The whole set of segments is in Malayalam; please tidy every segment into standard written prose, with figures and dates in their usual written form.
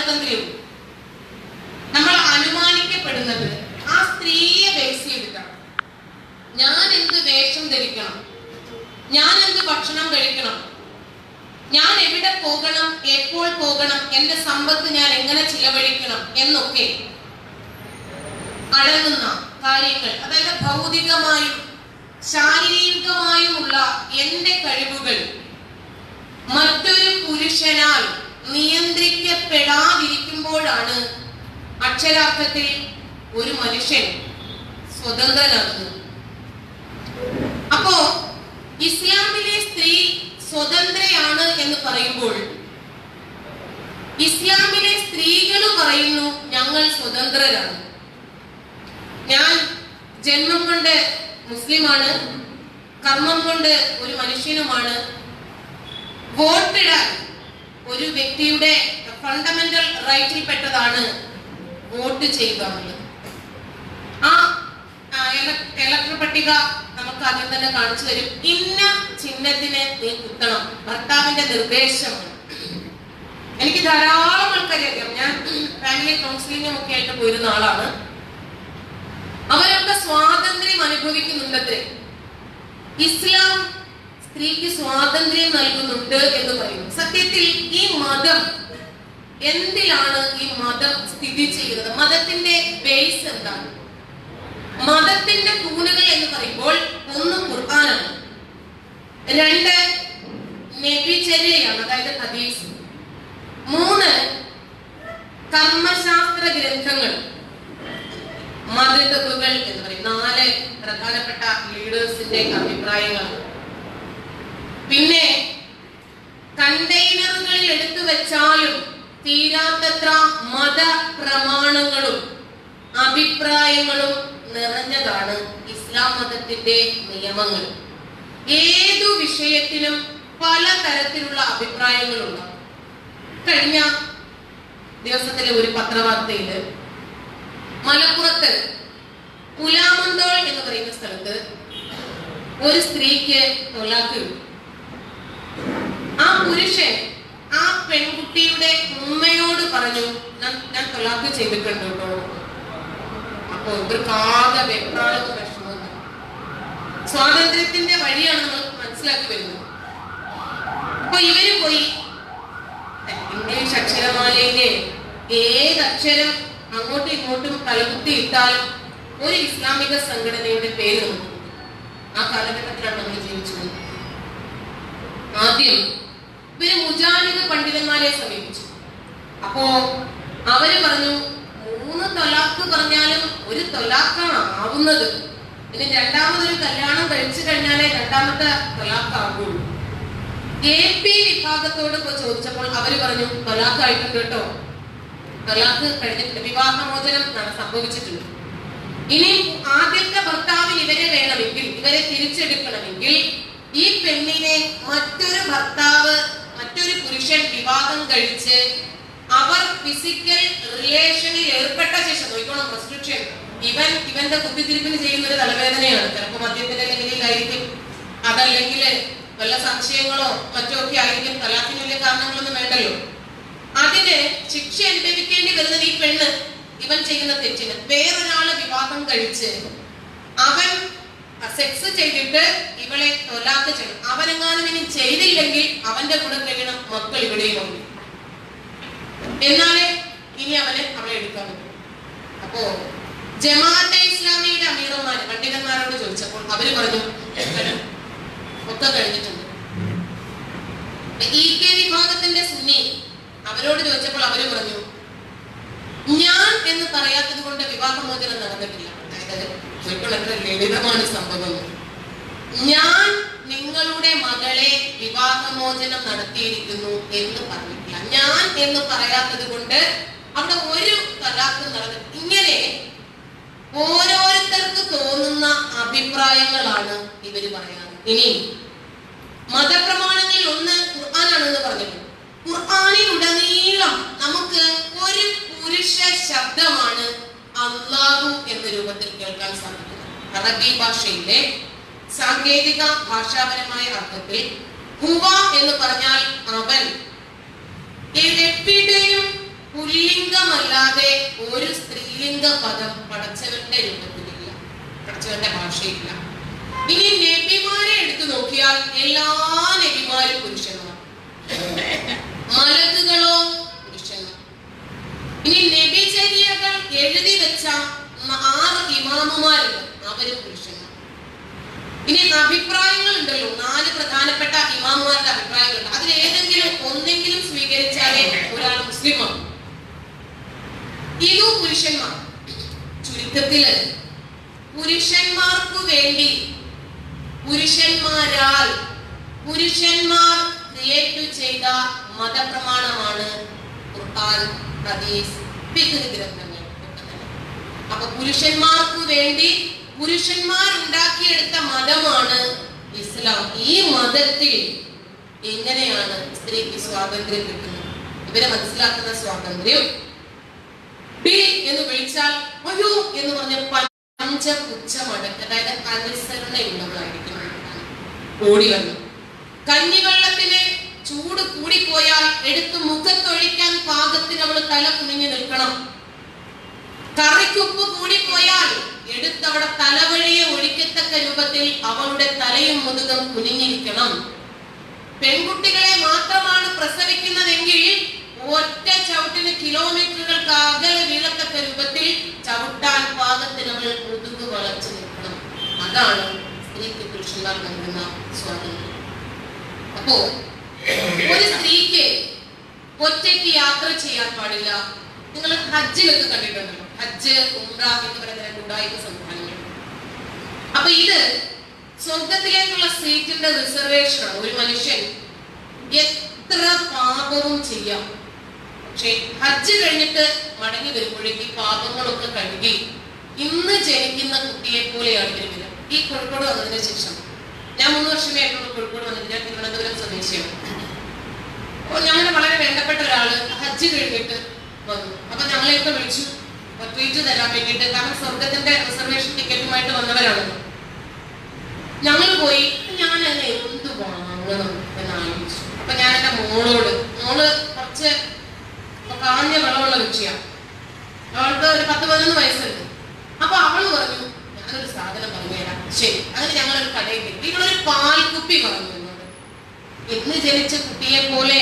സ്വാതന്ത്ര്യവും. നമ്മൾ അനുമാനിക്കപ്പെടുന്നത് ആ സ്ത്രീയെ ബേസ് ചെയ്തിട്ടാണ്. ഞാൻ എന്ത് വേഷം ധരിക്കണം, ഞാൻ എന്ത് ഭക്ഷണം കഴിക്കണം, ഞാൻ എവിടെ പോകണം, എപ്പോൾ പോകണം, എന്റെ സമ്പത്ത് ഞാൻ എങ്ങനെ ചിലവഴിക്കണം എന്നൊക്കെ അടങ്ങുന്ന കാര്യങ്ങൾ, അതായത് ഭൗതികമായും ശാരീരികമായുമുള്ള എന്റെ കഴിവുകൾ മറ്റൊരു പുരുഷനാൽ നിയന്ത്രിക്കപ്പെടാതിരിക്കുമ്പോഴാണ് അക്ഷരാർത്ഥത്തിൽ ഒരു മനുഷ്യൻ സ്വതന്ത്രനാകുന്നത്. അപ്പോ ഇസ്ലാമിലെ സ്ത്രീ സ്വതന്ത്രയാണ് എന്ന് പറയുമ്പോൾ ഇസ്ലാമിലെ സ്ത്രീകൾ പറയുന്നു ഞങ്ങൾ സ്വതന്ത്രരാണ്. ഞാൻ ജന്മം കൊണ്ട് മുസ്ലിമാണ്, കർമ്മം കൊണ്ട് ഒരു മനുഷ്യനുമാണ്. വോട്ടിടാൻ ഒരു വ്യക്തിയുടെ ഫണ്ടമെന്റൽ റൈറ്റിൽ പെട്ടതാണ് വോട്ട് ചെയ്യുക എന്നുള്ളത്. ആ ഇലക്ടർ പട്ടിക നമുക്ക് ആദ്യം തന്നെ കാണിച്ചു തരും. ഇന്ന ചിഹ്നത്തിന് നീ കുത്തണം, ഭർത്താവിന്റെ നിർദ്ദേശമാണ്. എനിക്ക് ധാരാളം ആൾക്കാരെ അറിയാം. ഞാൻ ഫാമിലി കൗൺസിലിംഗും ഒക്കെ ആയിട്ട് പോയിരുന്ന ആളാണ്. അവരൊക്കെ സ്വാതന്ത്ര്യം അനുഭവിക്കുന്നുണ്ടത്രേ. ഇസ്ലാം സ്ത്രീക്ക് സ്വാതന്ത്ര്യം നൽകുന്നുണ്ട് എന്ന് പറയുന്നു. സത്യത്തിൽ ഈ മതം എന്തിലാണ് ഈ മതം സ്ഥിതി ചെയ്യുന്നത്? മതത്തിന്റെ ബേസ് എന്താണ്? മതത്തിന്റെ തൂണുകൾ എന്ന് പറയുമ്പോൾ ഒന്ന് ഖുർആനാണ്, രണ്ട് നബിചര്യയാണ്, അതായത് ഹദീസ്, മൂന്ന് കർമ്മശാസ്ത്ര ഗ്രന്ഥങ്ങൾ, മതതത്വങ്ങൾ എന്ന് പറയും, നാല് പ്രധാനപ്പെട്ട ലീഡേഴ്സിന്റെ അഭിപ്രായങ്ങൾ, പിന്നെ കണ്ടെയ്നറുകളിൽ എടുത്തു വെച്ചാലും തീരാത്തത്ര മത പ്രമാണങ്ങളും അഭിപ്രായങ്ങളും നിറഞ്ഞതാണ് ഇസ്ലാം മതത്തിന്റെ നിയമങ്ങൾ. ഏതു വിഷയത്തിനും പല തരത്തിലുള്ള അഭിപ്രായങ്ങളുണ്ട്. കഴിഞ്ഞ ദിവസത്തിലെ ഒരു പത്രവാർത്തയില് മലപ്പുറത്ത് പുലാമന്തോൾ എന്ന് പറയുന്ന സ്ഥലത്ത് ഒരു സ്ത്രീക്ക് തൊലാക്ക്. ആ പുരുഷൻ ആ പെൺകുട്ടിയുടെ ഉമ്മയോട് പറഞ്ഞു, ഞാൻ തൊലാക്ക് ചെയ്തിട്ടുണ്ട് കേട്ടോ. അപ്പൊ ഇവർക്കാകെ വെപ്രാളവും വിഷമവും. സ്വാതന്ത്ര്യത്തിന്റെ വഴിയാണ് നമ്മൾ മനസ്സിലാക്കി വരുന്നത്. അപ്പൊ ഇവര് പോയി ഇംഗ്ലീഷ് അക്ഷരമാലയിലെ ഏതക്ഷരം അങ്ങോട്ടും ഇങ്ങോട്ടും തലകുത്തി ഇട്ടാലും ഒരു ഇസ്ലാമിക സംഘടനയുടെ പേര് നോക്കും. ആ കാലഘട്ടത്തിലാണ് നമ്മൾ ജീവിച്ചത്. ആദ്യം ഇവര് മുജാഹിദ് പണ്ഡിതന്മാരെ സമീപിച്ചു. അപ്പോ അവര് പറഞ്ഞു, 3 തൊലാക്ക് പറഞ്ഞാലും ഒരു തൊലാക്കാണ് ആവുന്നത്. ഇനി രണ്ടാമതൊരു കല്യാണം കഴിച്ചു കഴിഞ്ഞാലേ രണ്ടാമത്തെ തൊലാക്ക് ആകുള്ളൂ. AP വിഭാഗത്തോട് ചോദിച്ചപ്പോൾ അവര് പറഞ്ഞു, തൊലാക്ക് ആയിട്ടുണ്ട് കേട്ടോ, തൊലാക്ക് കഴിഞ്ഞിട്ടുണ്ട്, വിവാഹമോചനം സംഭവിച്ചിട്ടുണ്ട്. ഇനി ആദ്യത്തെ ഭർത്താവിന് ഇവരെ വേണമെങ്കിൽ, ഇവരെ തിരിച്ചെടുക്കണമെങ്കിൽ ഈ പെണ്ണിനെ മറ്റൊരു ഭർത്താവ്, മറ്റൊരു പുരുഷൻ വിവാഹം കഴിച്ച് അവർ ഫിസിക്കൽ റിലേഷനിൽ ഏർപ്പെട്ട ശേഷം, നോക്കണം റെസ്ട്രിക്ഷൻ, ഇവന്റെ കുത്തിത്തിരിപ്പിന് ചെയ്യുന്ന ഒരു തലവേദനയാണ്. ചിലപ്പോൾ മദ്യത്തിന്റെ ലഹരിയിലായിരിക്കും, അതല്ലെങ്കിൽ വല്ല സംശയങ്ങളോ മറ്റോ ഒക്കെ ആയിരിക്കും. തലാഖിന് വലിയ കാരണങ്ങളൊന്നും വേണ്ടല്ലോ. അതിന് ശിക്ഷ അനുഭവിക്കേണ്ടി വരുന്നത് ഈ പെണ്ണ് ഇവൻ ചെയ്യുന്ന തെറ്റിന്. വേറൊരാള് വിവാഹം കഴിച്ച് അവൻ സെക്സ് ചെയ്തിട്ട് ഇവളെ തൊലാക്ക് ചെയ്യണം. അവനെങ്ങാനും ഇനി ചെയ്തില്ലെങ്കിൽ അവന്റെ കൂടെ കഴിയണം മക്കൾ ഇവിടെയും ഉണ്ട്. എന്നാലേ ഇനി അവളെ എടുക്കാൻ പറ്റും. അപ്പോ ജമാഅത്തെ ഇസ്ലാമിയുടെ അമീറന്മാര് പണ്ഡിതന്മാരോട് ചോദിച്ചപ്പോൾ അവര് പറഞ്ഞു ഒക്കെ കഴിഞ്ഞിട്ടുണ്ട്. EK വിഭാഗത്തിന്റെ സുന്നി അവരോട് ചോദിച്ചപ്പോൾ അവര് പറഞ്ഞു, ഞാൻ എന്ന് പറയാത്തത് കൊണ്ട് വിവാഹമോചനം നടന്നിട്ടില്ല. അതായത് എത്ര ലളിതമാണ് സംഭവം. ഞാൻ നിങ്ങളുടെ മകളെ വിവാഹമോചനം നടത്തിയിരിക്കുന്നു എന്ന് പറഞ്ഞിട്ടില്ല. ഞാൻ എന്ന് പറയാത്തത് കൊണ്ട് അവിടെ ഒരു തലാഖ് നടന്നിട്ടില്ല. ഇങ്ങനെ ഓരോരുത്തർക്ക് തോന്നുന്ന അഭിപ്രായങ്ങളാണ് ഇവര് പറയാറ്. ഇനി മതപ്രമാണങ്ങളിൽ ഒന്ന് ഖുർആനാണെന്ന് പറഞ്ഞിട്ടുണ്ട്. ഖുർആനിലുടനീളം നമുക്ക് ഒരു പുരുഷ ശബ്ദമാണ് അല്ലാഹു എന്ന രൂപത്തിൽ കേൾക്കാൻ സാധിക്കുന്നത്. അറബി ഭാഷയിലെ സാങ്കേതിക ഭാഷാപരമായ അർത്ഥത്തിൽ ഹുവ എന്ന് പറഞ്ഞാൽ അവൻ, എവിടെയും പുല്ല് അല്ലാതെ ഒരു സ്ത്രീലിംഗ പദം പടച്ചവന്റെ രൂപത്തിലില്ല, പടച്ചവന്റെ ഭാഷയില്ല. ഇനി നബിമാരെ എടുത്തു നോക്കിയാൽ എല്ലാ നബിമാരും പുരുഷന്മാർ, മലക്കുകളോ പുരുഷന്മാർ. ഇനി നബിചര്യകൾ എഴുതി വെച്ച 6 ഇമാമുമാരുണ്ട്, അവരും പുരുഷന്മാർ. ഇനി അഭിപ്രായങ്ങൾ ഉണ്ടല്ലോ, 4 പ്രധാനപ്പെട്ട ഇമാമുമാരുടെ അഭിപ്രായങ്ങളുണ്ട്. അതിലേതെങ്കിലും ഒന്നെങ്കിലും സ്വീകരിച്ചാലേ ഒരാൾ മുസ്ലിമാണ്. ഇതും പുരുഷന്മാർ. ചുരുക്കത്തില് പുരുഷന്മാർക്കു വേണ്ടി, പുരുഷന്മാരാൽ, പുരുഷന്മാർ ക്രിയേറ്റ് ചെയ്ത മതപ്രമാണമാണ് ഖുർആൻ, ഹദീസ്, ഫിഖ് ഗ്രന്ഥങ്ങൾ. അപ്പൊ പുരുഷന്മാർക്കു വേണ്ടി പുരുഷന്മാർ ഉണ്ടാക്കിയെടുത്ത മതമാണ് ഇസ്ലാം. ഈ മതത്തിൽ എങ്ങനെയാണ് സ്ത്രീക്ക് സ്വാതന്ത്ര്യം കിട്ടുന്നത്? ഇവരെ മനസ്സിലാക്കുന്ന സ്വാതന്ത്ര്യം ബിൽ എന്ന് വിളിച്ചാൽ അയ്യോ എന്ന് പറഞ്ഞ പഞ്ചപുച്ഛമടക്ക്, അതായത് അനുസരണയുള്ളതായിരിക്കും ഓടി വന്നു. കഞ്ഞിവെള്ളത്തിന് ചൂട് കൂടിപ്പോയാൽ എടുത്ത് മുഖത്തൊഴിക്കാൻ പാകത്തിന് അവൾ തല കുനിഞ്ഞു നിൽക്കണം. കറിക്കുപ്പ് കൂടിപ്പോയാൽ എടുത്തവിടെ തലവഴിയെ ഒഴിക്കത്തക്ക രൂപത്തിൽ അവളുടെ തലയും മുതുകം കുനിഞ്ഞിരിക്കണം. പെൺകുട്ടികളെ മാത്രമാണ് പ്രസവിക്കുന്നതെങ്കിൽ ഒറ്റ ചവിട്ടിന് കിലോമീറ്ററുകൾക്ക് അകലെ വീഴത്തക്ക രൂപത്തിൽ ചവിട്ടാൻ പാകത്തിന് അവൾ മുതുക് വളച്ചു നിൽക്കണം. അതാണ് സ്ത്രീക്ക് പുരുഷന്മാർ നൽകുന്ന സ്വാതന്ത്ര്യം. അപ്പോ ഒരു സ്ത്രീക്ക് ഒറ്റയ്ക്ക് യാത്ര ചെയ്യാൻ പാടില്ല. നിങ്ങൾ ഹജ്ജിലൊക്കെ കണ്ടിട്ടുണ്ടല്ലോ, ഹജ്ജ്, ഉംറ എന്ന് പറയുന്ന രണ്ടായിരം സംസ്ഥാനങ്ങൾ. അപ്പൊ ഇത് സ്വർഗത്തിലേക്കുള്ള സീറ്റിന്റെ റിസർവേഷനാണ്. ഒരു മനുഷ്യൻ എത്ര പാപവും ചെയ്യാം, പക്ഷെ ഹജ്ജ് കഴിഞ്ഞിട്ട് മടങ്ങി വരുമ്പോഴേക്ക് പാപങ്ങളൊക്കെ കഴുകി ഇന്ന് ജനിക്കുന്ന കുട്ടിയെ പോലെയാണ് ഇവർ. ഈ കോഴിക്കോട് വന്നതിന് ശേഷം ഞാൻ 3 വർഷമേ ആയിട്ടുള്ള കോഴിക്കോട് വന്നിട്ട്, ഞാൻ തിരുവനന്തപുരം സ്വദേശിയാണ്. അപ്പോൾ ഞങ്ങളുടെ വളരെ വേണ്ടപ്പെട്ട ഒരാള് ഹജ്ജ് കഴിഞ്ഞിട്ട് വന്നു. അപ്പൊ ഞങ്ങളെയൊക്കെ വിളിച്ചു ട്രീറ്റ് തരാൻ വേണ്ടിയിട്ട്, കാരണം സ്വർഗത്തിന്റെ റിസർവേഷൻ ടിക്കറ്റുമായിട്ട് വന്നവരാണല്ലോ. ഞങ്ങൾ പോയി. ഞാൻ അതിനെ എന്ത് വാങ്ങണം എന്ന് ആലോചിച്ചു. അപ്പൊ ഞാൻ എന്റെ മോള് കുറച്ച് കാഞ്ഞ വെള്ളമുള്ള കുച്ചിയാണ്, അവൾക്ക് ഒരു 10-11 വയസ്സുണ്ട്. അപ്പൊ അവള് പറഞ്ഞു ഞാനൊരു സാധനം പറഞ്ഞു തരാം. ശരി, അങ്ങനെ ഞങ്ങളൊരു കടയിൽ കിട്ടി. ഇവളൊരു പാൽക്കുപ്പി പറഞ്ഞു എന്നോട്. ഇന്ന് ജനിച്ച കുട്ടിയെ പോലെ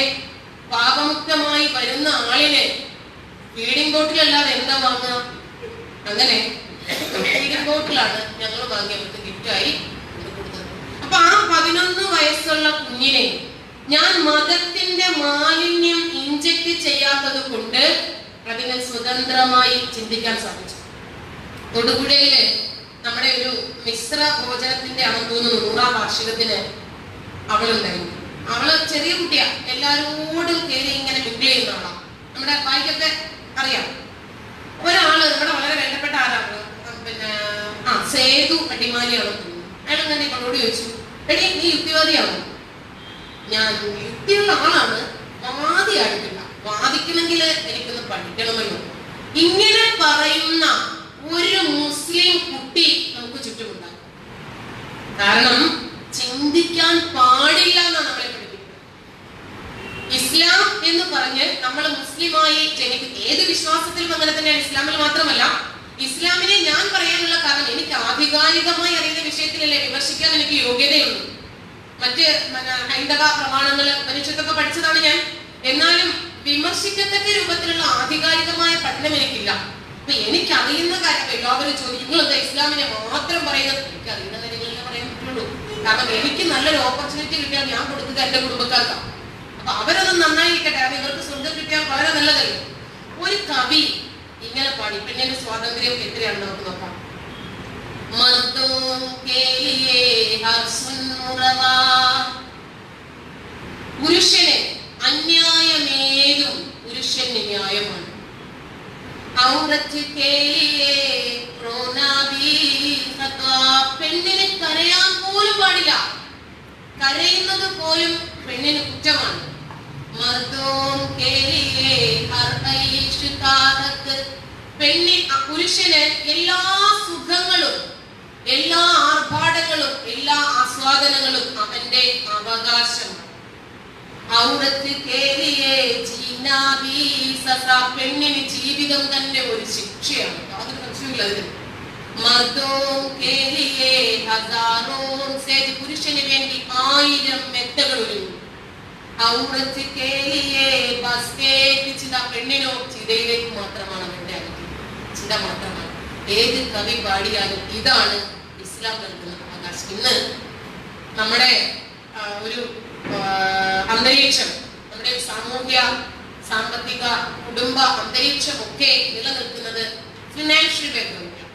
പാപമുക്തമായി വരുന്ന ആളിനെ ഫീഡിംഗ് ബോട്ടിലല്ലാതെ എന്താ വാങ്ങുക? അങ്ങനെ ഫീഡിംഗ് ബോട്ടിലാണ് ഞങ്ങൾ വാങ്ങിയവർക്ക് ഗിഫ്റ്റായി കൊടുത്തത്. അപ്പൊ ആ 11 വയസ്സുള്ള കുഞ്ഞിനെ ഞാൻ മതത്തിന്റെ മാലിന്യം ഇൻജക്ട് ചെയ്യാത്തത് കൊണ്ട് അതിനെ സ്വതന്ത്രമായി ചിന്തിക്കാൻ സാധിച്ചു. തൊടുപുഴയില് നമ്മുടെ ഒരു മിശ്ര ഭോജനത്തിന്റെ ആണെന്ന് തോന്നുന്നു 100ാം വാർഷികത്തിന് അവളുണ്ടായിരുന്നു. അവള് ചെറിയ കുട്ടിയാ, എല്ലാരോടും കയറി ഇങ്ങനെ മിങ്കിൾ ചെയ്യുന്ന ആളാ. നമ്മുടെ വായിക്കൊക്കെ അറിയാം. ഒരാള് നമ്മുടെ വളരെ വേണ്ടപ്പെട്ട ആരാണ്, പിന്നെ സേതു അടിമാലിയാണ് തോന്നുന്നു. അയാൾ തന്നെ ഇവളോട് ചോദിച്ചു, എടി നീ യുക്തിവാദിയാണോ? ഞാൻ യുക്തിയുള്ള ആളാണ്, വാദിയായിട്ടില്ല. വാദിക്കണമെങ്കിൽ എനിക്കൊന്ന് പഠിക്കണമല്ലോ. ഇങ്ങനെ പറയുന്ന ഒരു മുസ്ലിം കുട്ടി നമുക്ക് ചുറ്റുമുണ്ടാകും. കാരണം ചിന്തിക്കാൻ പാടില്ല എന്നാണ് നമ്മളെ പഠിപ്പിക്കുന്നത്. ഇസ്ലാം എന്ന് പറഞ്ഞ് നമ്മൾ മുസ്ലിമായി ജനിക്കും. ഏത് വിശ്വാസത്തിലും അങ്ങനെ തന്നെയാണ്, ഇസ്ലാമിൽ മാത്രമല്ല. ഇസ്ലാമിനെ ഞാൻ പറയാനുള്ള കാരണം എനിക്ക് ആധികാരികമായി അറിയുന്ന വിഷയത്തിലല്ലേ വിമർശിക്കാൻ എനിക്ക് യോഗ്യതയുള്ളൂ. മറ്റ് ഹൈന്ദവ പ്രമാണങ്ങൾ ഉപനിഷത്തൊക്കെ പഠിച്ചതാണ് ഞാൻ. എന്നാലും വിമർശിക്കത്തക്ക രൂപത്തിലുള്ള ആധികാരികമായ പഠനം എനിക്കില്ല. അപ്പൊ എനിക്ക് അറിയുന്ന കാര്യം എല്ലാവരും ചോദിക്കും, നിങ്ങളെന്താ ഇസ്ലാമിനെ മാത്രം പറയുന്നത്? എനിക്ക് അറിയുന്ന കാര്യങ്ങളെ പറയാൻ പറ്റുള്ളൂ. കാരണം എനിക്ക് നല്ലൊരു ഓപ്പർച്യൂണിറ്റി കിട്ടിയാൽ ഞാൻ കൊടുക്കുക എന്റെ കുടുംബക്കാർക്കാണ്. അപ്പൊ അവരൊന്നും നന്നായിരിക്കട്ടെ, കാരണം ഇവർക്ക് സ്വർഗം കിട്ടിയാൽ വളരെ നല്ലതല്ലേ. ഒരു കവി ഇങ്ങനെ പാടി. പെണ്ണിന്റെ സ്വാതന്ത്ര്യം എത്രയാണെന്ന് നമുക്ക് നോക്കാം. പുരുഷന് അന്യായമേതും പുരുഷന് ന്യായമാണ്. പെണ്ണിന് കരയാൻ പോലും പാടില്ല, കരയുന്നത് പോലും പെണ്ണിന് കുറ്റമാണ്. പുരുഷന് എല്ലാ സുഖങ്ങളും എല്ലാ ആർഭാടങ്ങളും എല്ലാ ആസ്വാദനങ്ങളും അവന്റെ അവകാശമാണ്. പെണ്ണിന് ജീവിതം തന്നെ ഒരു ശിക്ഷയാണ്. യാതൊരു സംശയമില്ല അതിന്. പുരുഷന് വേണ്ടി 1000 മെത്തകൾ ഒരുങ്ങും. പെണ്ണിനോ ചിതയിലേക്ക് മാത്രമാണ് അവരുടെ അകത്ത്. ചിത മാത്രമാണ്. ഏത് കവി പാടിയാലും ഇതാണ് ഇസ്ലാം നൽകുന്ന അവകാശം. ഇന്ന് നമ്മുടെ ഒരു അന്തരീക്ഷം, നമ്മുടെ സാമൂഹ്യ സാമ്പത്തിക കുടുംബ അന്തരീക്ഷമൊക്കെ നിലനിൽക്കുന്നത് ഫിനാൻഷ്യൽ ബാക്ക്ഗ്രൗണ്ടിലാണ്.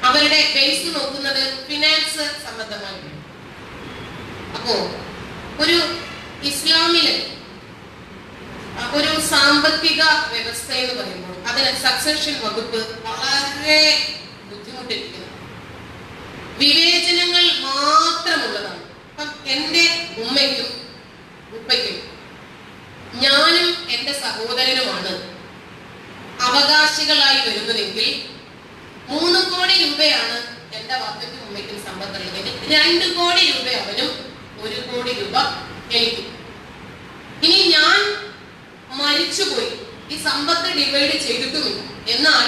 അവരുടെ ബേസ് നോക്കുന്നത് ഫിനാൻസ് സംബന്ധമായി. അപ്പോ ഒരു ഇസ്ലാമില് ഒരു സാമ്പത്തിക വ്യവസ്ഥ എന്ന് പറയുമ്പോൾ അതിന് സക്സഷൻ വകുപ്പ് വളരെ ബുദ്ധിമുട്ടിരിക്കുന്നു. വിവേചനങ്ങൾ മാത്രമുള്ളതാണ്. അപ്പം എന്റെ ഉമ്മയ്ക്കും ഉപ്പയ്ക്കും ഞാനും എന്റെ സഹോദരനുമാണ് അവകാശികളായി വരുന്നതെങ്കിൽ 3 കോടി രൂപയാണ് എന്റെ വാപ്പയ്ക്കും ഉമ്മയ്ക്കും സമ്പത്തുള്ളതെങ്കിൽ 2 കോടി രൂപ അവനും 1 കോടി രൂപ എനിക്കും. ഇനി ഞാൻ മരിച്ചുപോയി, ഈ സമ്പത്ത് ഡിവൈഡ് ചെയ്തിട്ടുമില്ല, എന്നാൽ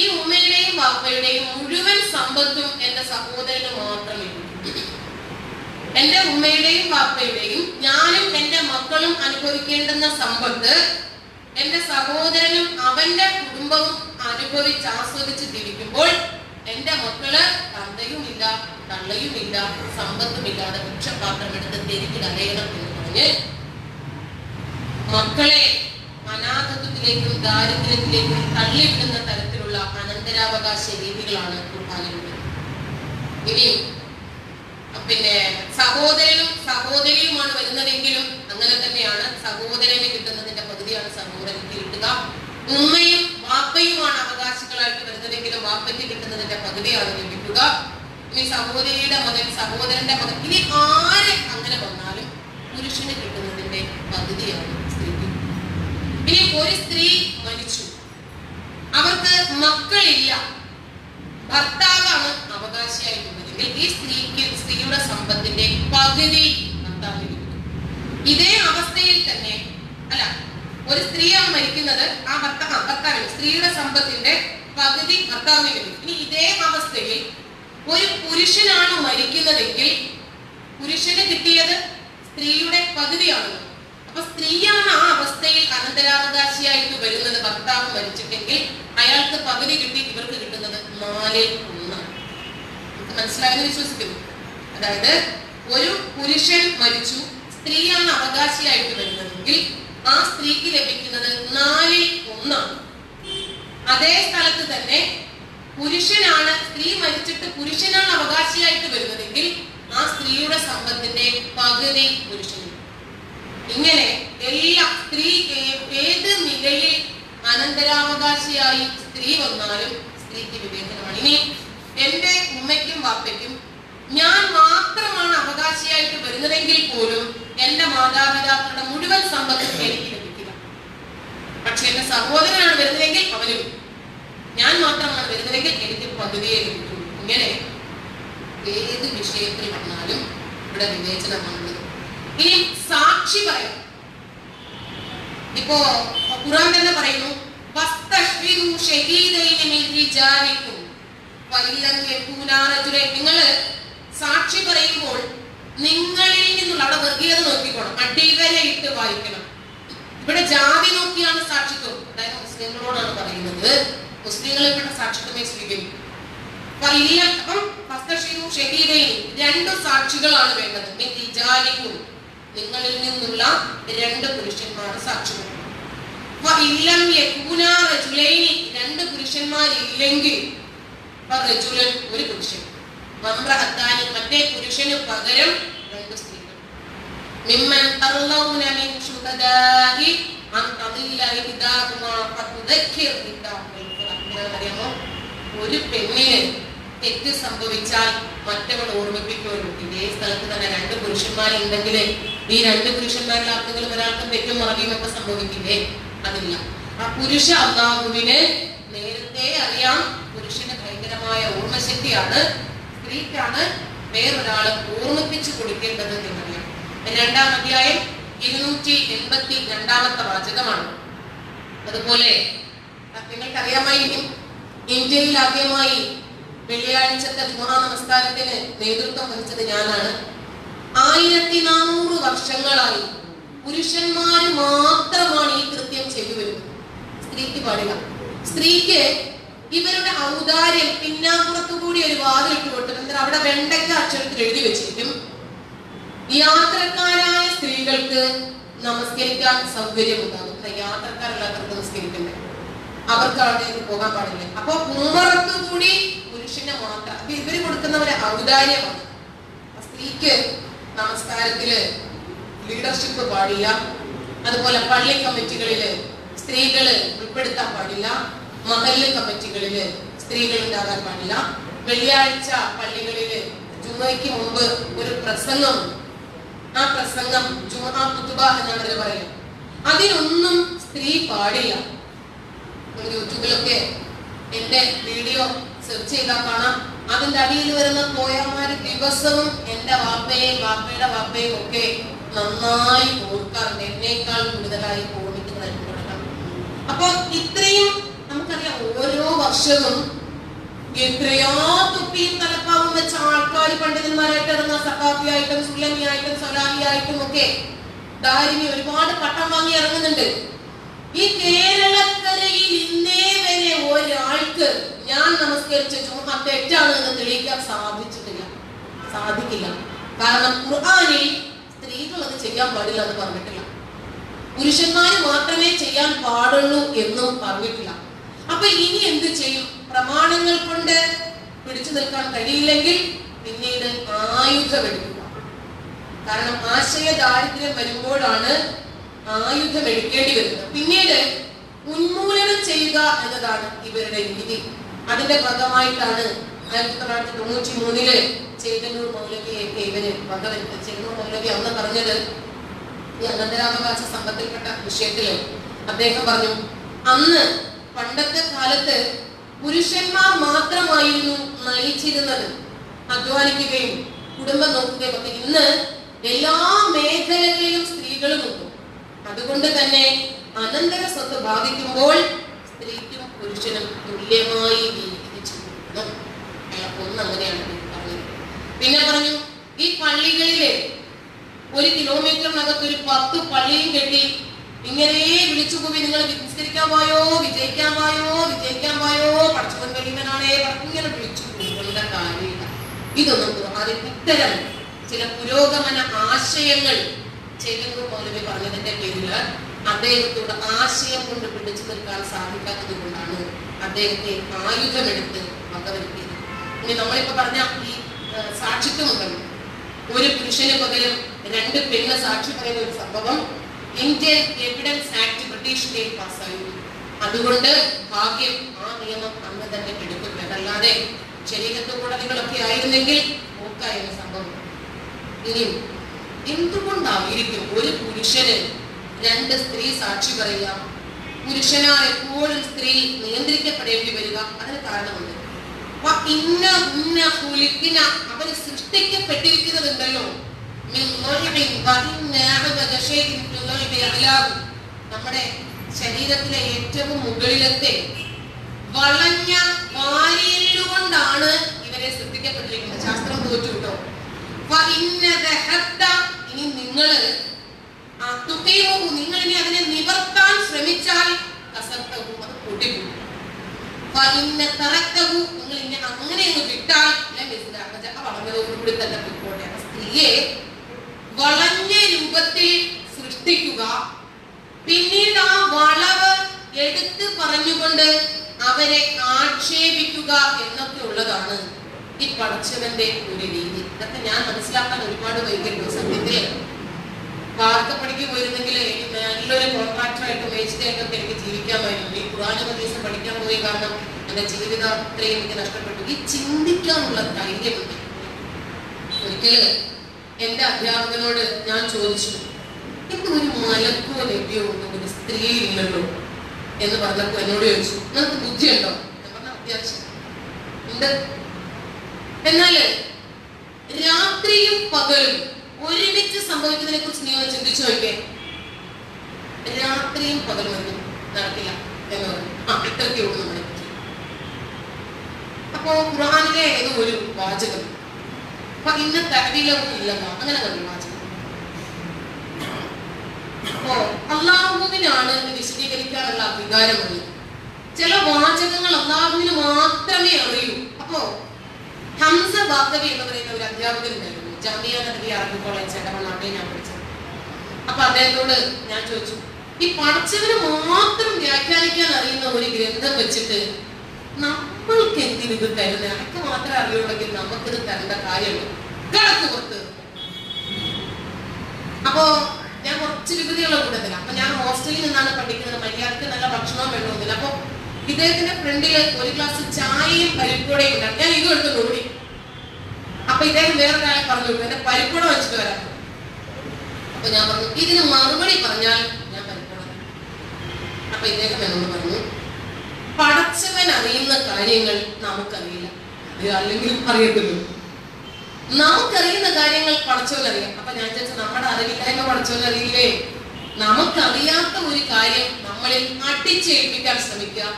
ഈ ഉമ്മയുടെയും വാപ്പയുടെയും മുഴുവൻ സമ്പത്തും എന്റെ സഹോദരന് മാത്രമേ ഉള്ളൂ. എന്റെ ഉമ്മയുടെയും വാപ്പയുടെയും ഞാനും എന്റെ മക്കളും അനുഭവിക്കേണ്ടുന്ന സമ്പത്ത് എന്റെ സഹോദരനും അവന്റെ കുടുംബവും അനുഭവിച്ച് ആസ്വദിച്ച് ജീവിക്കുമ്പോൾ എന്റെ മക്കള് തന്തയുമില്ല തള്ളയുമില്ല സമ്പത്തുമില്ലാതെ ഭിക്ഷപാത്രം എടുത്ത് തെരുവിൽ അലയണം എന്ന് പറഞ്ഞ് മക്കളെ അനാഥത്വത്തിലേക്കും ദാരിദ്ര്യത്തിലേക്കും തള്ളിവിടുന്ന തരത്തിലുള്ള അനന്തരാവകാശ രീതികളാണ് ഖുർആനിലുള്ളത്. ഇനി പിന്നെ സഹോദരനും സഹോദരിയുമാണ് വരുന്നതെങ്കിലും അങ്ങനെ തന്നെയാണ്. സഹോദരന് കിട്ടുന്നതിന്റെ പകുതിയാണ് സഹോദരന് കിട്ടുക. ഉമ്മയും വാപ്പയുമാണ് അവകാശികളായിട്ട് വരുന്നതെങ്കിലും വാപ്പയ്ക്ക് കിട്ടുന്നതിന്റെ പകുതിയാണ് ലഭിക്കുക. ഇനി സഹോദരിയുടെ മകൻ സഹോദരന്റെ മകൻ, ഇനി ആര് അങ്ങനെ വന്നാലും പുരുഷന് കിട്ടുന്നതിന്റെ പകുതിയാണ് സ്ത്രീക്ക്. ഇനി ഒരു സ്ത്രീ മരിച്ചു, അവർക്ക് മക്കളില്ല, ഭർത്താവാണ് അവകാശിയായിട്ടുള്ളതെങ്കിൽ ഈ സ്ത്രീയുടെ സമ്പത്തിന്റെ പകുതി ഭർത്താവിന് കിട്ടും. ഇതേ അവസ്ഥയിൽ തന്നെ അല്ല, ഒരു സ്ത്രീയാണ് മരിക്കുന്നത്, ആ ഭർത്താവിന് സ്ത്രീയുടെ സമ്പത്തിന്റെ പകുതി ഭർത്താവിന് ലഭിക്കും. ഇനി ഇതേ അവസ്ഥയിൽ ഒരു പുരുഷനാണ് മരിക്കുന്നതെങ്കിൽ പുരുഷന് കിട്ടിയത് സ്ത്രീയുടെ പകുതിയാണ്. അപ്പൊ സ്ത്രീയാണ് ആ അവസ്ഥയിൽ അനന്തരാവകാശിയായിട്ട് വരുന്നത്. ഭർത്താവ് മരിച്ചിട്ടെങ്കിൽ അയാൾക്ക് പകുതി കിട്ടി, ഇവർക്ക് കിട്ടുന്നത് 4/1. മനസ്സിലായെന്ന് വിശ്വസിക്കുന്നു. അതായത് ഒരു പുരുഷൻ മരിച്ചു, സ്ത്രീയാണ് അവകാശിയായിട്ട് വരുന്നതെങ്കിൽ ആ സ്ത്രീക്ക് ലഭിക്കുന്നത് 4/1. അതേ സ്ഥലത്ത് തന്നെ പുരുഷനാണ്, സ്ത്രീ മരിച്ചിട്ട് പുരുഷനാണ് അവകാശിയായിട്ട് വരുന്നതെങ്കിൽ ആ സ്ത്രീയുടെ സമ്പത്തിന്റെ പകുതി പുരുഷന്. ഇങ്ങനെ എല്ലാ സ്ത്രീ ഏത് നിലയിൽ അനന്തരാവകാശിയായി സ്ത്രീ വന്നാലും സ്ത്രീക്ക് വിവേചനമാണ്. ഇനി എന്റെ ഉമ്മയ്ക്കും വാപ്പയ്ക്കും ഞാൻ മാത്രമാണ് അവകാശിയായിട്ട് വരുന്നതെങ്കിൽ പോലും എന്റെ മാതാപിതാക്കളുടെ മുഴുവൻ സമ്പത്തും എനിക്ക് ലഭിക്കില്ല. പക്ഷെ എന്റെ സഹോദരനാണ് വരുന്നതെങ്കിൽ അവനും, ഞാൻ മാത്രമാണ് വരുന്നതെങ്കിൽ എനിക്ക് പകുതിയെ ലഭിക്കുള്ളൂ. ഇങ്ങനെ ഏത് വിഷയത്തിൽ വന്നാലും ഇവിടെ വിവേചനമാണുള്ളത്. ഇനി സാക്ഷി പറയാം. ഇപ്പോ ഖുർആൻ തന്നെ പറയുന്നു, നിങ്ങള് സാക്ഷി പറയുമ്പോൾ നിങ്ങളിൽ നിന്നുള്ള, അവിടെ വർഗീയത നോക്കിക്കോണം, അടിവരയിട്ട് വായിക്കണം. ഇവിടെ ജാതി നോക്കിയാണ് സാക്ഷിത്വം. അതായത് മുസ്ലിങ്ങളോടാണ് പറയുന്നത്, മുസ്ലിങ്ങൾ ഇവിടെ സാക്ഷിത്വമേ സ്വീകരിക്കും. അപ്പം 2 സാക്ഷികളാണ് വേണ്ടത്. നിങ്ങളിൽ നിന്നുള്ള 2 പുരുഷന്മാർ സാക്ഷികൾ. 2 പുരുഷന്മാരില്ലെങ്കിൽ 1 പുരുഷൻ, മറ്റേ പുരുഷന് പകരം 2 സ്ത്രീകൾ. അറിയാമോ, ഒരു പെണ്ണിന് തെറ്റ് സംഭവിച്ചാൽ മറ്റവൾ ഓർമ്മിപ്പിക്കുമല്ലോ. ഇതേ സ്ഥലത്ത് തന്നെ 2 പുരുഷന്മാരുണ്ടെങ്കിൽ ഈ 2 പുരുഷന്മാരിൽ ആർക്കെങ്കിലും ഒരാൾക്കും തെറ്റും മറവിയും ഒക്കെ സംഭവിക്കില്ലേ? അതില്ല. ആ പുരുഷ അല്ലാഹുവിന് നേരത്തെ അറിയാം, പുരുഷന് ഭയങ്കരമായ ഓർമ്മശക്തിയാണ്, സ്ത്രീക്കാണ് വേറൊരാള് ഓർമ്മിപ്പിച്ചു കൊടുക്കേണ്ടത് എന്നറിയാം. 2-ാം അധ്യായം 282 വാചകമാണ്. അതുപോലെ നിങ്ങൾക്കറിയാമായിരിക്കും, ഇന്ത്യയിൽ ആദ്യമായി വെള്ളിയാഴ്ചത്തെ ജുമാ നമസ്കാരത്തിന് നേതൃത്വം വഹിച്ചത് ഞാനാണ്. 1400 വർഷങ്ങളായി പുരുഷന്മാര് മാത്രമാണ് ഈ കൃത്യം ചെയ്തു വരുന്നത്. സ്ത്രീക്ക് പാടില്ല. സ്ത്രീക്ക് ഇവരുടെ ഔദാര്യം പിന്നാമ്പുറത്തു കൂടി ഒരു വാതിലിട്ട് കൊടുത്തിട്ടുണ്ട്. അവിടെ വെണ്ടയ്ക്ക അക്ഷരത്തിൽ എഴുതി വെച്ചിരിക്കും, യാത്രക്കാരായ സ്ത്രീകൾക്ക് നമസ്കരിക്കാൻ സൗകര്യമുണ്ടാകും. യാത്രക്കാരല്ലാത്തവർക്ക് നമസ്കരിക്കണ്ടേ, അവർക്ക് അവിടേക്ക് പോകാൻ പാടില്ല. അപ്പൊ ഉമ്മറത്തു കൂടി പുരുഷനെ മാത്രം. അപ്പൊ ഇവര് കൊടുക്കുന്ന ഒരു ഔദാര്യമാണ്. സ്ത്രീക്ക് നമസ്കാരത്തില് ലീഡർഷിപ്പ് പാടില്ല. അതുപോലെ പള്ളി കമ്മിറ്റികളില് സ്ത്രീകള് ഉൾപ്പെടുത്താൻ പാടില്ല. മഹല്ല് കമ്മിറ്റികളില് സ്ത്രീകൾ ഉണ്ടാകാൻ പാടില്ല. വെള്ളിയാഴ്ച പള്ളികളില് ജുമയ്ക്ക് മുമ്പ് ഒരു പ്രസംഗം, ആ പ്രസംഗം ജുമാ ഖുതുബ എന്നാണ് പറയുന്നത്. അതിനൊന്നും സ്ത്രീ പാടില്ല. യൂട്യൂബിലൊക്കെ എന്റെ വീഡിയോ സെർച്ച് ചെയ്താൽ കാണാം. അതിന്റെ അടിയിൽ വരുന്ന പോയമാര് ദിവസവും എന്റെ വാപ്പയും വാപ്പയുടെ വാപ്പയും ഒക്കെ നന്നായി ഓർക്കാറുണ്ട്. എന്നേക്കാൾ കൂടുതലായി ഓർമ്മിക്കുന്നതായിട്ട് കൊടുക്കണം. അപ്പൊ ഇത്രയും നമുക്കറിയാം, ഓരോ വർഷവും എത്രയോ തുപ്പിയും തലപ്പാവും വെച്ച ആൾക്കാർ പണ്ഡിതന്മാരായിട്ട് ഇറങ്ങുന്ന സഖാഫിയായിട്ടും സുലമിയായിട്ടും സലാഹിയായിട്ടും ഒക്കെ ദാരിമി ഒരുപാട് പട്ടം വാങ്ങി ഇറങ്ങുന്നുണ്ട്. ഈ കേരളക്കരയിൽ ഇന്നേ വരെ ഒരാൾക്ക് ഞാൻ നമസ്കരിച്ച ജുമാ തെറ്റാണ് എന്ന് തെളിയിക്കാൻ സാധിക്കില്ല. കാരണം ഖുർആനിൽ സ്ത്രീകൾ അത് ചെയ്യാൻ പാടില്ല എന്ന് പറഞ്ഞിട്ടില്ല. പുരുഷന്മാര് മാത്രമേ ചെയ്യാൻ പാടുള്ളൂ എന്നും പറഞ്ഞിട്ടില്ല. അപ്പൊ ഇനി എന്ത് ചെയ്യും? പ്രമാണങ്ങൾ കൊണ്ട് പിടിച്ചു നിൽക്കാൻ കഴിയില്ലെങ്കിൽ പിന്നീട് ആയുധമെടുക്കുക. കാരണം ആശയ ദാരിദ്ര്യം വരുമ്പോഴാണ് ആയുധം എടുക്കേണ്ടി വരുന്നത്. പിന്നീട് ഉന്മൂലനം ചെയ്യുക എന്നതാണ് ഇവരുടെ രീതി. അതിന്റെ ഭാഗമായിട്ടാണ് 1993 ചേതന്നൂർ മൗലവിയൊക്കെ ഇവര് വകവരുത്തത്. ചേതന്നൂർ മൗലവി അന്ന് പറഞ്ഞത്, ഈ അനന്തരാവകാശ സംബന്ധപ്പെട്ട വിഷയത്തില് അദ്ദേഹം പറഞ്ഞു, അന്ന് പണ്ടത്തെ കാലത്ത് പുരുഷന്മാർ മാത്രമായിരുന്നു നയിച്ചിരുന്നത്, അധ്വാനിക്കുകയും കുടുംബം നോക്കുകയും ഒക്കെ. ഇന്ന് എല്ലാ മേഖലകളിലും സ്ത്രീകളുമുണ്ട്. അതുകൊണ്ട് തന്നെ അനന്തര സ്വത്ത് ബാധിക്കുമ്പോൾ സ്ത്രീക്കും പുരുഷനും തുല്യമായി ജീവിക്കണം. ഒന്നങ്ങനെയാണ് പറഞ്ഞത്. പിന്നെ പറഞ്ഞു, ഈ പള്ളികളിലെ 1 കിലോമീറ്ററിനകത്ത് ഒരു 10 പള്ളിയും കെട്ടി ഇങ്ങനെ വിളിച്ചുകൂവി, നിങ്ങൾ നിസ്കരിക്കാൻ പോയോ, വിജയിക്കാൻ പോയോ, പഠിച്ചുകൊണ്ട് കഴിയുന്നവനാണേ ഇങ്ങനെ വിളിച്ചു കൂവികളുടെ കാര്യമില്ല. ഇതൊന്നും അതിന് ഇത്തരം ചില പുരോഗമന ആശയങ്ങൾ ചേതന്നൂർ മൗലവി പറഞ്ഞതിന്റെ പേരില് അദ്ദേഹത്തോട് ആശയം കൊണ്ട് പിടിച്ചു നിൽക്കാൻ സാധിക്കാത്തത് കൊണ്ടാണ് അദ്ദേഹത്തെ ആയുധമെടുത്ത് വകവരുത്തിയത്. ഇനി നമ്മളിപ്പോ പറഞ്ഞ ഈ സാക്ഷിത്വമുണ്ടല്ലോ, ഒരു പുരുഷന് പകരം 2 പെണ്ണ് സാക്ഷി പറയുന്ന ഒരു സംഭവം ഇന്ത്യൻ എവിഡൻസ് ആക്ട് ബ്രിട്ടീഷിന്റെ പാസ്സായിരുന്നു. അതുകൊണ്ട് ഭാഗ്യം ആ നിയമം അന്ന് തന്നെ എടുക്കും. അതല്ലാതെ ശരീരത്വ കോടതികളൊക്കെ ആയിരുന്നെങ്കിൽ നോക്കായിരുന്ന സംഭവം. ഇനി എന്തുകൊണ്ടായിരിക്കും ഒരു പുരുഷന് 2 സ്ത്രീ സാക്ഷി പറയുക? പുരുഷനാൽ എപ്പോഴും സ്ത്രീ നിയന്ത്രിക്കപ്പെടേണ്ടി വരിക? അതിന് കാരണമുണ്ട്. അവര് സൃഷ്ടിക്കപ്പെട്ടിരിക്കുന്നതുണ്ടല്ലോ, നമ്മുടെ ശരീരത്തിലെ ഏറ്റവും മുകളിലത്തെ വളഞ്ഞ വാരിയല്ലുകൊണ്ടാണ് ഇവരെ സൃഷ്ടിക്കപ്പെട്ടിരിക്കുന്നത്. ശാസ്ത്രം തോറ്റു കേട്ടോ. ഇനി നിങ്ങൾ ഇനി അതിനെ നിവർത്താൻ ശ്രമിച്ചാൽ അത് പൊട്ടിപ്പോകും. നിങ്ങൾ ഇനി അങ്ങനെ അങ്ങ് വിട്ടാൽ വളഞ്ഞതോടുകൂടി തന്നെ പോയിക്കോട്ടെ. സ്ത്രീയെ വളഞ്ഞ രൂപത്തിൽ സൃഷ്ടിക്കുക, പിന്നീട് ആ വളവ് എടുത്ത് പറഞ്ഞുകൊണ്ട് അവരെ ആക്ഷേപിക്കുക എന്നൊക്കെ ഉള്ളതാണ് ഈ പഠിച്ചവന്റെ ഒരു രീതി. ഇതൊക്കെ ഞാൻ മനസ്സിലാക്കാൻ ഒരുപാട് വൈകിട്ടുണ്ട്. സത്യത്തില് വാർത്തപ്പണിക്ക് പോയിരുന്നെങ്കിൽ നല്ലൊരു കോൺട്രാക്ടറായിട്ട് മേച്ചിട്ടായിട്ടൊക്കെ എനിക്ക് ജീവിക്കാമായിരുന്നു. ഈ ഖുർആൻ ഹദീസ് പഠിക്കാൻ പോയി കാരണം എന്റെ ജീവിതം അത്രയും എനിക്ക് നഷ്ടപ്പെട്ടു. ഈ ചിന്തിക്കാനുള്ള ധൈര്യമുണ്ട്. ഒരിക്കല് എന്റെ അധ്യാപകനോട് ഞാൻ ചോദിച്ചു, എനിക്ക് ഒരു മലക്കോ ലഭ്യോ ഒന്നും ഒരു സ്ത്രീ ഇല്ലല്ലോ എന്ന് പറഞ്ഞപ്പോ എന്നോട് ചോദിച്ചു, നിനക്ക് ബുദ്ധിയുണ്ടോ? ഞാൻ പറഞ്ഞ അത്യാവശ്യം ഉണ്ട്. എന്നാല് രാത്രിയും പകലും ഒരുമിച്ച് സംഭവിക്കുന്നതിനെ കുറിച്ച് നീ ഒന്ന് ചിന്തിച്ചു നോക്കേ. രാത്രിയും പകലും നടക്കില്ല എന്ന് പറഞ്ഞു. ഇത്രയ്ക്കേ ഉള്ളൂ നമ്മളെ പറ്റി. അപ്പോ ഖുർആനിലെ ഏതോ ഒരു വാചകം അപ്പൊ ഇന്ന് തഅവീലൊന്നും ഇല്ലെന്നോ അങ്ങനെ ഒരു വാചകം. അപ്പോ അള്ളാഹുവിനാണ് ഇത് വിശദീകരിക്കാനുള്ള അധികാരമുള്ളത്. ചില വാചകങ്ങൾ അള്ളാഹുവിന് മാത്രമേ അറിയൂ. അപ്പോ ഹംസ ബാത്തവി എന്ന് പറയുന്ന ഒരു അധ്യാപകനുണ്ടായിരുന്നു, ജാമിയ നബി അറബി കോളേജ് എടവണ്ണാട്ടെ ഞാൻ പഠിച്ചത്. അപ്പൊ അദ്ദേഹത്തോട് ഞാൻ ചോദിച്ചു, ഈ പഠിച്ചവന് മാത്രം വ്യാഖ്യാനിക്കാൻ അറിയുന്ന ഒരു ഗ്രന്ഥം വെച്ചിട്ട് നമ്മൾക്ക് എന്തിന് ഇത് തരുന്നത്? അതൊക്കെ മാത്രമേ അറിയുള്ളെങ്കിൽ നമുക്കിത് തരേണ്ട കാര്യമുള്ളൂ, കിടക്ക് പുറത്ത്. അപ്പോ ഞാൻ കുറച്ച് വികൃതിയുള്ള കൂട്ടത്തില. അപ്പൊ ഞാൻ ഹോസ്റ്റലിൽ നിന്നാണ് പഠിക്കുന്നത്, മര്യാദക്ക് നല്ല ഭക്ഷണവും വെള്ളമൊന്നുമില്ല. അപ്പൊ ഇദ്ദേഹത്തിന്റെ ഫ്രണ്ടില് ഒരു ഗ്ലാസ് ചായയും പരിപ്പൂടയും ഉണ്ടാകും. ഞാൻ ഇതും എടുത്ത് ഓടി. അപ്പൊ ഇദ്ദേഹം വേറൊരാളെ പറഞ്ഞു, എന്റെ പരിപ്പൂട വെച്ചിട്ട് വരാം. അപ്പൊ ഞാൻ പറഞ്ഞു, ഇതിന് മറുപടി പറഞ്ഞാൽ ഞാൻ പരിപ്പൂട. അപ്പൊ ഇദ്ദേഹം എന്നോട് പറഞ്ഞു, പടച്ചവൻ അറിയുന്ന കാര്യങ്ങൾ നമുക്കറിയില്ല, അത് അല്ലെങ്കിലും അറിയത്തില്ല. നമുക്കറിയുന്ന കാര്യങ്ങൾ പടച്ചവൻ അറിയാം. അപ്പൊ ഞാൻ ചോദിച്ചു, നമ്മുടെ അറിവില്ലായ്മ പടച്ചവൻ അറിയില്ലേ? നമുക്കറിയാത്ത ഒരു കാര്യം നമ്മളിൽ അടിച്ചേൽപ്പിക്കാൻ ശ്രമിക്കുക,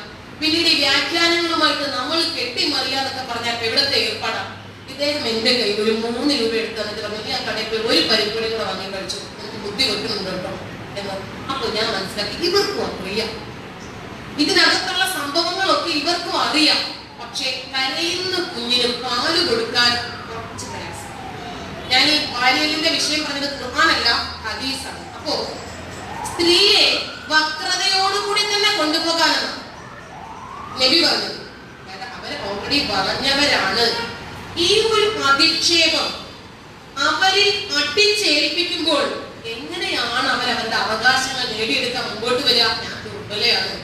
പിന്നീട് ഈ വ്യാഖ്യാനങ്ങളുമായിട്ട് നമ്മൾ കെട്ടിമറിയാന്നൊക്കെ പറഞ്ഞാൽ എവിടത്തെ ഏർപ്പാടാ? ഇദ്ദേഹം എന്റെ കയ്യിൽ ഒരു 3 രൂപ എടുത്ത് എന്നിട്ട് പറഞ്ഞു, ഞാൻ കടയിൽ പോയി ഒരു പരിപ്പൂടി കൂടെ വാങ്ങി കഴിച്ചു, എനിക്ക് ബുദ്ധി വെക്കുന്നുണ്ട് കേട്ടോ എന്ന്. അപ്പൊ ഞാൻ മനസ്സിലാക്കി, ഇവർക്കും അറിയാം, ഇതിനകത്തുള്ള സംഭവങ്ങളൊക്കെ ഇവർക്കും അറിയാം. പക്ഷെ കരയുന്ന കുഞ്ഞിന് പാല് കൊടുക്കാൻ കുറച്ച് പ്രയാസം. ഞാൻ ഈ പാലിയലിന്റെ വിഷയം പറഞ്ഞത് ഖുർആനല്ല, ഹദീസാണ്. അപ്പോ സ്ത്രീയെ വക്രതയോടുകൂടി തന്നെ കൊണ്ടുപോകാനാണ് നബി പറഞ്ഞത്. അവര് ഓൾറെഡി പറഞ്ഞവരാണ്. ഈ ഒരു അധിക്ഷേപം അവരിൽ അടിച്ചേൽപ്പിക്കുമ്പോൾ എങ്ങനെയാണ് അവരവരുടെ അവകാശങ്ങൾ നേടിയെടുക്കാൻ മുമ്പോട്ട് വരിക? ഞാൻ ദുർബലയാണ്,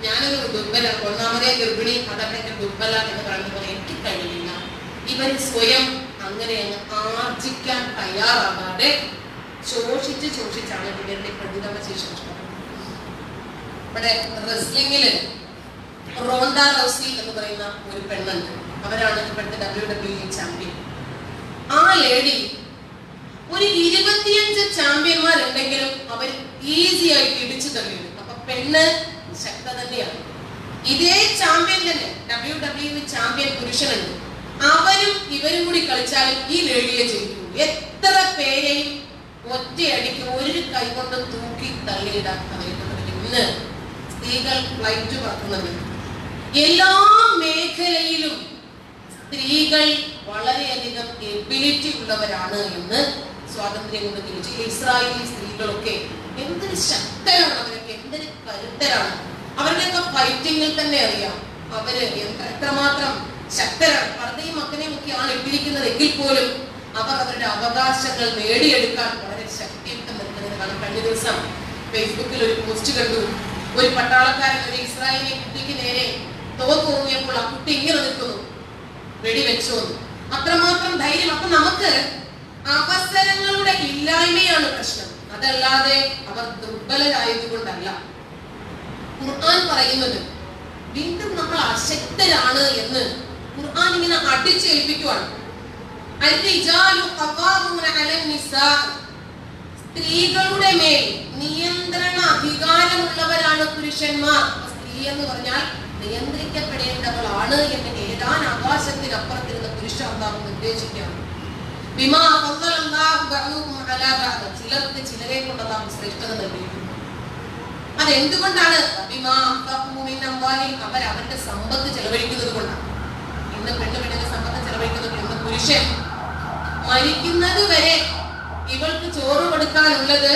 ഞാനൊരു ദുർബല, ഒന്നാമതേ ഗർഭിണി, അതൊക്കെ എന്റെ ദുർബല എന്ന് പറയുന്നത് പോലെ എനിക്ക് കഴിയില്ല. ഇവർ സ്വയം അങ്ങനെ അങ്ങ് ആർജിക്കാൻ തയ്യാറാകാതെ ശോഷിച്ചാണ് ഇവരുടെ പ്രതിരോധ ശേഷി. ഇവിടെ റെസ്ലിംഗില് റോണ്ട റൗസി എന്ന് പറയുന്ന ഒരു പെണ്ണുണ്ട്. അവരാണ് ഇപ്പോഴത്തെ WWE ചാമ്പ്യൻ. ആ ലേഡി ഒരു 25 ചാമ്പ്യന്മാരുണ്ടെങ്കിലും അവർ ഈസി ആയിട്ട് ഇടിച്ചു തള്ളിയിടും. അപ്പൊ പെണ്ണ് ശക്ത തന്നെയാണ്. ഇതേ ചാമ്പ്യൻ തന്നെ WWE ചാമ്പ്യൻ പുരുഷനുണ്ട്. അവരും ഇവരും കൂടി കളിച്ചാലും ഈ ലേഡിയെ ജയിക്കൂ. എത്ര പേരെയും ഒറ്റയടിക്ക് ഒരു കൈ കൊണ്ട് തൂക്കി തള്ളിയിടാൻ അറിയപ്പെടുന്നത്. ഇന്ന് സ്ത്രീകൾ ഫ്ലൈറ്റ് പറക്കുന്നുണ്ട്. എല്ലാ മേഖലയിലും സ്ത്രീകൾ വളരെയധികം എബിലിറ്റി ഉള്ളവരാണ് എന്ന് സ്വാതന്ത്ര്യം കൊണ്ട് തിരിച്ചു. ഇസ്രായേലി സ്ത്രീകളൊക്കെ എന്തൊരു ശക്തരാണ്, അവരൊക്കെ എന്തൊരു കരുത്തരാണ്. അവരുടെയൊക്കെ ഫൈറ്റിങ്ങിൽ തന്നെ അറിയാം അവര് എത്രമാത്രം ശക്തരാണ്. പർദ്ദയും മക്കനെയും ഒക്കെയാണ് ഇട്ടിരിക്കുന്നത് എങ്കിൽ പോലും അവർ അവരുടെ അവകാശങ്ങൾ നേടിയെടുക്കാൻ വളരെ ശക്തിയുക്തം നിൽക്കുന്നതാണ്. കഴിഞ്ഞ ദിവസം ഫേസ്ബുക്കിൽ ഒരു പോസ്റ്റ് കണ്ടു. ഒരു പട്ടാളക്കാരൻ ഒരു ഇസ്രായേലി കുട്ടിക്ക് നേരെ തോക്ക് ഓങ്ങിയപ്പോൾ ആ കുട്ടി ഇങ്ങനെ നിൽക്കുന്നു, വെടിവെച്ചു. അത്രമാത്രം ധൈര്യം. അപ്പൊ നമുക്ക് അവസരങ്ങളുടെ ഇല്ലായ്മയാണ് പ്രശ്നം, അതല്ലാതെ അവർ ദുർബലരായതുകൊണ്ടല്ല. ഖുർആൻ പറയുന്നത് വീണ്ടും നമ്മൾ അശക്തരാണ് എന്ന് ഖുർആൻ ഇങ്ങനെ അടിച്ചേൽപ്പിക്കുവാണ്. സ്ത്രീകളുടെ മേൽ നിയന്ത്രണ അധികാരമുള്ളവരാണ് പുരുഷന്മാർ. സ്ത്രീ എന്ന് പറഞ്ഞാൽ നിയന്ത്രിക്കപ്പെടേണ്ടവളാണ് എന്ന് ഏതാൻ ആകാശത്തിനപ്പുറത്തിരുന്ന പുരുഷ അല്ലാഹു നിർദ്ദേശിക്കുകയാണ്. ചിലർക്ക് ചിലരെ കൊണ്ട് അല്ലാഹു ശ്രേഷ്ഠത നൽകിയിട്ടുണ്ട്. അതെന്തുകൊണ്ടാണ്? അവർ അവരുടെ സമ്പത്ത് ചെലവഴിക്കുന്നത് കൊണ്ടാണ്. ഇന്ന് പെണ്ണിന്റെ സമ്പത്ത് ചെലവഴിക്കുന്നത്. ഇന്ന് പുരുഷൻ മരിക്കുന്നത് വരെ ഇവൾക്ക് ചോറ് കൊടുക്കാനുള്ളത്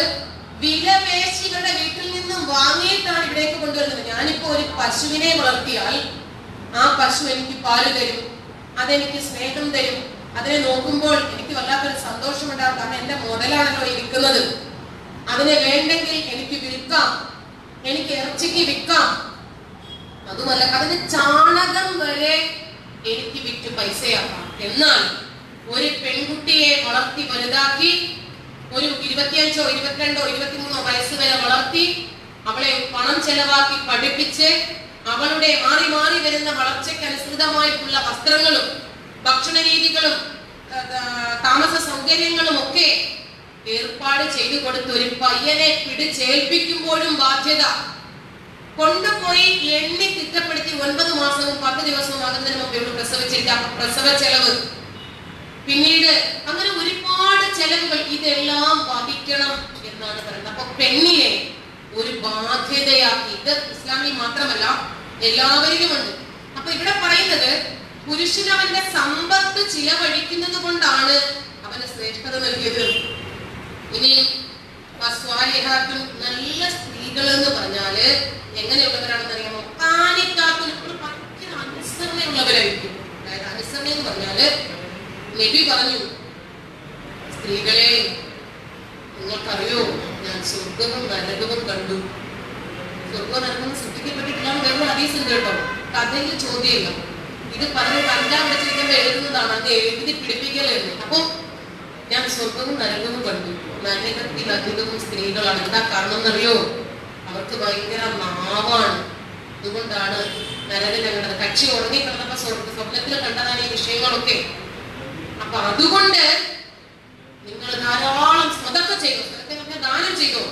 വിലപേശികളുടെ വീട്ടിൽ നിന്നും വാങ്ങിയിട്ടാണ് ഇവിടേക്ക് കൊണ്ടുവരുന്നത്. ഞാനിപ്പോ ഒരു പശുവിനെ വളർത്തിയാൽ ആ പശു എനിക്ക് പാല് തരും, അതെനിക്ക് സ്നേഹം തരും, അതിനെ നോക്കുമ്പോൾ എനിക്ക് വല്ലാത്തൊരു സന്തോഷമുണ്ടാകും. കാരണം എന്റെ മുതലാണല്ലോ ഇരിക്കുന്നത്. അതിനെ വേണ്ടെങ്കിൽ എനിക്ക് വിൽക്കാം, എനിക്ക് ഇറച്ചിക്ക് വിൽക്കാം. അതുമല്ല, അതിന് ചാണകം വരെ എനിക്ക് വിറ്റ് പൈസയാക്കാം. എന്നാൽ ഒരു പെൺകുട്ടിയെ വളർത്തി വലുതാക്കി ഒരു 25, 22, 23 വയസ്സ് വരെ വളർത്തി അവളെ പണം ചെലവാക്കി പഠിപ്പിച്ച് അവളുടെ മാറി മാറി വരുന്ന വളർച്ചയ്ക്ക് അനുസൃതമായിട്ടുള്ള വസ്ത്രങ്ങളും ഭക്ഷണ രീതികളും താമസ സൗകര്യങ്ങളും ഒക്കെ ഏർപ്പാട് ചെയ്തു കൊടുത്ത് ഒരു പയ്യനെ പിടിച്ചേൽപ്പിക്കുമ്പോഴും ബാധ്യത, കൊണ്ടുപോയി എണ്ണി തിട്ടപ്പെടുത്തി 9 മാസവും 10 ദിവസവും ആകുന്നതിന് മുമ്പ് ഇവിടെ പ്രസവിച്ചിരിക്കുക. പ്രസവ ചെലവ്, പിന്നീട് അങ്ങനെ ഒരുപാട് ചെലവുകൾ, ഇതെല്ലാം വഹിക്കണം എന്നാണ് പറയുന്നത്. അപ്പൊ പെണ്ണിനെ ഒരു ബാധ്യതയാക്കി, ഇത് ഇസ്ലാമിൽ മാത്രമല്ല എല്ലാവരിലും ഉണ്ട്. അപ്പൊ ഇവിടെ പറയുന്നത് പുരുഷൻ അവന്റെ സമ്പത്ത് ചിലവഴിക്കുന്നത് കൊണ്ടാണ് അവന് ശ്രേഷ്ഠത നൽകിയത്. ഇനി നല്ല സ്ത്രീകൾ എന്ന് പറഞ്ഞാല് എങ്ങനെയുള്ളവരാണെന്ന് അറിയാമോ? ഭയങ്കര അനുസരണയുള്ളവരായിരിക്കും. അതായത് അനുസരണ എന്ന് പറഞ്ഞാല് നബി പറഞ്ഞു, സ്ത്രീകളെ നിങ്ങൾക്കറിയോ ഞാൻ സ്വർഗവും നരകവും കണ്ടു. സ്വർഗവും നരകവും സൃഷ്ടിക്കപ്പെട്ടിട്ടില്ല വേറെ ഹദീസ് ഉണ്ട് കേട്ടോ. കഥയിൽ ചോദ്യമില്ല, ഇത് പറഞ്ഞ് കണ്ടാൽ വെച്ചിരിക്കുമ്പോ എഴുതുന്നതാണ്, അത് എഴുതി പിടിപ്പിക്കലായിരുന്നു. അപ്പൊ ഞാൻ സ്വർഗവും നരകവും കണ്ടു. നരകത്തിൽ അധികവും സ്ത്രീകളാണ്. എന്താ കാരണം എന്നറിയോ? അവർക്ക് ഭയങ്കര നാവാണ്. അതുകൊണ്ടാണ് നരകം ഞങ്ങളുടെ കക്ഷി ഉറങ്ങി കിടന്നപ്പോ സ്വപ്നത്തിൽ കണ്ടതാണ് ഈ വിഷയങ്ങളൊക്കെ. അപ്പൊ അതുകൊണ്ട് നിങ്ങൾ ധാരാളം സ്വതക്ക ചെയ്തോ, സ്വതക്ക ദാനം ചെയ്തോ.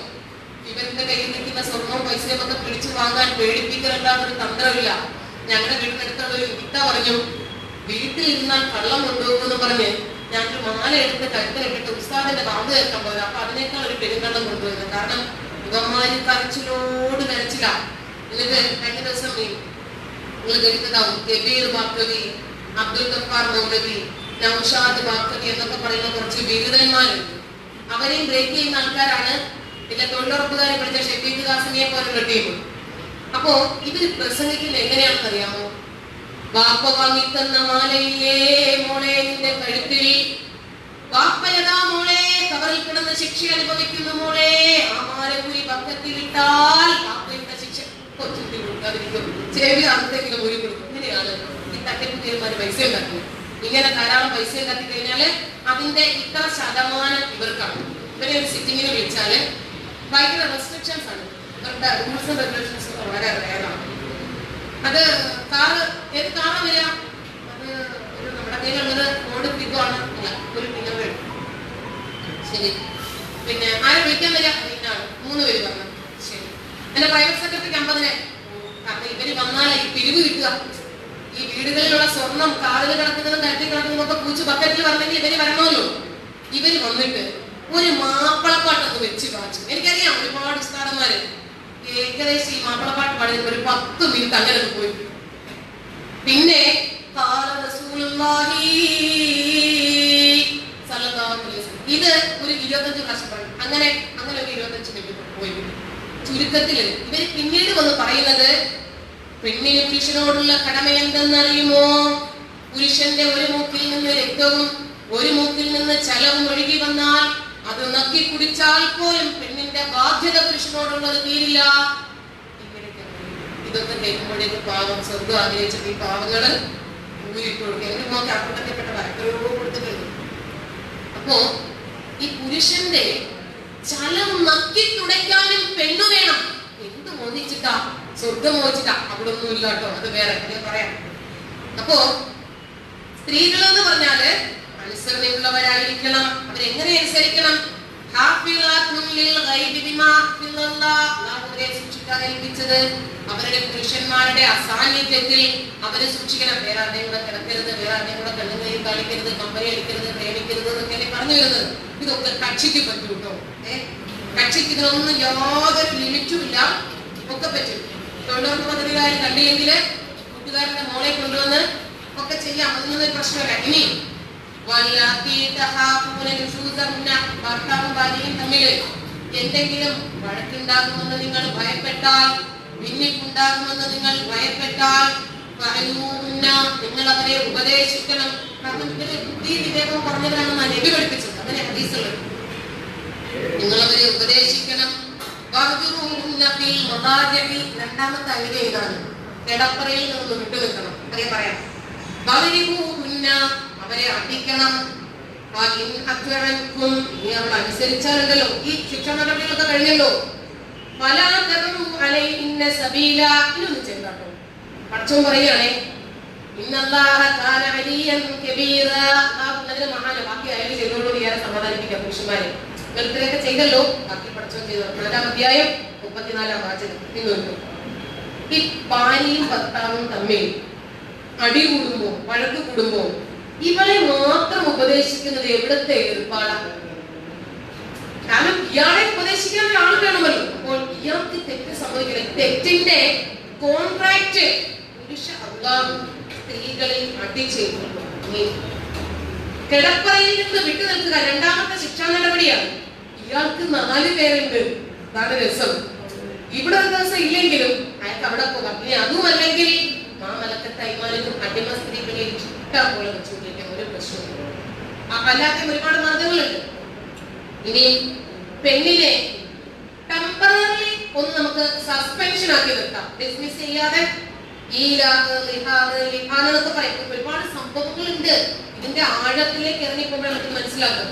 ഇവരുടെ കയ്യിൽ നിൽക്കുന്ന സ്വർണവും പൈസയും ഒക്കെ പിടിച്ചു വാങ്ങാൻ പേടിപ്പിക്കലല്ലാതെ ഒരു തന്ത്രമില്ല. ഞങ്ങളുടെ വീടിനടുത്തുള്ള ഒരു ഇത്ത പറഞ്ഞു, വീട്ടിൽ ഇരുന്നാൽ കള്ളം കൊണ്ടുപോകുമെന്ന് പറഞ്ഞ് ഞാനൊരു മാല എടുത്ത് കരുത്തിലിട്ടിട്ട് ഉസ്താദിന്റെ ബാബ് കേൾക്കാൻ പോയത്. അപ്പൊ അതിനേക്കാൾ ഒരു പെരുങ്കള്ളം കൊണ്ടുപോയത്. കാരണം ഇവന്മാര് കരച്ചിലോട് കരച്ചില്ല. എന്നിട്ട് കഴിഞ്ഞ ദിവസം നിങ്ങൾ കേട്ടതാവും കബീർ ബാക്കവി, അബ്ദുൽ ഗഫാർ മൗലവി, നൗഷാദ് ബാക്കവി എന്നൊക്കെ പറയുന്ന കുറച്ച് ബിരുദന്മാരുണ്ട്. അവരെയും ബ്രേക്ക് ചെയ്യുന്ന ആൾക്കാരാണ്. പിന്നെ തൊഴിലുറപ്പുകാരെ പഠിച്ച ഷെഫീഖ് ഖാസിമിയെ പോലുള്ള ടീം. അപ്പോ ഇത് പ്രസംഗിക്കുന്നത് എങ്ങനെയാണെന്ന് അറിയാമോ? വാപ്പ വാങ്ങിത്തന്ന മാലയില്ലേ മോളെ നിന്റെ കഴുത്തിൽ, വാപ്പയതാ മോളെ കവറിൽ കിടന്ന് ശിക്ഷ അനുഭവിക്കുന്ന മോളെ, ആ മാല കൂടി പക്കത്തിലിട്ടാൽ വാപ്പയുടെ ശിക്ഷ കൊച്ചുകുട്ടി കൊടുക്കാതിരിക്കും, ചെവി അന്തെങ്കിലും ഊരി കൊടുക്കും. ഇങ്ങനെയാണ് ഈ തട്ടിപ്പുകാരന്മാര് പൈസ ഉണ്ടാക്കുന്നത്. ഇങ്ങനെ ധാരാളം പൈസ ഉണ്ടാക്കി കഴിഞ്ഞാല് അതിന്റെ ഇത്ര ശതമാനം ഇവർക്കാണ്. ഇവരെ ഒരു സിറ്റിങ്ങിന് വിളിച്ചാല് ഭയങ്കര റെസ്ട്രിക്ഷൻസ് ആണ്. ഇവരുടെ റൂൾസ് ആൻഡ് റെഗുലേഷൻസ് വളരെ റെയറാണ്. അത് കാറ് ഏത് കാറാ വരിക? അത് ഒരു നമ്മുടെ കയ്യിലുള്ളത് റോഡ് പിക്കുവാണ്. അല്ല, ഒരു പിന്നോട് ശരി. പിന്നെ ആരെ വിളിക്കാൻ വരിക? ഇന്നാണ് 3 പേര് പറഞ്ഞു. ശരി, എന്റെ പ്രൈവറ്റ് സെക്രട്ടറിക്ക് 50. കാരണം ഇവര് വന്നാൽ ഈ പിരിവ് കിട്ടുക. ഈ വീടുകളിലുള്ള സ്വർണം കാറിൽ കിടക്കുന്നതും കരുതി കിടക്കുന്നതും ഒക്കെ പൂച്ച് ബക്കറ്റിൽ വരണമെങ്കിൽ ഇവര് വരണമല്ലോ. ഇവര് വന്നിട്ട് ഒരു മാപ്പിളപ്പാട്ടൊക്കെ വെച്ച് കാണിച്ചു. എനിക്കറിയാം ഒരുപാട് ഉസ്താദന്മാര് ഏകദേശം ഈ മാപ്പിളപ്പാട്ട് പാടുന്ന ഒരു 10 മിനിറ്റ് അങ്ങനെ പോയി. പിന്നെ ഇത് ഒരു 25 പ്രാവശ്യം പറയും. അങ്ങനെ ഒരു 25 മിനിറ്റ് പോയി. ചുരുക്കത്തില് ഇവര് പിന്നീട് വന്ന് പറയുന്നത്, പെണ്ണിന് പുരുഷനോടുള്ള കടമ എന്തെന്നറിയുമോ? പുരുഷന്റെ ഒരു മൂക്കിൽ നിന്ന് രക്തവും ഒരു മൂക്കിൽ നിന്ന് ചലവും ഒഴുകി വന്നാൽ അത് നക്കി കുടിച്ചാൽ പോലും പെണ്ണിന്റെ ബാധ്യത പുരുഷനോടുള്ളത് തീരില്ല. ഇതൊക്കെ കേൾക്കുമ്പോഴേക്ക് പാവം സ്വർഗം ആഗ്രഹിച്ചിട്ട് ഈ പാവങ്ങള് ഊരിട്ട് കൊടുക്കുക. നോക്കി അപ്പുറത്തെപ്പെട്ട വരക്കരോ കൊടുത്തിട്ടുണ്ട്. അപ്പോ ഈ പുരുഷന്റെ ചലം നക്കി തുടയ്ക്കാനും പെണ്ണു വേണം. എന്ത് മോഹിച്ചിട്ടാ? സ്വർഗം മോഹിച്ചിട്ടാ? അവിടെ ഒന്നും ഇല്ല കേട്ടോ, അത് വേറെ പറയാം. അപ്പോ സ്ത്രീകൾ എന്ന് പറഞ്ഞാല് അനുസരണയുള്ളവരായിരിക്കണം. അവരെങ്ങനെ അനുസരിക്കണം? സൂക്ഷിക്കാതിരിപ്പിച്ചത് അവരുടെ പുരുഷന്മാരുടെ അസാന്നിധ്യത്തിൽ അവരെ സൂക്ഷിക്കണം. വേറെ ആരുടെയും കൂടെ കിടക്കരുത്, വേറെ ആരുടെയും കൂടെ കണ്ണുകയും കളിക്കരുത്, കമ്പനി അടിക്കരുത്, പ്രേമിക്കരുത് എന്നൊക്കെയാണ് പറഞ്ഞുവരുന്നത്. ഇതൊക്കെ കക്ഷിക്ക് പറ്റും കേട്ടോ. കക്ഷിക്ക് ഇതിനൊന്നും യാതൊരു ലിമിറ്റും ഇല്ല, ഒക്കെ പറ്റും. തൊഴിലുറപ്പ് പദ്ധതിക്കാർ കണ്ടില്ലെങ്കില് കൂട്ടുകാരന്റെ മോളെ കൊണ്ടുവന്ന് ഒക്കെ ചെയ്യാം, അതൊന്നും പ്രശ്നമില്ല. ഇനി ഭർത്താവും ഭാര്യയും തമ്മിൽ എന്തെങ്കിലും വഴക്കുണ്ടാകുമെന്ന് നിങ്ങൾ ഭയപ്പെട്ടാൽ, ഭിന്നിപ്പുണ്ടാകുമെന്ന് നിങ്ങൾ ഭയപ്പെട്ടാൽ നിങ്ങൾ അവരെ ഉപദേശിക്കണം. കാരണം ഇവര് ബുദ്ധി വിവേകം പറഞ്ഞവരാണെന്ന് നബി പഠിപ്പിച്ചത്. അങ്ങനെ ഹദീസുകൾ. നിങ്ങൾ അവരെ ഉപദേശിക്കണം. രണ്ടാമത്തെ ഐഡിയ ഇതാണ്, കിടപ്പറയിൽ നിന്ന് വിട്ടു നിൽക്കണം. അതേ പറയാം. അവരെ അടിക്കണം. ഇനി അവൾ അനുസരിച്ചാലുണ്ടല്ലോ ഈ ശിക്ഷ നടപടികളൊക്കെ കഴിഞ്ഞല്ലോ. ഇനൊന്നും ചെയ്താട്ടോ. പടച്ചോൻ പറയുകയാണേ, മഹാന ബാക്കി അയാൾ ചെയ്തോളൂ. ഏറെ സമാധാനിപ്പിക്കാം പുരുഷന്മാരെ. ഇത്രയൊക്കെ ചെയ്തല്ലോ, ബാക്കി പഠിച്ചോ ചെയ്തോ. 4-ാം അധ്യായം 34-ാം വാചകം നിങ്ങൾക്ക്. ഈ ഭാര്യയും ഭർത്താവും തമ്മിൽ അടി കൂടുമ്പോ, വഴക്ക് കൂടുമ്പോ ഇവളെ മാത്രം ഉപദേശിക്കുന്നത് എവിടത്തെ ഏർപ്പാടാണ്? കാരണം ഇയാളെ ഉപദേശിക്കാൻ ഒരാൾ വേണമല്ലോ. അപ്പോൾ ഇയാൾക്ക് തെറ്റ് സംഭവിക്കണം. തെറ്റിന്റെ കോൺട്രാക്ട് പുരുഷ അള്ളാഹു സ്ത്രീകളിൽ അടി ചെയ്തിട്ടുള്ളൂ. കിടപ്പറയിൽ നിന്ന് വിട്ടു നിൽക്കുക രണ്ടാമത്തെ ശിക്ഷാ നടപടിയാണ്. ഇയാൾക്ക് 4 പേരുണ്ട്. അതാണ് രസം. ഇവിടെ ഒരു ദിവസം ഇല്ലെങ്കിലും അയാൾക്ക് അവിടെ പോകാം. ഇനി അതും അല്ലെങ്കിൽ മാമലക്കത്തെ അയ്മാനും അടിമ സ്ത്രീകളെ ഇഷ്ടം പോലെ വെച്ചുകൊണ്ടിരിക്കാൻ ഒരു പ്രശ്നമില്ല. അല്ലാത്ത ഒരുപാട് മാർഗങ്ങളുണ്ട്. ഇനി പെണ്ണിനെ ടെമ്പററി ഒന്ന് നമുക്ക് സസ്പെൻഷൻ ആക്കി നിർത്താം, ഡിസ്മിസ് ചെയ്യാതെ. എന്നൊക്കെ പറയും. ഒരുപാട് സംഭവങ്ങളുണ്ട്. ഇതിന്റെ ആഴത്തിലേക്ക് ഇറങ്ങിപ്പോകുമ്പോൾ നമുക്ക് മനസ്സിലാക്കാം.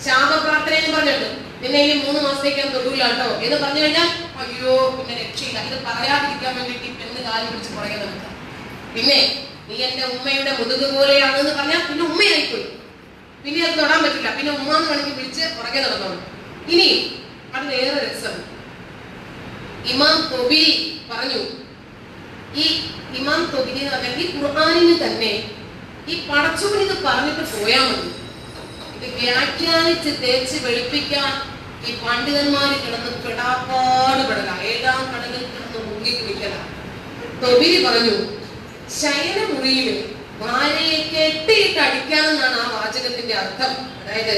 ശാപപ്രാർത്ഥന എന്ന് പറഞ്ഞിട്ട് പിന്നെ ഇനി 3 മാസത്തേക്ക് ഞാൻ തൊടൂല കേട്ടോ എന്ന് പറഞ്ഞു കഴിഞ്ഞാൽ അയ്യോ പിന്നെ രക്ഷയില്ല. ഇത് പറയാതിരിക്കാൻ വേണ്ടിയിട്ട് പെണ്ണ് കാലി പിടിച്ച് പുറകെ നടക്കാം. പിന്നെ നീ എന്റെ ഉമ്മയുടെ മുതുക് പോലെയാണെന്ന് പറഞ്ഞാൽ പിന്നെ ഉമ്മയായിപ്പോയി, പിന്നെ അത് തൊടാൻ പറ്റില്ല. പിന്നെ ഉമ്മാന്ന് വേണമെങ്കിൽ വിളിച്ച് പുറകെ നടന്നോളൂ. ഇനി അത് വേറെ രസം. ഇമാം തൊബിരി പറഞ്ഞു, ഈ ഇമാം തൊബിരി എന്ന് പറഞ്ഞാൽ ഈ ഖുർആനിന് തന്നെ ഈ പടച്ചോൻ ഇത് പറഞ്ഞിട്ട് പോയാൽ മതി, ഇത് വ്യാഖ്യാനിച്ച് തേച്ച് വെളുപ്പിക്കാൻ ഈ പണ്ഡിതന്മാര് കിടന്ന് പെടാപ്പാടുപെടല, 7-ാം കടലിൽ കിടന്ന് മുങ്ങി കുളിക്കല. തൊബിരി പറഞ്ഞു, ശയനമുറിയിൽ ഭാര്യയെ കെട്ടിയിട്ട് അടിക്കാനെന്നാണ് ആ വാചകത്തിന്റെ അർത്ഥം. അതായത്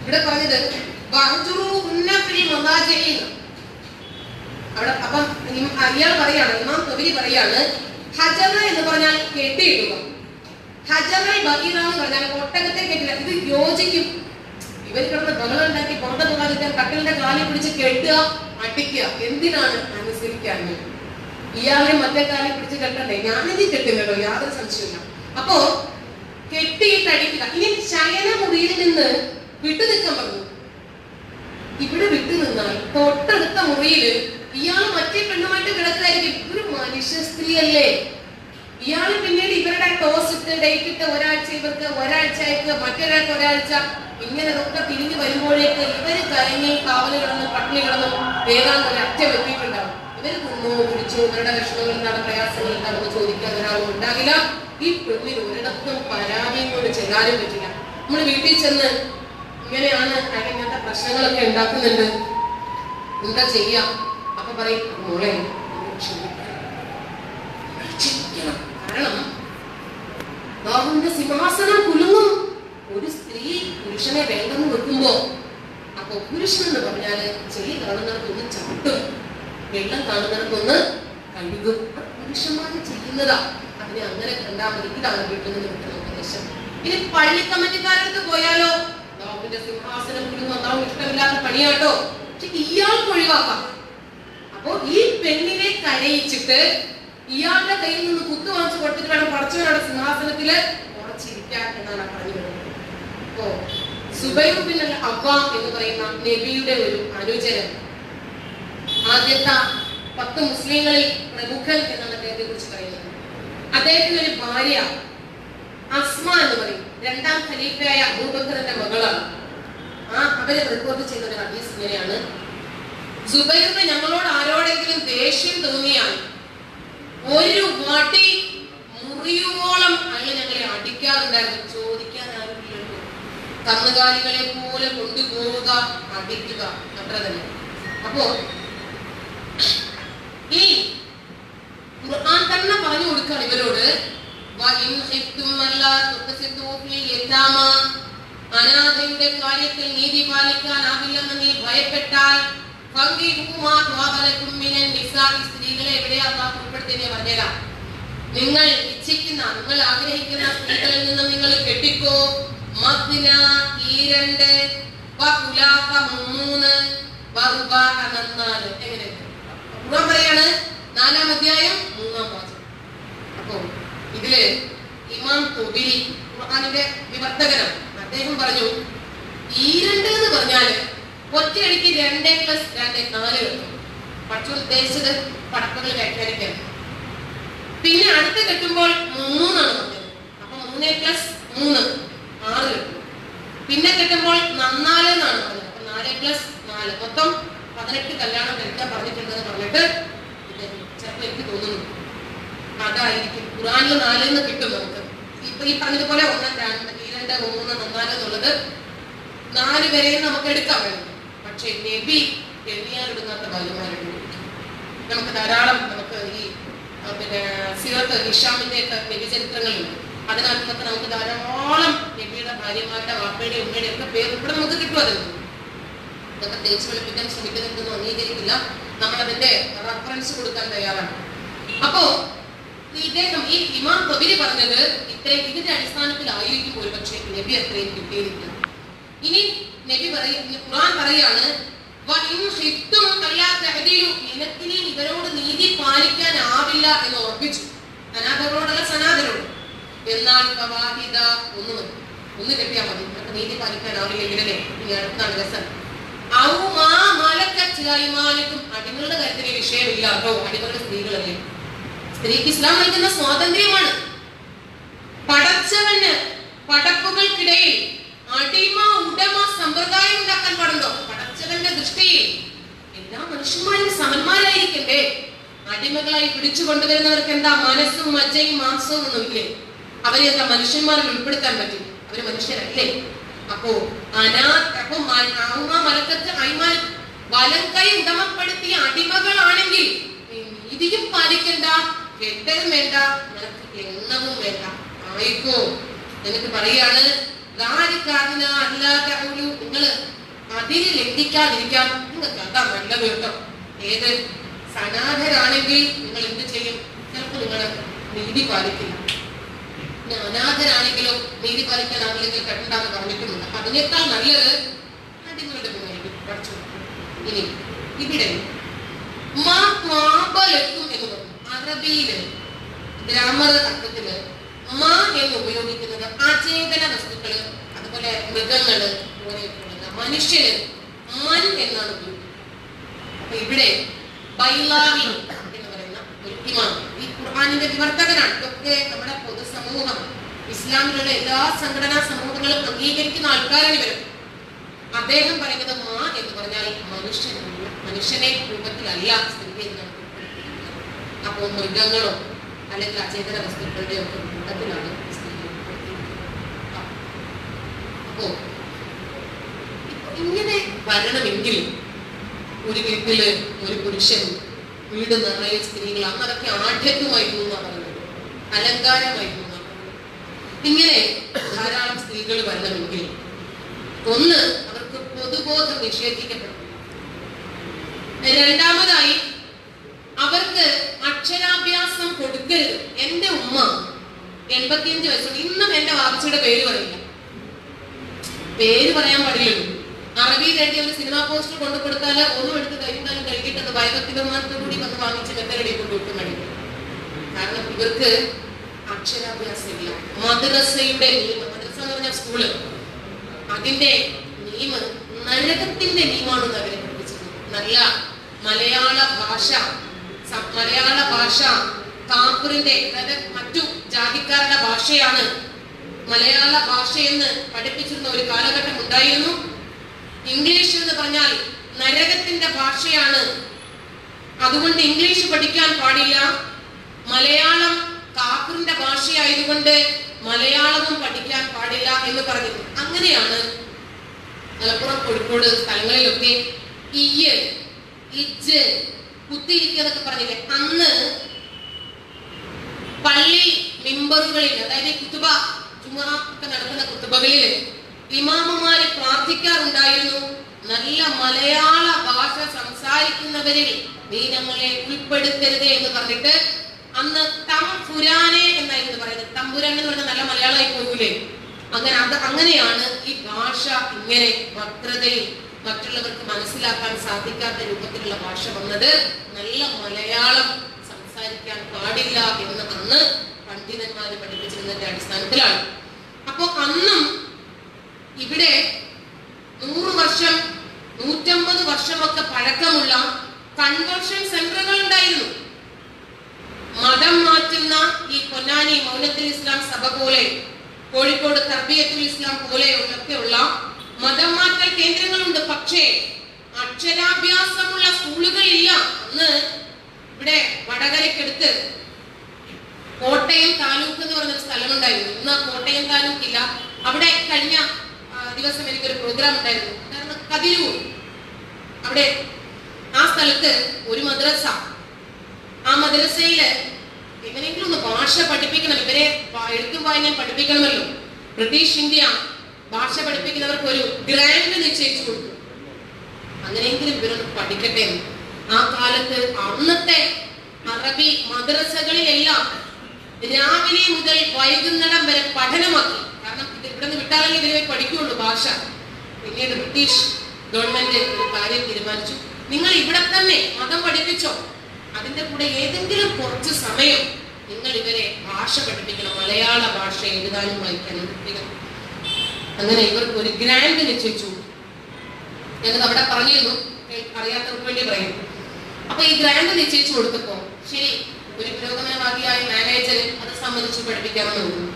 ഇവിടെ പറഞ്ഞത് അവിടെ. അപ്പം അയാൾ പറയാണ്, ഇമാം തൊബിരി പറയാണ്, ഹജറ എന്ന് പറഞ്ഞാൽ കെട്ടിയിടുക, ഹജറൽ ബഗീറ എന്ന് പറഞ്ഞാൽ ഒട്ടകത്തെ കെട്ടില്ല. ഇത് യോജിക്കും. ഇവർ കിടന്ന് ബഹളം ഉണ്ടാക്കി പുറത്തെ പോകാതിരിക്കാൻ കട്ടിലിന്റെ കാലിൽ പിടിച്ച് കെട്ടുക, അടിക്കുക. എന്തിനാണ്? അനുസരിക്കാൻ. ഇയാളെ മറ്റേ കാലിൽ പിടിച്ച് കെട്ടണ്ടേ? ഞാനിത് കെട്ടുന്നല്ലോ, യാതൊരു സംശയമില്ല. അപ്പോ കെട്ടിയിട്ട് അടിക്കുക. ഇനി ശയനമുറിയിൽ നിന്ന് വിട്ടു നിൽക്കാൻ പറഞ്ഞു. ഇവിടെ വിട്ടു നിന്നാൽ തൊട്ടടുത്ത മുറിയില് ഇയാൾ മറ്റേ പെണ്ണുമായിട്ട് കിടക്കുകയായിരിക്കും. ഒരു മനുഷ്യ സ്ത്രീ അല്ലേ? ഇയാള് പിന്നീട് ഇവരുടെ ടോസ് ഇട്ട് ഡേറ്റ് ഇട്ട് ഒരാഴ്ച ഇവർക്ക്, ഒരാഴ്ച അയക്ക്, മറ്റൊരാൾക്ക് ഒരാഴ്ച, ഇങ്ങനെ ഒക്കെ തിരിഞ്ഞു വരുമ്പോഴേക്ക് ഇവര് കരഞ്ഞ് കാവല് കിടന്ന് പട്ടിണി കിടന്നും വേഗം ഒരു അറ്റം എത്തിയിട്ടുണ്ടാവും. ഇവര് തിന്നോ കുടിച്ചോ, ഇവരുടെ വിഷമങ്ങൾ എന്താണ്, പ്രയാസങ്ങൾ എന്താണെന്ന് ചോദിക്കാൻ ഒരാളും ഉണ്ടാകില്ല. ഈ പെണ്ണിന് ഒരിടത്തും പരാതിയും കൊണ്ട് ചെല്ലാനും പറ്റില്ല. നമ്മൾ വീട്ടിൽ ചെന്ന് ഇങ്ങനെയാണ് ഇങ്ങനത്തെ പ്രശ്നങ്ങളൊക്കെ ഉണ്ടാക്കുന്നുണ്ട്, എന്താ ചെയ്യാം? അപ്പൊ പറയും, മോളെ കാരണം ബാബുവിന്റെ സിംഹാസനം കുലുങ്ങും. ഒരു സ്ത്രീ പുരുഷനെ വേണ്ടെന്ന് വെക്കുമ്പോ അപ്പൊ പുരുഷൻ എന്ന് പറഞ്ഞാല് ചെളി കാണുന്നിടത്തൊന്ന് ചവിട്ടും, വെള്ളം കാണുന്നിടത്തൊന്ന് കഴുകും. പുരുഷന്മാര് ചെയ്യുന്നതാ. അതിനെ അങ്ങനെ കണ്ടാൽ മതി. ഇതാണ് വീട്ടിൽ നിന്ന് കിട്ടുന്ന ഉപദേശം. ഇനി പള്ളി കമ്മിറ്റിക്കാരടുത്ത് പോയാലോ, ബാബുവിന്റെ സിംഹാസനം കുലുങ്ങും, അതാവും ഇഷ്ടമില്ലാത്ത പണിയാട്ടോ. പക്ഷെ ഇയാൾക്ക് ഒഴിവാക്കാം. അപ്പോ ഈ പെണ്ണിനെ കരയിച്ചിട്ട് ഇയാളുടെ കയ്യിൽ നിന്ന് കുത്തു വാങ്ങിച്ച് കൊടുത്തിട്ട് വേണം പടച്ചവരുടെ സിംഹാസനത്തില് ഉറച്ചിരിക്കാൻ എന്നാണ് പറഞ്ഞു വരുന്നത്. അപ്പോ സുബൈർ ബിൻ അൽ അവ്വാം എന്ന് പറയുന്ന നബിയുടെ ഒരു അനുചരൻ, ആദ്യത്തെ 10 മുസ്ലിങ്ങളിൽ പ്രമുഖൻ എന്നാണ് അദ്ദേഹത്തെ കുറിച്ച് പറയുന്നത്. അദ്ദേഹത്തിന് ഒരു ഭാര്യ അസ്മ എന്ന് പറയും, 2-ാം ഖലീഫയായ അബൂബക്കറിന്റെ മകളാണ്. അവര് റിപ്പോർട്ട് ചെയ്ത ഒരു ഹദീസ് ഇങ്ങനെയാണ്: സുബൈറിന് ഞങ്ങളോട് ആരോടെങ്കിലും ദേഷ്യം തോന്നിയാൽ ഒരു വടി മുറിയോളം അയാൾ ഞങ്ങളെ അടിക്കാറുണ്ടായിരുന്നു. ചോദിക്കാൻ ആരുമില്ലല്ലോ, കന്നുകാലികളെ പോലെ കൊണ്ടുപോവുക, അടിക്കുക, അത്ര തന്നെ. അപ്പോ ഈ ഖുർആൻ തന്നെ പറഞ്ഞു കൊടുക്കുകയാണ് ഇവരോട്, അനാഥയുടെ കാര്യത്തിൽ നീതി പാലിക്കാനാവില്ലെന്ന് നീ ഭയപ്പെട്ടാൽ സ്ത്രീകളെ എവിടെയാ ഉൾപ്പെടുത്തിയെ പറഞ്ഞുതരാം. നിങ്ങൾ ഇച്ഛിക്കുന്ന, നിങ്ങൾ ആഗ്രഹിക്കുന്ന സ്ത്രീകളിൽ നിന്ന് നിങ്ങൾ കെട്ടിക്കോ. മദ്ന 2, വകുലാക 3, വറുബാ 4. എങ്ങനെ ഖുർആൻ പറയാണ്? 4-ാം അധ്യായം 3-ാം വാചകം. അപ്പോ ഇതില് ഇമാം തൊബിരി ഖുർആനിന്റെ വിവർത്തകനാണ്. അദ്ദേഹം പറഞ്ഞു, 2 എന്ന് പറഞ്ഞാല് ഒറ്റയടിക്ക് 2+2 4 കിട്ടും. പക്ഷെ ഉദ്ദേശിച്ചത് പടക്കങ്ങൾ വ്യാഖ്യാനിക്കാൻ. പിന്നെ അടുത്ത് കെട്ടുമ്പോൾ 3 ആണ് പറഞ്ഞത്. അപ്പൊ 3+3 6 കിട്ടും. പിന്നെ കെട്ടുമ്പോൾ 4 എന്നാണ് പറഞ്ഞത്. അപ്പൊ 4+4 4 മൊത്തം 18 കല്യാണം കഴിക്കാൻ പറഞ്ഞിട്ടുണ്ടെന്ന് പറഞ്ഞിട്ട് ചിലപ്പോൾ എനിക്ക് തോന്നുന്നു അതായിരിക്കും ഖുർആനിൽ 4 എന്ന് കിട്ടും നമുക്ക്. ഇപ്പൊ ഈ പറഞ്ഞതുപോലെ 1, 2, 3, 4 എന്നുള്ളത് 4 വരെയും നമുക്ക് എടുക്കാൻ വേണം. പക്ഷെ നബി എണ്ണിയാലിടുന്നാത്ത ഭാര്യമാരുണ്ട്. നമുക്ക് ധാരാളം നമുക്ക് ഈ സീറത്ത് ഹിഷാമിന്റെ ഒക്കെ നബിചരിത്രങ്ങളുണ്ട്. അതിനകത്തൊക്കെ നമുക്ക് ധാരാളം നബിയുടെ ഭാര്യമാരുടെ വാപ്പയുടെ ഉമ്മയുടെ ഒക്കെ പേര് ഇവിടെ നമുക്ക് കിട്ടുമല്ലോ. ഇതൊക്കെ തേച്ച് വെളുപ്പിക്കാൻ ശ്രമിക്കുന്നുണ്ടെന്ന് അംഗീകരിക്കില്ല. നമ്മൾ അതിന്റെ റെഫറൻസ് കൊടുക്കാൻ തയ്യാറാണ്. അപ്പോ ഇദ്ദേഹം ഈ ഇമാം ഖബരി പറഞ്ഞത് ഇതിന്റെ അടിസ്ഥാനത്തിലായിരിക്കും ഒരു പക്ഷേ നബി അത്രയും കിട്ടിയിരിക്കുക. ഇനി നബി ഖുർആൻ പറയാണ് നിനക്കിനി ഇവരോട് നീതി പാലിക്കാനാവില്ല എന്ന് ഉറപ്പിച്ചു. അനാഥകളോടല്ല സനാതനോട്. എന്നാൽ ഒന്ന് കെട്ടിയാൽ മതി, നമുക്ക് നീതി പാലിക്കാനാവില്ലെങ്കിലേ ഇനി അടുത്താണ് രസം. അടിമകളുടെ കാര്യത്തിൽ വിഷയമില്ല കേട്ടോ. അടിമകളുടെ സ്ത്രീകളല്ലേ. സ്ത്രീക്ക് ഇസ്ലാം നൽകുന്ന സ്വാതന്ത്ര്യമാണ്. പടച്ചവന് പടപ്പുകൾക്കിടയിൽ അടിമ ഉടമ സമ്പ്രദായം ഉണ്ടാക്കാൻ പാടുണ്ടോ? പടച്ചവന്റെ ദൃഷ്ടിയിൽ എല്ലാ മനുഷ്യന്മാരും സമന്മാരായിരിക്കണ്ടേ? അടിമകളായി പിടിച്ചു കൊണ്ടുവരുന്നവർക്ക് എന്താ മനസ്സും മജ്ജയും മാംസവും ഒന്നുമില്ലേ? അവരെ എന്താ മനുഷ്യന്മാരിൽ ഉൾപ്പെടുത്താൻ പറ്റും? അവര് മനുഷ്യരല്ലേ? അപ്പോ വലം കൈ ഉടമപ്പെടുത്തിയ അടിമകളാണെങ്കിൽ നീതിയും പാലിക്കണ്ട, കെട്ടലും വേണ്ട, നിനക്ക് എണ്ണവും വേണ്ട, ആയിക്കോ എന്നിട്ട് പറയാണ് നിങ്ങള് അതിന് ലംഘിക്കാതിരിക്കാൻ നിങ്ങൾക്ക് അതാ നല്ലത് കേട്ടോ. ഏത് സനാഥരാണെങ്കിൽ നിങ്ങൾ എന്ത് ചെയ്യും? ചിലപ്പോൾ നിങ്ങൾ നീതി പാലിക്കില്ല. അനാഥരാണെങ്കിലോ നീതി പാലിക്കാനാവില്ലെങ്കിൽ കെട്ടണ്ടെന്ന് പറഞ്ഞിട്ടുമുണ്ട്. അതിനേക്കാൾ നല്ലത് അടിമകളുടെ പിന്നായിരിക്കും പഠിച്ചു. ഇനി ഇവിടെ എന്ന് പറഞ്ഞു. അറബിയില് ഗ്രാമർ അർത്ഥത്തില് മാ എന്ന് ഉപയോഗിക്കുന്നത് അചേതന വസ്തുക്കള്, അതുപോലെ മൃഗങ്ങള്, മനുഷ്യന് മൻ എന്നാണ് ഉപയോഗിക്കുന്നത്. അപ്പൊ ഇവിടെ ബൈലാവി എന്ന് പറയുന്ന ഒരു ഇമാം ഈ ഖുർആനിന്റെ വിവർത്തകനാണ്. ഇതൊക്കെ നമ്മുടെ പൊതുസമൂഹം, ഇസ്ലാമിലുള്ള എല്ലാ സംഘടനാ സമൂഹങ്ങളും അംഗീകരിക്കുന്ന ആൾക്കാരാണ് ഇവരും. അദ്ദേഹം പറയുന്നത് മാ എന്ന് പറഞ്ഞാൽ മനുഷ്യനെ രൂപത്തിലല്ല സ്ത്രീ എന്നാണ്. അപ്പോ മൃഗങ്ങളോ അല്ലെങ്കിൽ അചേതന വസ്തുക്കളുടെ ഒക്കെ രൂപത്തിലാണ് സ്ത്രീ. അപ്പോ ഇങ്ങനെ വരണമെങ്കിൽ ഒരു വീട്ടില് ഒരു പുരുഷൻ വീട് നിറയെ സ്ത്രീകൾ, അന്നതൊക്കെ ആഢ്യത്വമായിരുന്നു എന്നാണ് പറയുന്നത്, അലങ്കാരമായിരുന്നു എന്നാണ് പറയുന്നത്. ഇങ്ങനെ ധാരാളം സ്ത്രീകൾ വരണമെങ്കിൽ ഒന്ന് അവർക്ക് പൊതുബോധം നിഷേധിക്കപ്പെടും. രണ്ടാമതായി അവർക്ക് അക്ഷരാഭ്യാസം കൊടുക്കരുത്. എന്റെ ഉമ്മ 85 വയസ്സുണ്ട്, ഇന്നും എന്റെ വാപ്പച്ചിയുടെ പേര് പറയില്ല. പേര് പറയാൻ പാടില്ലല്ലോ. അറബിയിൽ എഴുതിയ ഒരു സിനിമാ പോസ്റ്റർ കൊണ്ടു കൊടുത്താല് ഒന്നും എടുത്ത് കഴിഞ്ഞാലും കഴുകിയിട്ടത് ഭയഭക്തി ബഹുമാനത്തോടുകൂടി വന്ന് വാങ്ങിച്ച് മെത്തരടി കൊണ്ടുവിട്ട് കഴിയും. കാരണം ഇവർക്ക് അക്ഷരാഭ്യാസം ഇല്ല. മദ്രസയുടെ നിയമം, മദ്രസ എന്ന് പറഞ്ഞ സ്കൂള്, അതിന്റെ നിയമം നരകത്തിന്റെ നിയമമാണെന്ന് അവരെ പഠിപ്പിച്ചത്. നല്ല മലയാള ഭാഷ കാഫിറിന്റെ, അതായത് മറ്റു ജാതിക്കാരുടെ ഭാഷയാണ് മലയാള ഭാഷയെന്ന് പഠിപ്പിച്ചിരുന്ന ഒരു കാലഘട്ടം ഉണ്ടായിരുന്നു. ഇംഗ്ലീഷ് എന്ന് പറഞ്ഞാൽ നരകത്തിന്റെ ഭാഷയാണ്, അതുകൊണ്ട് ഇംഗ്ലീഷ് പഠിക്കാൻ പാടില്ല. മലയാളം കാഫിറിന്റെ ഭാഷയായതുകൊണ്ട് മലയാളവും പഠിക്കാൻ പാടില്ല എന്ന് പറഞ്ഞിരുന്നു. അങ്ങനെയാണ് മലപ്പുറം, കോഴിക്കോട് സ്ഥലങ്ങളിലൊക്കെ ഇയ്യ്, ഇജ്ജ്, കുത്തിയിരിക്കുന്നതൊക്കെ പറഞ്ഞില്ലേ, അന്ന് പള്ളി മിമ്പറുകളിൽ, അതായത് കുത്തുബ ജുമുഅ ഒക്കെ നടക്കുന്ന കുത്തുബകളില് ഇമാമുമാര് പ്രാർത്ഥിക്കാറുണ്ടായിരുന്നു, നല്ല മലയാള ഭാഷ സംസാരിക്കുന്നവരിൽ നീ ഞങ്ങളെ ഉൾപ്പെടുത്തരുതേ എന്ന് പറഞ്ഞിട്ട്. അന്ന് തംപുരാനെ എന്നായിരുന്നു പറയുന്നത്. തമ്പുരാൻ എന്ന് പറഞ്ഞാൽ നല്ല മലയാളമായി പോകൂലേ, അങ്ങനെയാണ് ഈ ഭാഷ ഇങ്ങനെ വക്രതയിൽ മറ്റുള്ളവർക്ക് മനസ്സിലാക്കാൻ സാധിക്കാത്ത രൂപത്തിലുള്ള ഭാഷ വന്നത്. നല്ല മലയാളം സംസാരിക്കാൻ പാടില്ല എന്ന് അന്ന് പണ്ഡിതന്മാര് പഠിപ്പിച്ചിരുന്നതിന്റെ അടിസ്ഥാനത്തിലാണ്. അപ്പോ അന്നും ഇവിടെ 100 വർഷം 150 വർഷമൊക്കെ പഴക്കമുള്ള കൺവെർഷൻ സെന്ററുകൾ ഉണ്ടായിരുന്നു. മതം മാറ്റുന്ന ഈ പൊന്നാനി മൗലത്തുൽ ഇസ്ലാം സഭ പോലെ, കോഴിക്കോട് തർബിയത്തുൽ ഇസ്ലാം പോലെയൊക്കെയുള്ള മതം മാറ്റൽ കേന്ദ്രങ്ങളുണ്ട്. പക്ഷേ അക്ഷരാഭ്യാസമുള്ള സ്കൂളുകളില്ല. അന്ന് ഇവിടെ വടകരയ്ക്കടുത്ത് കോട്ടയം താലൂക്ക് എന്ന് പറഞ്ഞൊരു സ്ഥലമുണ്ടായിരുന്നു. ഇന്ന് കോട്ടയം താലൂക്ക് ഇല്ല. അവിടെ കഴിഞ്ഞ ദിവസം എനിക്കൊരു പ്രോഗ്രാം ഉണ്ടായിരുന്നു. കതിരൂർ, അവിടെ ആ സ്ഥലത്ത് ഒരു മദ്രസ. ആ മദ്രസയില് എങ്ങനെയെങ്കിലും ഒന്ന് ഭാഷ പഠിപ്പിക്കണം, ഇവരെ എഴുത്തും വായനയും പഠിപ്പിക്കണമല്ലോ. ബ്രിട്ടീഷ് ഇന്ത്യ ഭാഷ പഠിപ്പിക്കുന്നവർക്ക് ഒരു ഗ്രാന്റ് നിശ്ചയിച്ചു കൊടുത്തു. അങ്ങനെയെങ്കിലും ഇവരൊന്ന് പഠിക്കട്ടെ. ആ കാലത്ത് അന്നത്തെ അറബി മദ്രസകളിലെല്ലാം രാവിലെ മുതൽ വൈകുന്നേരം വരെ പഠനമാക്കി. കാരണം ഇത് ഇവിടെ നിന്ന് വിട്ടാലല്ലേ ഇവരെ പഠിക്കുകയുള്ളൂ ഭാഷ. പിന്നീട് ബ്രിട്ടീഷ് ഗവൺമെന്റ് ഒരു കാര്യം തീരുമാനിച്ചു, നിങ്ങൾ ഇവിടെ തന്നെ മതം പഠിപ്പിച്ചോ, അതിന്റെ കൂടെ ഏതെങ്കിലും കുറച്ച് സമയം നിങ്ങൾ ഇവരെ ഭാഷ പഠിപ്പിക്കണം, മലയാള ഭാഷ എഴുതാനും വായിക്കാനും പഠിപ്പിക്കണം. അങ്ങനെ ഇവർക്ക് ഒരു ഗ്രാന്റ് നിശ്ചയിച്ചു. ഞങ്ങൾ അവിടെ പറഞ്ഞിരുന്നു, അറിയാത്തവർക്ക് വേണ്ടി പറയുന്നു. അപ്പൊ ഈ ഗ്രാന്റ് നിശ്ചയിച്ചു കൊടുത്തപ്പോ ശരി, ഒരു പുരോഗമനവാദിയായ മാനേജർ അത് സംബന്ധിച്ച് പഠിപ്പിക്കാമെന്ന് തോന്നുന്നു.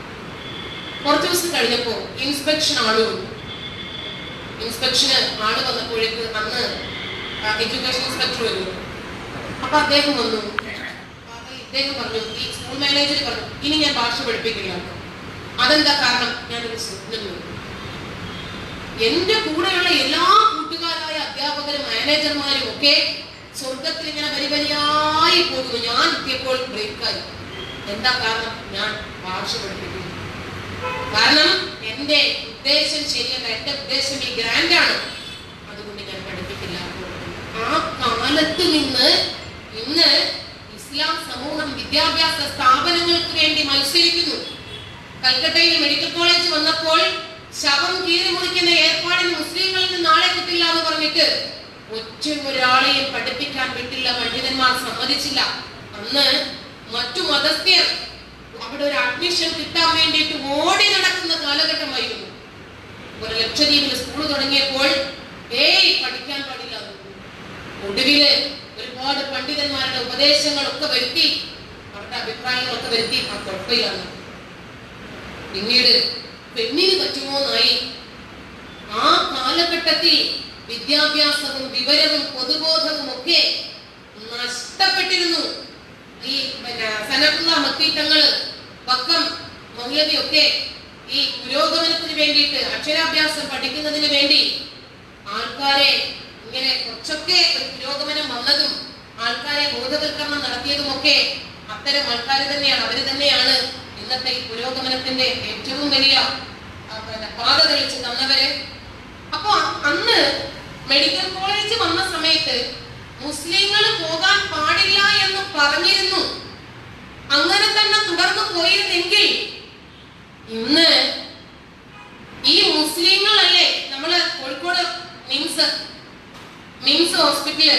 കുറച്ചു ദിവസം കഴിഞ്ഞപ്പോ ഇൻസ്പെക്ഷൻ ആള് വന്നു. ഇൻസ്പെക്ഷന് ആള് വന്നപ്പോഴേക്ക് അന്ന് എഡ്യൂക്കേഷൻ ഇൻസ്പെക്ടർ വരുന്നു. അപ്പൊ അദ്ദേഹം വന്നു. ഇദ്ദേഹം പറഞ്ഞു, ഈ സ്കൂൾ മാനേജർ പറഞ്ഞു, ഇനി ഞാൻ ഭാഷ പഠിപ്പിക്കില്ല. അതെന്താ കാരണം? ഞാനൊരു സ്വപ്നം നോക്കി. എന്റെ കൂടെയുള്ള എല്ലാ കൂട്ടുകാരായ അധ്യാപകരും മാനേജർമാരും ഒക്കെ സ്വർഗത്തിൽ ഇങ്ങനെ വരിവരിയായി പോകുന്നു. ഞാൻ എത്തിയപ്പോൾ ബ്രേക്കായി. എന്താ കാരണം? ഞാൻ ഭാഷ പഠിപ്പിക്കുന്നു. കാരണം എന്റെ ഉദ്ദേശം ശരിയല്ല. എന്റെ ഉദ്ദേശം ഈ ഗ്രാൻഡാണ്, അതുകൊണ്ട് ഞാൻ പഠിപ്പിക്കില്ല. ആ കാലത്ത് നിന്ന് ഇന്ന് ഇസ്ലാം സമൂഹം വിദ്യാഭ്യാസ സ്ഥാപനങ്ങൾക്ക് വേണ്ടി മത്സരിക്കുന്നു. കൽക്കട്ടയിൽ മെഡിക്കൽ കോളേജ് വന്നപ്പോൾ ശവം കീറി മുറിക്കുന്ന ഏർപ്പാടിന് മുസ്ലിങ്ങളിൽ നിന്ന് നാളെ കിട്ടില്ല എന്ന് പറഞ്ഞിട്ട് ഒറ്റ ഒരാളെയും പഠിപ്പിക്കാൻ വിട്ടില്ല. പണ്ഡിതന്മാർ സമ്മതിച്ചില്ല. അന്ന് മറ്റു മതസ്ഥർ അവിടെ ഒരു അഡ്മിഷൻ കിട്ടാൻ വേണ്ടിയിട്ട് ഓടി നടക്കുന്ന കാലഘട്ടമായിരുന്നു. ഒരു ലക്ഷദ്വീപിൽ സ്കൂൾ തുടങ്ങിയപ്പോൾ പഠിക്കാൻ പാടില്ല. ഒടുവില് ഒരുപാട് പണ്ഡിതന്മാരുടെ ഉപദേശങ്ങളൊക്കെ വരുത്തി, അവരുടെ അഭിപ്രായങ്ങളൊക്കെ വരുത്തി ആ കുഴപ്പമില്ലാന്ന്. പിന്നീട് പെണ്ണിന് പറ്റുമോന്നായി. ആ കാലഘട്ടത്തിൽ വിദ്യാഭ്യാസവും വിവരവും പൊതുബോധവും ഒക്കെ നഷ്ടപ്പെട്ടിരുന്നു. ഈ സനത്തുള്ള മക്കീത്തങ്ങള് വക്കം മൗലവിയൊക്കെ ഈ പുരോഗമനത്തിന് വേണ്ടിയിട്ട് അക്ഷരാഭ്യാസം പഠിക്കുന്നതിന് വേണ്ടി ആൾക്കാരെ ഇങ്ങനെ കുറച്ചൊക്കെ പുരോഗമനം വന്നതും ആൾക്കാരെ ബോധവൽക്കരണം നടത്തിയതുമൊക്കെ അത്തരം ആൾക്കാർ തന്നെയാണ്. അവര് തന്നെയാണ് ഇന്നത്തെ ഈ പുരോഗമനത്തിന്റെ ഏറ്റവും വലിയ പാത തെളിച്ച് തന്നവര്. അപ്പൊ അന്ന് മെഡിക്കൽ കോളേജ് വന്ന സമയത്ത് മുസ്ലിങ്ങൾ പോകാൻ പാടില്ല എന്ന് പറഞ്ഞിരുന്നു. അങ്ങനെ തന്നെ തുടർന്നു പോയിരുന്നെങ്കിൽ ഇന്ന് ഈ മുസ്ലിങ്ങളല്ലേ, നമ്മള് Kozhikode MIMS hospital,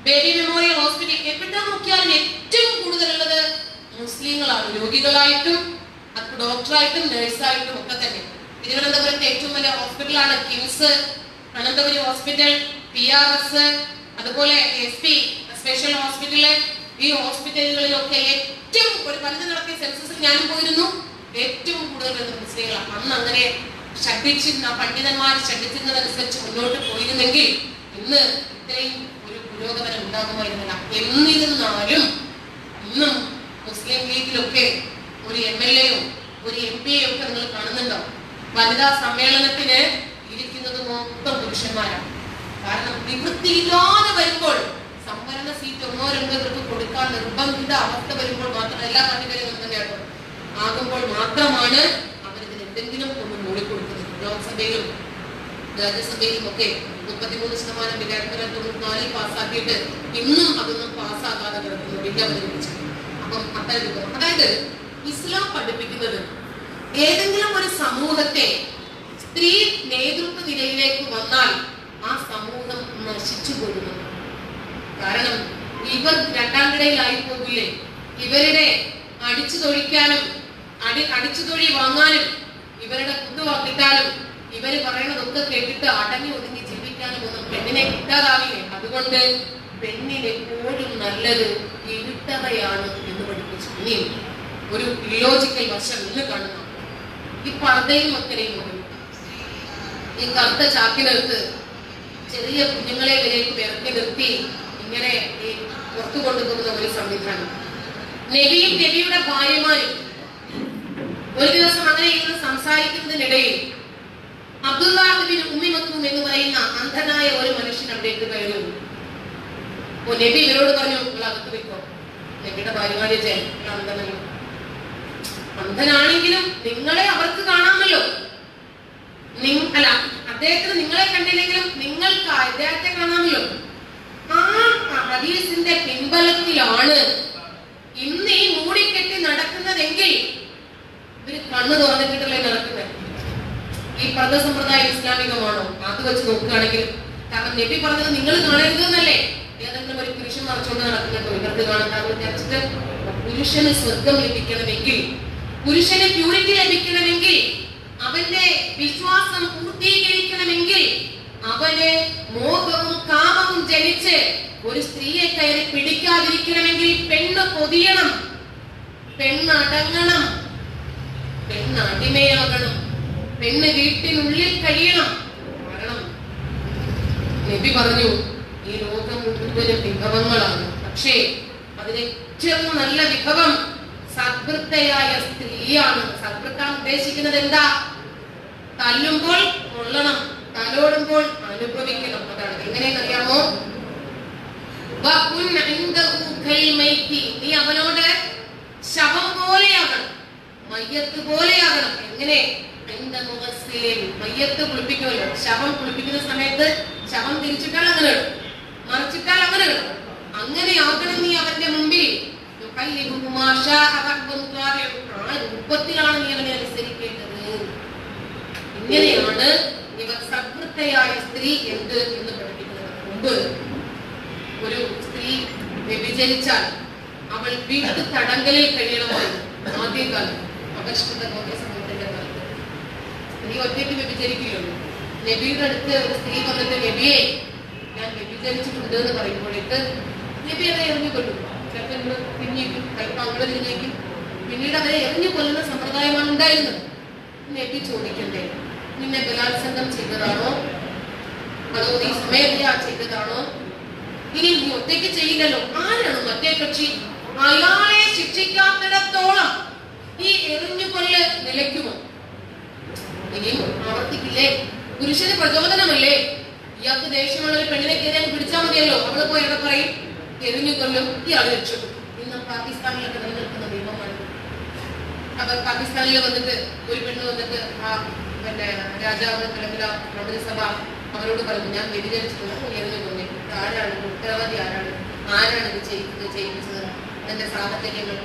baby memorial hospital, എവിടെ നോക്കിയാലും ഏറ്റവും കൂടുതലുള്ളത് മുസ്ലിങ്ങളാണ്. രോഗികളായിട്ടും ഡോക്ടറായിട്ടും നഴ്സായിട്ടും ഒക്കെ തന്നെ. തിരുവനന്തപുരത്തെ ഏറ്റവും വലിയ ഹോസ്പിറ്റലാണ് കിംസ്, അനന്തപുരി ഹോസ്പിറ്റൽ, PRS, അതുപോലെ SP സ്പെഷ്യൽ ഹോസ്പിറ്റല്. ഈ ഹോസ്പിറ്റലുകളിലൊക്കെ ഏറ്റവും ഒരു വലുത് നടത്തിയ സെൻസസിൽ ഞാനും പോയിരുന്നു. ഏറ്റവും കൂടുതൽ മുസ്ലിങ്ങളാണ്. അന്ന് അങ്ങനെ ശ്രദ്ധിച്ചിരുന്ന പണ്ഡിതന്മാർ ശ്രദ്ധിച്ചിരുന്നതനുസരിച്ച് മുന്നോട്ട് പോയിരുന്നെങ്കിൽ ഇന്ന് ഇത്രയും ഒരു പുരോഗമനം ഉണ്ടാകുമായിരുന്നില്ല. എന്നിരുന്നാലും ഇന്നും മുസ്ലിം ലീഗിലൊക്കെ ഒരു MLA-യോ ഒരു MP-യോ ഒക്കെ നിങ്ങൾ കാണുന്നുണ്ടോ? വനിതാ സമ്മേളനത്തിന് ഇരിക്കുന്നത് മൊത്തം പുരുഷന്മാരാണ്. കാരണം നിവൃത്തിയില്ലാതെ വരുമ്പോൾ സംവരണ സീറ്റ് 1-2 പേർക്ക് കൊടുക്കാൻ നിർബന്ധിത അവസ്ഥ വരുമ്പോൾ മാത്രം, എല്ലാ പാർട്ടിക്കാരും തന്നെയാണ് ആകുമ്പോൾ മാത്രമാണ് അവരിതിന് എന്തെങ്കിലും ഒന്ന് മൂടിക്കൊടുക്കുന്നത്. ലോക്സഭയിലും രാജ്യസഭയിലും ഒക്കെ 33% വിദ്യാർത്ഥികളെ 94 പാസ്സാക്കിയിട്ട് ഇന്നും അതൊന്നും പാസ്സാകാതെ കിടക്കുന്നു ബില്ല് അവതരിപ്പിച്ചു. അപ്പം അത്തരം അതായത് ഇസ്ലാം പഠിപ്പിക്കുന്നത് ഏതെങ്കിലും ഒരു സമൂഹത്തെ സ്ത്രീ നേതൃത്വ നിലയിലേക്ക് വന്നാൽ ആ സമൂഹം നശിച്ചു പോകുന്നു. കാരണം ഇവർ രണ്ടാംകിടയിലായി പോകില്ലേ? ഇവരുടെ അടിച്ചുതൊഴിക്കാനും അടിച്ചുതൊഴി വാങ്ങാനും ഇവരുടെ കുത്തുവാക്കിട്ടാലും ഇവര് പറയുന്നതൊക്കെ കേട്ടിട്ട് അടങ്ങി ഒതുങ്ങി ജീവിക്കാനും ഒന്നും പെണ്ണിനെ കിട്ടാതാവില്ലേ? അതുകൊണ്ട് പെണ്ണിന് എപ്പോഴും നല്ലത് ഇരുട്ടറയാണ് എന്ന് പഠിപ്പിച്ചു. ഇനിയും ഒരു ഇലോജിക്കൽ വശം ഇന്ന് കാണുന്ന ഈ പർദ്ദയും മക്കനെയും ഈ കറുത്ത ചാക്കിനകത്ത് ചെറിയ കുഞ്ഞുങ്ങളെ വരേക്ക് ഇറക്കി നിർത്തി ഇങ്ങനെ ഈ പുറത്തു കൊണ്ടുപോകുന്ന ഒരു സംവിധാനം. നബിയും നബിയുടെ ഭാര്യമാരും ഒരു ദിവസം അങ്ങനെ ഇരുന്ന് സംസാരിക്കുന്നതിനിടയിൽ അബ്ദുല്ലാഹ് ബിൻ ഉമ്മി മക്തൂം എന്ന് പറയുന്ന അന്ധനായ ഒരു മനുഷ്യൻ അവിടേക്ക് കയറി വന്നു. അപ്പോ നബി ഇവരോട് പറഞ്ഞു, നിങ്ങൾ അകത്ത് വെക്കോ. നബിയുടെ ഭാര്യമാരെ അന്ധനല്ലോ, അന്ധനാണെങ്കിലും നിങ്ങളെ അവർക്ക് കാണാമല്ലോ. അല്ല, അദ്ദേഹത്തിന് നിങ്ങളെ കണ്ടില്ലെങ്കിലും നിങ്ങൾക്ക് അദ്ദേഹത്തെ കാണാമല്ലോ. ആ ഹദീസിന്റെ പിൻബലത്തിലാണ് ഇന്ന് ഈ മൂടിക്കെട്ടി നടക്കുന്നതെങ്കിൽ ഇവര് കണ്ണു തുറന്നിട്ടല്ലേ നടക്കുന്നത്. ഈ പർദ്ദ സമ്പ്രദായം ഇസ്ലാമികമാണോ? അത് വെച്ച് നോക്കുകയാണെങ്കിൽ, കാരണം നബി പറഞ്ഞത് നിങ്ങൾ കാണരുതെന്നല്ലേ. ഏതെങ്കിലും ഒരു പുരുഷൻ മറച്ചുകൊണ്ട് നടക്കുന്നുണ്ടോ? ഇവർക്ക് കാണാൻ വിചാരിച്ചിട്ട് പുരുഷന് സ്വർഗം ലഭിക്കണമെങ്കിൽ, പുരുഷന് പ്യൂരിറ്റി ലഭിക്കണമെങ്കിൽ, അവന്റെ വിശ്വാസം പൂർത്തീകരിക്കണമെങ്കിൽ, അവന് മോഹവും കാമവും ജനിച്ച് ഒരു സ്ത്രീയെ കയറി പിടിക്കാതിരിക്കണമെങ്കിൽ പെണ്ണ് പൊതിയണം, പെണ്ണടങ്ങണം, പെണ്ണ് അടിമയാകണം, പെണ്ണ് വീട്ടിനുള്ളിൽ കഴിയണം. കാരണം നബി പറഞ്ഞു, ഈ ലോകം മുഴുവനും വിഭവങ്ങളാണ്, പക്ഷേ അതിലേറ്റവും നല്ല വിഭവം സദ്വൃത്തയായ സ്ത്രീയാണ്. സദ്വൃത്താൻ ഉദ്ദേശിക്കുന്നത് എന്താ? തല്ലുമ്പോൾ കൊള്ളണം, തലോടുമ്പോൾ അനുഭവിക്കണം. അതാണ്. എങ്ങനെയെന്നറിയാമോ? നീ അവനോട് ശവം പോലെയാകണം, മയ്യത്ത് പോലെയാകണം. എങ്ങനെ? മയ്യത്ത് കുളിപ്പിക്കുമല്ലോ, ശവം കുളിപ്പിക്കുന്ന സമയത്ത് ശവം തിരിച്ചിട്ടാൽ അങ്ങനെ ഇടും, മറിച്ചിട്ടാൽ അങ്ങനെ ഇടും. അങ്ങനെ ആകണം നീ അവന്റെ മുമ്പിൽ. ആ രൂപത്തിലാണ് നീ അവനെ അനുസരിക്കേണ്ടത്. ഇങ്ങനെയാണ് ഇവർ സദ്വൃത്തയായ സ്ത്രീ എന്ത് എന്ന് പഠിപ്പിക്കുന്നത്. മുമ്പ് ഒരു സ്ത്രീ വ്യഭിചരിച്ചാൽ അവൾ വീട്ടു തടങ്കലിൽ കഴിയണമായിരുന്നു. ആദ്യകാലം അപരിഷ്കൃത സമയത്തിന്റെ കാലത്ത് സ്ത്രീ ഒറ്റയ്ക്ക് വ്യഭിചരിക്കുകയുള്ളൂ. നബിയുടെ അടുത്ത് ഒരു സ്ത്രീ വന്നിട്ട്, നബിയെ ഞാൻ വ്യഭിചരിച്ചിട്ടുണ്ട് എന്ന് പറയുമ്പോഴേക്ക് നബി അവരെ എറിഞ്ഞു കൊല്ലും. ചിലപ്പോൾ പിന്നീക്കും, ചിലപ്പോൾ അവളെ തിരിഞ്ഞേക്കും. പിന്നീട് അവരെ എറിഞ്ഞു കൊല്ലുന്ന സമ്പ്രദായമാണ് ഉണ്ടായിരുന്നത്. നബി ചോദിക്കണ്ടേ, നിന്നെ ബലാത്സംഗം ചെയ്തതാണോ, അതോ നീ സ്വമേധയാ ചെയ്തതാണോ? ഇനി നീ ഒറ്റയ്ക്ക് ചെയ്യില്ലല്ലോ, ആരാണ് മറ്റേ കക്ഷി? അയാളെ ശിക്ഷിക്കാത്തിടത്തോളം ഈ എറിഞ്ഞുകൊല്ല് നിലയ്ക്കുമോ? ഇനിയും ആവർത്തിക്കില്ലേ? പുരുഷന് പ്രചോദനമല്ലേ? ഇയാൾക്ക് ദേഷ്യമുള്ള ഒരു പെണ്ണിനെ കയറി പിടിച്ചാൽ മതിയല്ലോ, അവള് പോയി അവിടെ പറയും എറിഞ്ഞുകൊല്ലും, ഇയാൾ രക്ഷപ്പെടും. ഇന്ന് പാകിസ്ഥാനിലൊക്കെ നിലനിൽക്കുന്ന നിയമമാണ്. അപ്പൊ പാകിസ്ഥാനിൽ വന്നിട്ട് ഒരു പെണ്ണ് വന്നിട്ട് ആ പിന്നെ രാജാവ് അല്ലെങ്കിൽ മന്ത്രിസഭ അവരോട് പറഞ്ഞു, ഞാൻ വ്യതിചരിച്ചിട്ടുണ്ട്, എറിഞ്ഞു കൊന്നു. ആരാണ് ഉത്തരവാദി? ആരാണ് ഇത് ചെയ്യിപ്പിച്ചത്? എന്റെ സാഹചര്യങ്ങൾ.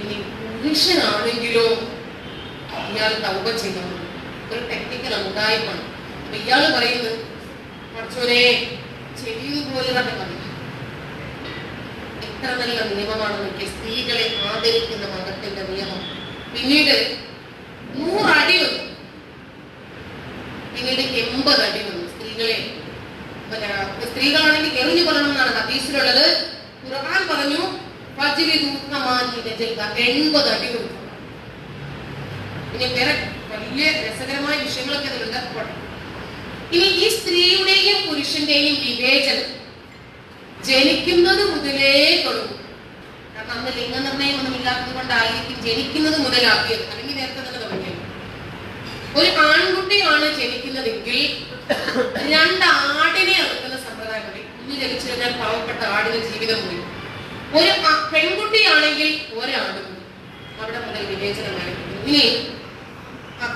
ഇനി പുരുഷനാണെങ്കിലോ ഇയാൾ തൗബ ചെയ്യണം. ഒരു ടെക്നിക്കൽ ഉണ്ടായിപ്പാണ്. അപ്പൊ ഇയാള് പറയുന്നത്, കുറച്ചോനെ ചെയ്തുപോലെ തന്നെ മതി. എത്ര നല്ല നിയമമാണ് നോക്കി, സ്ത്രീകളെ ആദരിക്കുന്ന മതത്തിന്റെ നിയമം. പിന്നീട് 100 അടി വന്നു, പിന്നീട് 80 അടി വന്നു. സ്ത്രീകളാണെങ്കിൽ എറിഞ്ഞു കൊല്ലണം എന്നാണ് ഹദീസിലുള്ളത്. ഖുർആൻ പറഞ്ഞു 80 അടി കൊടുക്കും. ഇനി വേറെ വലിയ രസകരമായ വിഷയങ്ങളൊക്കെ അതിലുണ്ട്. ഇനി ഈ സ്ത്രീയുടെയും പുരുഷന്റെയും വിവേചനം ജനിക്കുന്നത് മുതലേ തുടങ്ങും. കാരണം അന്ന് ലിംഗനിർണയം ഒന്നും ഇല്ലാത്തത് കൊണ്ടായിരിക്കും ജനിക്കുന്നത് മുതലാക്കിയത്. അല്ലെങ്കിൽ നേരത്തെ തന്നെ തുടങ്ങിയത്. ഒരു ആൺകുട്ടിയാണ് ജനിക്കുന്നതെങ്കിൽ 2 ആടിനെ അറുക്കുന്ന സമ്പ്രദായമുണ്ട്. കുഞ്ഞ് ജനിച്ചു കഴിഞ്ഞാൽ പാവപ്പെട്ട ആടിന് ജീവിതം പോയി. ഒരു പെൺകുട്ടിയാണെങ്കിൽ 1 ആട് പോയി. അവിടെ മുതൽ വിവേചനമായി. ഇനി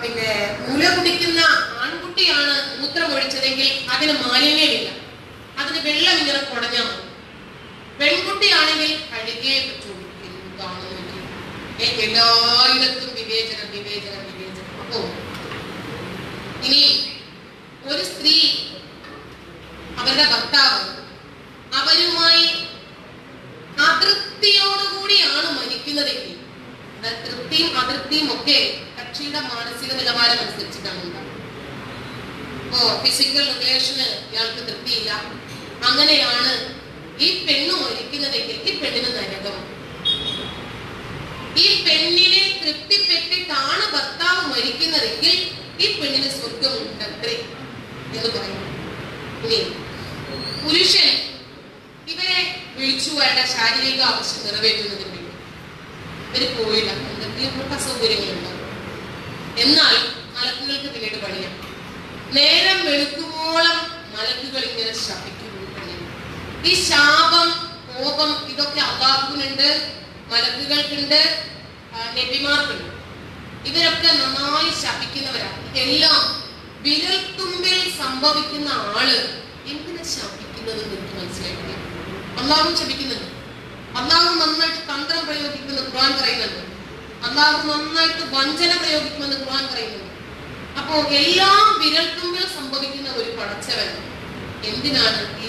പിന്നെ മുല കുടിക്കുന്ന ആൺകുട്ടിയാണ് മൂത്രമൊഴിച്ചതെങ്കിൽ അതിന് മാലിന്യമില്ല, അതിന് വെള്ളം ഇങ്ങനെ കുടഞ്ഞാൽ മതി. പെൺകുട്ടിയാണെങ്കിൽ കഴുകേ പറ്റുള്ളൂ. എല്ലായിടത്തും വിവേചനം വിവേചനം വിവേചനം. അപ്പോ ഇനി ഒരു സ്ത്രീ അവരുടെ ഭർത്താവ് അവരുമായി അതൃപ്തിയോടുകൂടിയാണ് മരിക്കുന്നതെങ്കിൽ, തൃപ്തിയും അതൃപ്തിയും ഒക്കെ കക്ഷിയുടെ മാനസിക നിലവാരം അനുസരിച്ചിട്ടാണ് ഉണ്ടാവുക. ഇപ്പോ ഫിസിക്കൽ റിലേഷന് ഇയാൾക്ക് തൃപ്തിയില്ല, അങ്ങനെയാണ് ഈ പെണ്ണ് മരിക്കുന്നതെങ്കിൽ ഈ പെണ്ണിന് നരകം. ഈ പെണ്ണിനെ തൃപ്തിപ്പെട്ടിട്ടാണ് ഭർത്താവ് മരിക്കുന്നതെങ്കിൽ ഈ പെണ്ണിന് സ്വർഗമുണ്ടത്രേ എന്ന് പറയുന്നു. ഇനി പുരുഷൻ ഇവരെ വിളിച്ചു വേണ്ട ശാരീരിക ആവശ്യം നിറവേറ്റുന്നതിന് വേണ്ടി ഇവര് പോയില്ല, എന്തെങ്കിലും അസൗകര്യങ്ങളുണ്ടാവും. എന്നാൽ മലക്കുകൾക്ക് പിന്നീട് പണിയാം. നേരം വെളുക്കുവോളം മലക്കുകൾ ഇങ്ങനെ ശപിക്കുന്നു. ഈ ശാപം, കോപം ഇതൊക്കെ അല്ലാഹുവിനുണ്ട്, മലക്കുകൾക്കുണ്ട്, നബിമാർക്കുണ്ട്. ഇവരൊക്കെ നന്നായി ശപിക്കുന്നവരാണ്. എല്ലാം വിരൽത്തുമ്പിൽ സംഭവിക്കുന്ന ആള് എന്തിനാ ശപിക്കുന്നത് എനിക്ക് മനസ്സിലാക്കില്ല. അള്ളാഹു ശപിക്കുന്നുണ്ട്, അള്ളാഹു നന്നായിട്ട് തന്ത്രം പ്രയോഗിക്കുമെന്ന് ഖുർആൻ പറയുന്നുണ്ട്, അള്ളാഹു നന്നായിട്ട് വഞ്ചന പ്രയോഗിക്കുമെന്ന് ഖുർആൻ പറയുന്നുണ്ട്. അപ്പോ എല്ലാം വിരൽത്തുമ്പിൽ സംഭവിക്കുന്ന ഒരു പടച്ചവൻ എന്തിനാണ് ഈ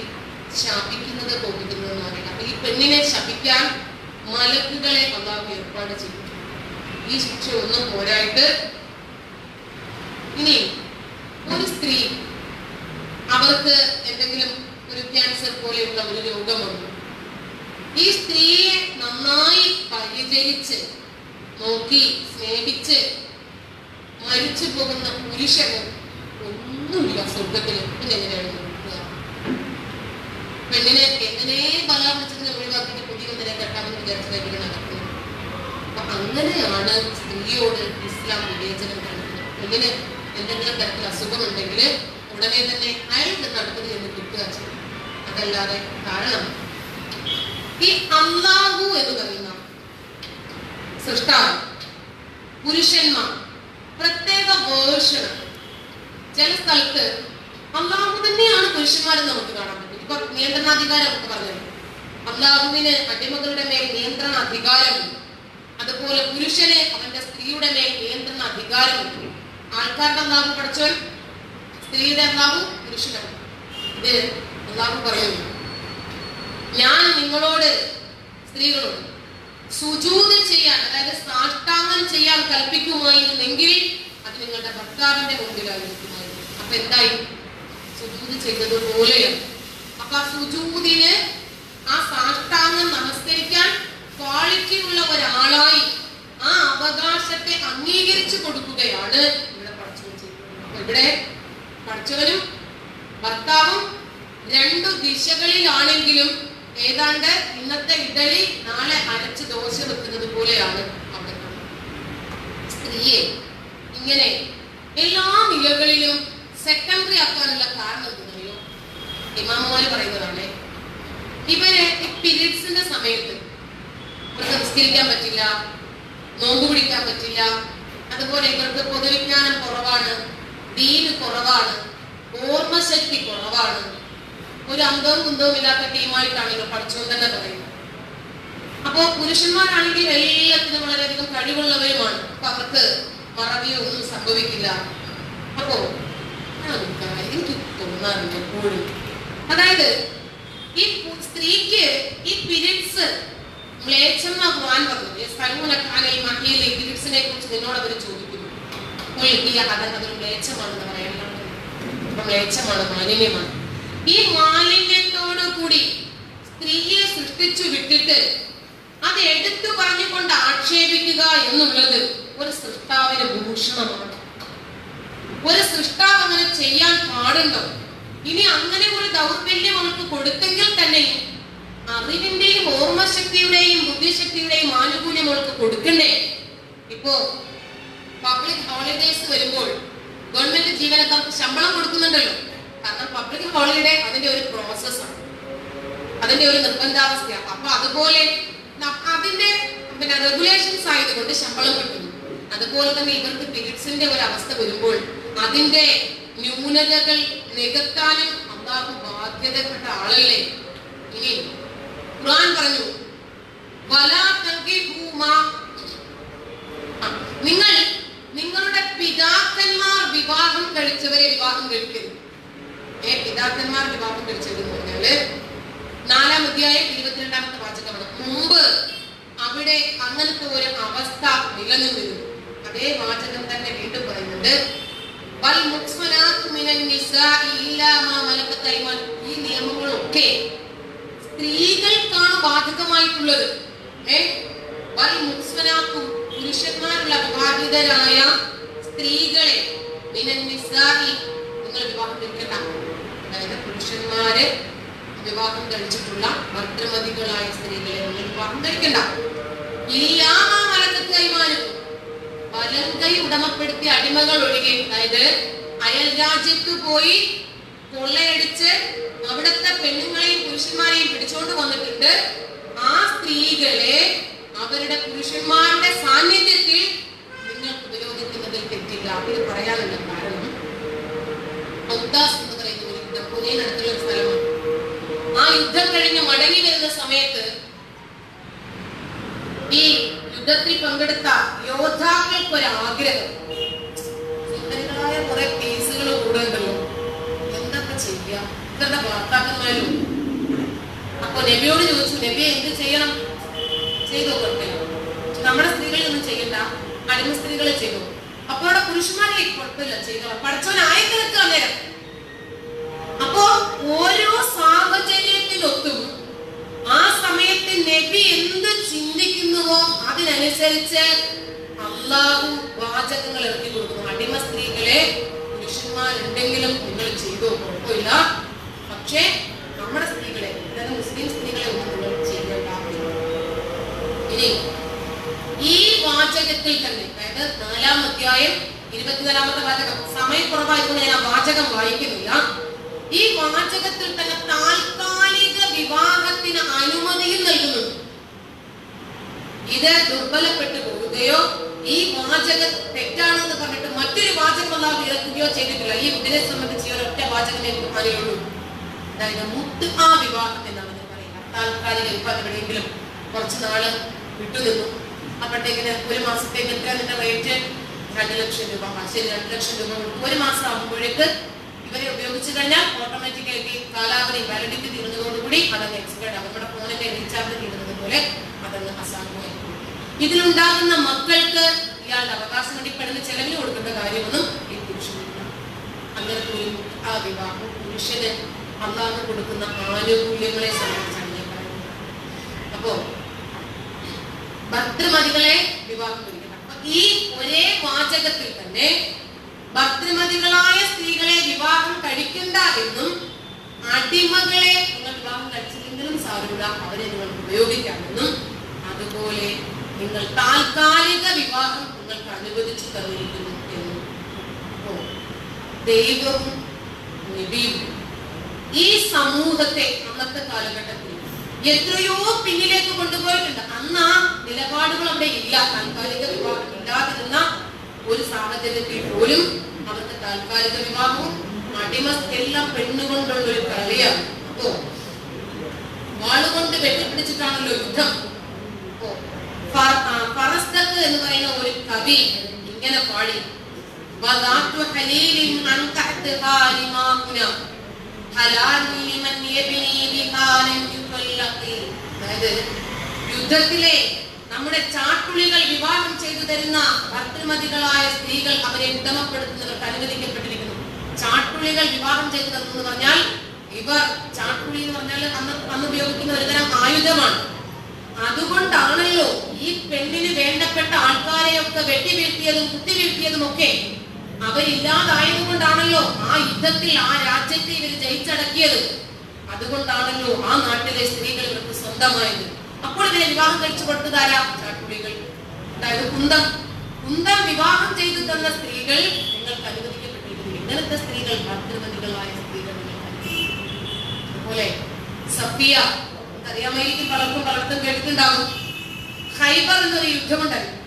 ശപിക്കുന്നത്, കോപിക്കുന്നത് എന്ന് പറയുന്നത്? അപ്പൊ ഈ പെണ്ണിനെ ശപിക്കാൻ മലക്കുകളെ അള്ളാഹു ഏർപ്പാട് ചെയ്യും. ഈ ശിക്ഷ ഒന്നും പോരായിട്ട് ഇനി ഒരു സ്ത്രീ, അവർക്ക് എന്തെങ്കിലും ഒരു ക്യാൻസർ പോലെയുള്ള ഒരു രോഗമുണ്ട്. ഈ സ്ത്രീയെ നന്നായി പരിചരിച്ച് നോക്കി സ്നേഹിച്ച് മരിച്ചു പോകുന്ന പുരുഷന് ഒന്നുമില്ല സ്വർഗത്തിൽ. എങ്ങനെയാണ് പെണ്ണിനെ എങ്ങനെ ബലാത്സംഗത്തിന് ഒഴിവാക്കിയിട്ട് പുതിയ ഒന്നിനെ കെട്ടാമെന്ന് വിചാരിച്ചതായിരിക്കും നടക്കുന്നത്. അപ്പൊ അങ്ങനെയാണ് സ്ത്രീയോട് ഇസ്ലാം വിവേചനം കാണിക്കുന്നത്. പെണ്ണിന് എന്തെങ്കിലും തരത്തിൽ അസുഖമുണ്ടെങ്കിൽ ഉടനെ തന്നെ അയാൾക്ക് നടക്കുന്നത് എന്ന് കിട്ടുക ചെയ്യും. അതല്ലാതെ കാരണം ഈ അല്ലാഹു എന്ന് പറയുന്ന സൃഷ്ടാവ് പുരുഷന്മാർ പ്രത്യേക വേർഷൻ. ചില സ്ഥലത്ത് അല്ലാഹു തന്നെയാണ് പുരുഷന്മാരെന്ന് നമുക്ക് കാണാൻ പറ്റും. ഇപ്പൊ നിയന്ത്രണാധികാരം ഒക്കെ പറഞ്ഞത് അല്ലാഹുവിന് അടിമകളുടെ മേൽ നിയന്ത്രണ അധികാരമുണ്ട്. അതുപോലെ പുരുഷന് അവന്റെ സ്ത്രീയുടെ മേൽ നിയന്ത്രണ അധികാരമുണ്ട്. ആൾക്കാരുടെ അല്ലാഹു പഠിച്ചവൻ, സ്ത്രീയുടെ അല്ലാഹു പുരുഷനാണ്. ഇത് അല്ലാഹു പറയുന്നു, ഞാൻ നിങ്ങളോട് സ്ത്രീകളോട് സുജൂദ് ചെയ്യാൻ, അതായത് സാഷ്ടാംഗം ചെയ്യാൻ കൽപ്പിക്കുമായിരുന്നെങ്കിൽ അത് നിങ്ങളുടെ ഭർത്താവിന്റെ മുമ്പിലായിരിക്കുമായിരുന്നു. അപ്പൊ എന്തായി? സുജൂദ് ചെയ്തതുപോലെയാണ്. അപ്പൊ ആ സുജൂദിന്, ആ സാഷ്ടാംഗം നമസ്കരിക്കാൻ ക്വാളിറ്റി ഉള്ള ഒരാളായി ആ അവകാശത്തെ അംഗീകരിച്ചു കൊടുക്കുകയാണ് ഇവിടെ പഠിച്ചവൻ ചെയ്യുന്നത്. ഇവിടെ പഠിച്ചവനും ഭർത്താവും രണ്ടു ദിശകളിലാണെങ്കിലും ഏതാണ്ട് ഇന്നത്തെ ഇഡലി നാളെ അരച്ച് ദോശ വെക്കുന്നത് പോലെയാണ് അവിടെ. സ്ത്രീയെ ഇങ്ങനെ എല്ലാ നിലകളിലും സെക്കൻഡറി ആക്കാനുള്ള കാരണം എന്തെന്നറിയോ? ഇമാമുമാര് പറയുന്നതാണ്, ഇവരെ ഈ പീരീഡ്സിന്റെ സമയത്ത് ഇവർക്ക് നിസ്കരിക്കാൻ പറ്റില്ല, നോമ്പ് പിടിക്കാൻ പറ്റില്ല, അതുപോലെ ഇവർക്ക് പൊതുവിജ്ഞാനം കുറവാണ്, ദീന് കുറവാണ്, ഓർമ്മശക്തി കുറവാണ്, ഒരു അന്തവും കുന്തവും ഇല്ലാത്ത ടീമായിട്ടാണ് ഇവർ പഠിച്ചുകൊണ്ട് തന്നെ പറയുന്നത്. അപ്പോ പുരുഷന്മാരാണെങ്കിൽ എല്ലാത്തിനും വളരെയധികം കഴിവുള്ളവരുമാണ്. അപ്പൊ അവർക്ക് മറവിയോ ഒന്നും സംഭവിക്കില്ല. അപ്പോ എനിക്ക് തോന്നാറുണ്ട് എപ്പോഴും, അതായത് ഈ സ്ത്രീക്ക് ഈ പീരീഡ്സ് മ്ലേച്ഛെന്ന ഖുർആൻ പറഞ്ഞു. പീരീഡ്സിനെ കുറിച്ച് നിന്നോട് അവർ ചോദിക്കുന്നു, അതൊരു മ്ലേച്ഛമാണെന്ന് പറയാനുള്ള മ്ലേച്ഛമാണ്, മാലിന്യമാണ്. ഈ മാലിന്യത്തോടു കൂടി സ്ത്രീയെ സൃഷ്ടിച്ചു വിട്ടിട്ട് അത് എടുത്തു പറഞ്ഞുകൊണ്ട് ആക്ഷേപിക്കുക എന്നുള്ളത് ഒരു സൃഷ്ടാവിന് ഭൂഷണമാണ്. ഒരു സൃഷ്ടാവ് അങ്ങനെ ചെയ്യാൻ പാടുണ്ടോ? ഇനി അങ്ങനെ ഒരു ദൗർബല്യം അവൾക്ക് കൊടുത്തെങ്കിൽ തന്നെയും അറിവിന്റെയും ഓർമ്മശക്തിയുടെയും ബുദ്ധിശക്തിയുടെയും ആനുകൂല്യം അവൾക്ക് കൊടുക്കണ്ടേ? ഇപ്പോ പബ്ലിക് ഹോളിഡേസ് വരുമ്പോൾ ഗവൺമെന്റ് ജീവനക്കാർക്ക് ശമ്പളം കൊടുക്കുന്നുണ്ടല്ലോ. കാരണം പബ്ലിക് ഹോളിഡേ അതിന്റെ ഒരു പ്രോസസ്സാണ്, അതിന്റെ ഒരു നിർബന്ധാവസ്ഥയാണ്. അപ്പൊ അതുപോലെ അതിന്റെ റെഗുലേഷൻസ് ആയതുകൊണ്ട് ശമ്പളം കിട്ടുന്നു. അതുപോലെ തന്നെ ഇവർക്ക് പീരീഡ്സിന്റെ ഒരു അവസ്ഥ വരുമ്പോൾ അതിന്റെ ന്യൂനതകൾ നികത്താനും അല്ലാഹു ബാധ്യതപ്പെട്ട ആളല്ലേ. ഇനി ഖുർആൻ പറഞ്ഞു, നിങ്ങൾ നിങ്ങളുടെ പിതാക്കന്മാർ വിവാഹം കഴിച്ചവരെ വിവാഹം കഴിക്കരുത്. പിതാക്കന്മാർ വിവാഹം കഴിച്ചതെന്ന് പറഞ്ഞാല് 4-ാം അധ്യായം 22-ാമത്തെ വാചകമാണ്. മുമ്പ് അവിടെ അങ്ങനത്തെ ഒരു അവസ്ഥ നിലനിന്നിരുന്നു. അതേ വാചകം തന്നെ വീണ്ടും പറയുന്നുണ്ട്, ഈ നിയമങ്ങളൊക്കെ സ്ത്രീകൾക്കാണ് ബാധകമായിട്ടുള്ളത്. പുരുഷന്മാരുള്ള വിവാഹിതരായ സ്ത്രീകളെ നിങ്ങൾ വിവാഹം കഴിക്കണ്ട. അതായത് പുരുഷന്മാരെ വിവാഹം കഴിച്ചിട്ടുള്ള ഭർത്തൃമതികളായ സ്ത്രീകളെ വിവാഹം കഴിക്കണ്ട. വലം കൈ ഉടമപ്പെടുത്തിയ അടിമകൾ ഒഴികെ, അതായത് അയൽ രാജ്യത്ത് പോയി കൊള്ളയടിച്ച് അവിടുത്തെ പെണ്ണുങ്ങളെയും പുരുഷന്മാരെയും പിടിച്ചോണ്ട് വന്നിട്ടുണ്ട്. ആ സ്ത്രീകളെ അവരുടെ പുരുഷന്മാരുടെ സാന്നിധ്യത്തിൽ നിങ്ങൾക്ക് ഉപയോഗിക്കുന്നതിൽ തെറ്റില്ല. ഇത് പറയാനുള്ള കാരണം ഔദാസ് എന്ന് പറയുന്ന ഒരു യുദ്ധം പുനേനടുത്തുള്ള ഒരു സ്ഥലമാണ്. ആ യുദ്ധം കഴിഞ്ഞ് മടങ്ങി വരുന്ന സമയത്ത് ഈ യുദ്ധത്തിൽ പങ്കെടുത്ത യോദ്ധാക്കൾക്കൊരാഗ്രഹം, സുന്ദരികളായ കുറെ കേസുകൾ കൂടെ ഉണ്ടല്ലോ, എന്തൊക്കെ ചെയ്യാ ഇവരുടെ ഭർത്താക്കന്മാരും. അപ്പൊ നബിയോട് ചോദിച്ചു, നബിയെ എന്ത് ചെയ്യണം? ചെയ്തോ കുഴപ്പമില്ല, നമ്മുടെ സ്ത്രീകളിൽ ഒന്നും ചെയ്യണ്ട, അടിമ സ്ത്രീകളെ ചെയ്തു. അപ്പൊ അവിടെ പുരുഷന്മാരെ കുഴപ്പമില്ല ചെയ്തോളാം, പഠിച്ചവൻ ആയിട്ട് നിൽക്കാൻ നേരം. അപ്പോ ഓരോ സാഹചര്യത്തിനൊത്തും ആ സമയത്ത് നബി എന്ത് ചിന്തിക്കുന്നുവോ അതിനനുസരിച്ച് അള്ളാഹു വാചകങ്ങൾ ഇറക്കി കൊടുക്കുന്നു. അടിമ സ്ത്രീകളെ പുരുഷന്മാരുണ്ടെങ്കിലും നിങ്ങൾ ചെയ്തോ കുഴപ്പമില്ല, പക്ഷേ നമ്മുടെ സ്ത്രീകളെ, അതായത് മുസ്ലിം സ്ത്രീകളെ ഒന്നും നിങ്ങൾ ചെയ്യേണ്ട. ഇനി ഈ വാചകത്തിൽ തന്നെ, അതായത് 4-ാം അധ്യായം 24-ാമത്തെ വാചകം, സമയക്കുറവായതുകൊണ്ട് ഞാൻ ആ വാചകം വായിക്കുന്നില്ല. ഈ വാചകത്തിൽ തന്നെ താൽക്കാലിക വിവാഹത്തിന് അനുമതിയും നൽകുന്നുണ്ട്. ഇത് ദുർബലപ്പെട്ടു പോവുകയോ ഈ വാചകം തെറ്റാണെന്ന് പറഞ്ഞിട്ട് മറ്റൊരു വാചകം അല്ലാതെ ഇറക്കുകയോ ചെയ്തിട്ടില്ല. ഈ ഇതിനെ സംബന്ധിച്ച് ഒരൊറ്റ വാചകമേ അറിയുള്ളൂ. അതായത് മുത്അ വിവാഹം എന്നാണ് പറയുക. താൽക്കാലിക വിവാഹം എവിടെയെങ്കിലും കുറച്ച് നാള് വിട്ടുനിന്നു, അപ്പോഴത്തേക്കിന് ഒരു മാസത്തേക്ക് എത്ര അതിന്റെ റേറ്റ് 2 ലക്ഷം രൂപ. ശരി, 2 ലക്ഷം രൂപ ഒരു മാസം ആകുമ്പോഴേക്ക് ഇവരെ ഉപയോഗിച്ചു കഴിഞ്ഞാൽ ഓട്ടോമാറ്റിക്കായിട്ട് കാലാവധി വാലിഡിറ്റി തീർന്നതോടുകൂടി അതങ്ങ് എക്സ്പയർഡ് ആകും. നമ്മുടെ ഫോണിന്റെ റീചാർജ് തീരുന്നത് പോലെ അതങ്ങ് അസാധുവായി. ഇതിലുണ്ടാകുന്ന മക്കൾക്ക് ഇയാളുടെ അവകാശം വേണ്ടിപ്പെടുന്ന ചെലവിന് കൊടുക്കേണ്ട കാര്യമൊന്നും ഈ പുരുഷനില്ല. അങ്ങനത്തെ ഒരു ആ വിവാഹം പുരുഷന് അള്ളാഹു കൊടുക്കുന്ന ആനുകൂല്യങ്ങളെ സംബന്ധിച്ചാണ് ഞാൻ പറയുന്നത്. അപ്പോ ഭർത്തൃമതികളെ വിവാഹം കഴിക്കണം. അപ്പൊ ഈ ഒരേ വാചകത്തിൽ തന്നെ ഭർത്തൃമതികളായ സ്ത്രീകളെ വിവാഹം കഴിക്കണ്ട എന്നും അടിമകളെ നിങ്ങൾ വിവാഹം കഴിച്ചില്ലെങ്കിലും സാരമില്ല, അവരെ നിങ്ങൾ ഉപയോഗിക്കാമെന്നും, അതുപോലെ നിങ്ങൾ താൽക്കാലിക വിവാഹം നിങ്ങൾക്ക് അനുവദിച്ചു തന്നിരിക്കുന്നു എന്നും. ദൈവവും നബിയും ഈ സമൂഹത്തെ അന്നത്തെ കാലഘട്ടത്തിൽ എത്രയോ പിന്നിലേക്ക് കൊണ്ടുപോയിട്ടുണ്ട്. അന്ന് ആ നിലപാടുകൾ അവിടെ ഇല്ല. താൽക്കാലിക വിവാഹം ഇല്ലാതിരുന്ന ഒരു സാഹചര്യത്തിൽ പോലും അവർക്ക് താൽക്കാലിക വിവാഹവും അടിമ എല്ലാം പെണ്ണുകൊണ്ടുള്ള ഒരു കളിയാണ്. അപ്പോ വാളുകൊണ്ട് വെട്ടിപ്പിടിച്ചിട്ടാണല്ലോ യുദ്ധം. ഫറസ്തക്ക് എന്ന് പറയുന്ന ഒരു കവി ഇങ്ങനെ പാടി, അതായത് യുദ്ധത്തിലെ നമ്മുടെ ചാട്ടുളികൾ വിവാഹം ചെയ്തു തരുന്ന ഭർത്തൃമതികളായ സ്ത്രീകൾ അവരെ ഉടമപ്പെടുത്തുന്നവർക്ക് അനുവദിക്കപ്പെട്ടിരിക്കുന്നു. ചാട്ടുളികൾ വിവാഹം ചെയ്തു തരുന്നു എന്ന് പറഞ്ഞാൽ, ഇവർ ചാട്ടുളി എന്ന് പറഞ്ഞാൽ അന്ന് ഉപയോഗിക്കുന്ന ഒരുതരം ആയുധമാണ്. അതുകൊണ്ടാണല്ലോ ഈ പെണ്ണിന് വേണ്ടപ്പെട്ട ആൾക്കാരെയൊക്കെ വെട്ടി വീഴ്ത്തിയതും കുത്തി വീഴ്ത്തിയതും ഒക്കെ അവരില്ലാതായത് കൊണ്ടാണല്ലോ ആ യുദ്ധത്തിൽ ആ രാജ്യത്തെ ഇവർ ജയിച്ചടക്കിയത്. അതുകൊണ്ടാണല്ലോ ആ നാട്ടിലെ സ്ത്രീകൾ ഇവർക്ക് സ്വന്തമായത്. അപ്പോൾ ഇതിനെ വിവാഹം കഴിച്ചു കൊടുത്തതാരാ? ചാട്ടുളികൾ. അതായത് കുന്തം വിവാഹം ചെയ്തു തന്ന സ്ത്രീകൾ നിങ്ങൾക്ക് അനുവദിക്കപ്പെട്ടിരിക്കുന്നു. ഇങ്ങനത്തെ സ്ത്രീകൾ ഭർത്തൃമതികളായ സ്ത്രീകൾ. അതുപോലെ സഫിയ അറിയാമായിരിക്കും, പലർക്കും കേട്ടിട്ടുണ്ടാകും. ഖൈബർ എന്നൊരു യുദ്ധമുണ്ടായിരുന്നു.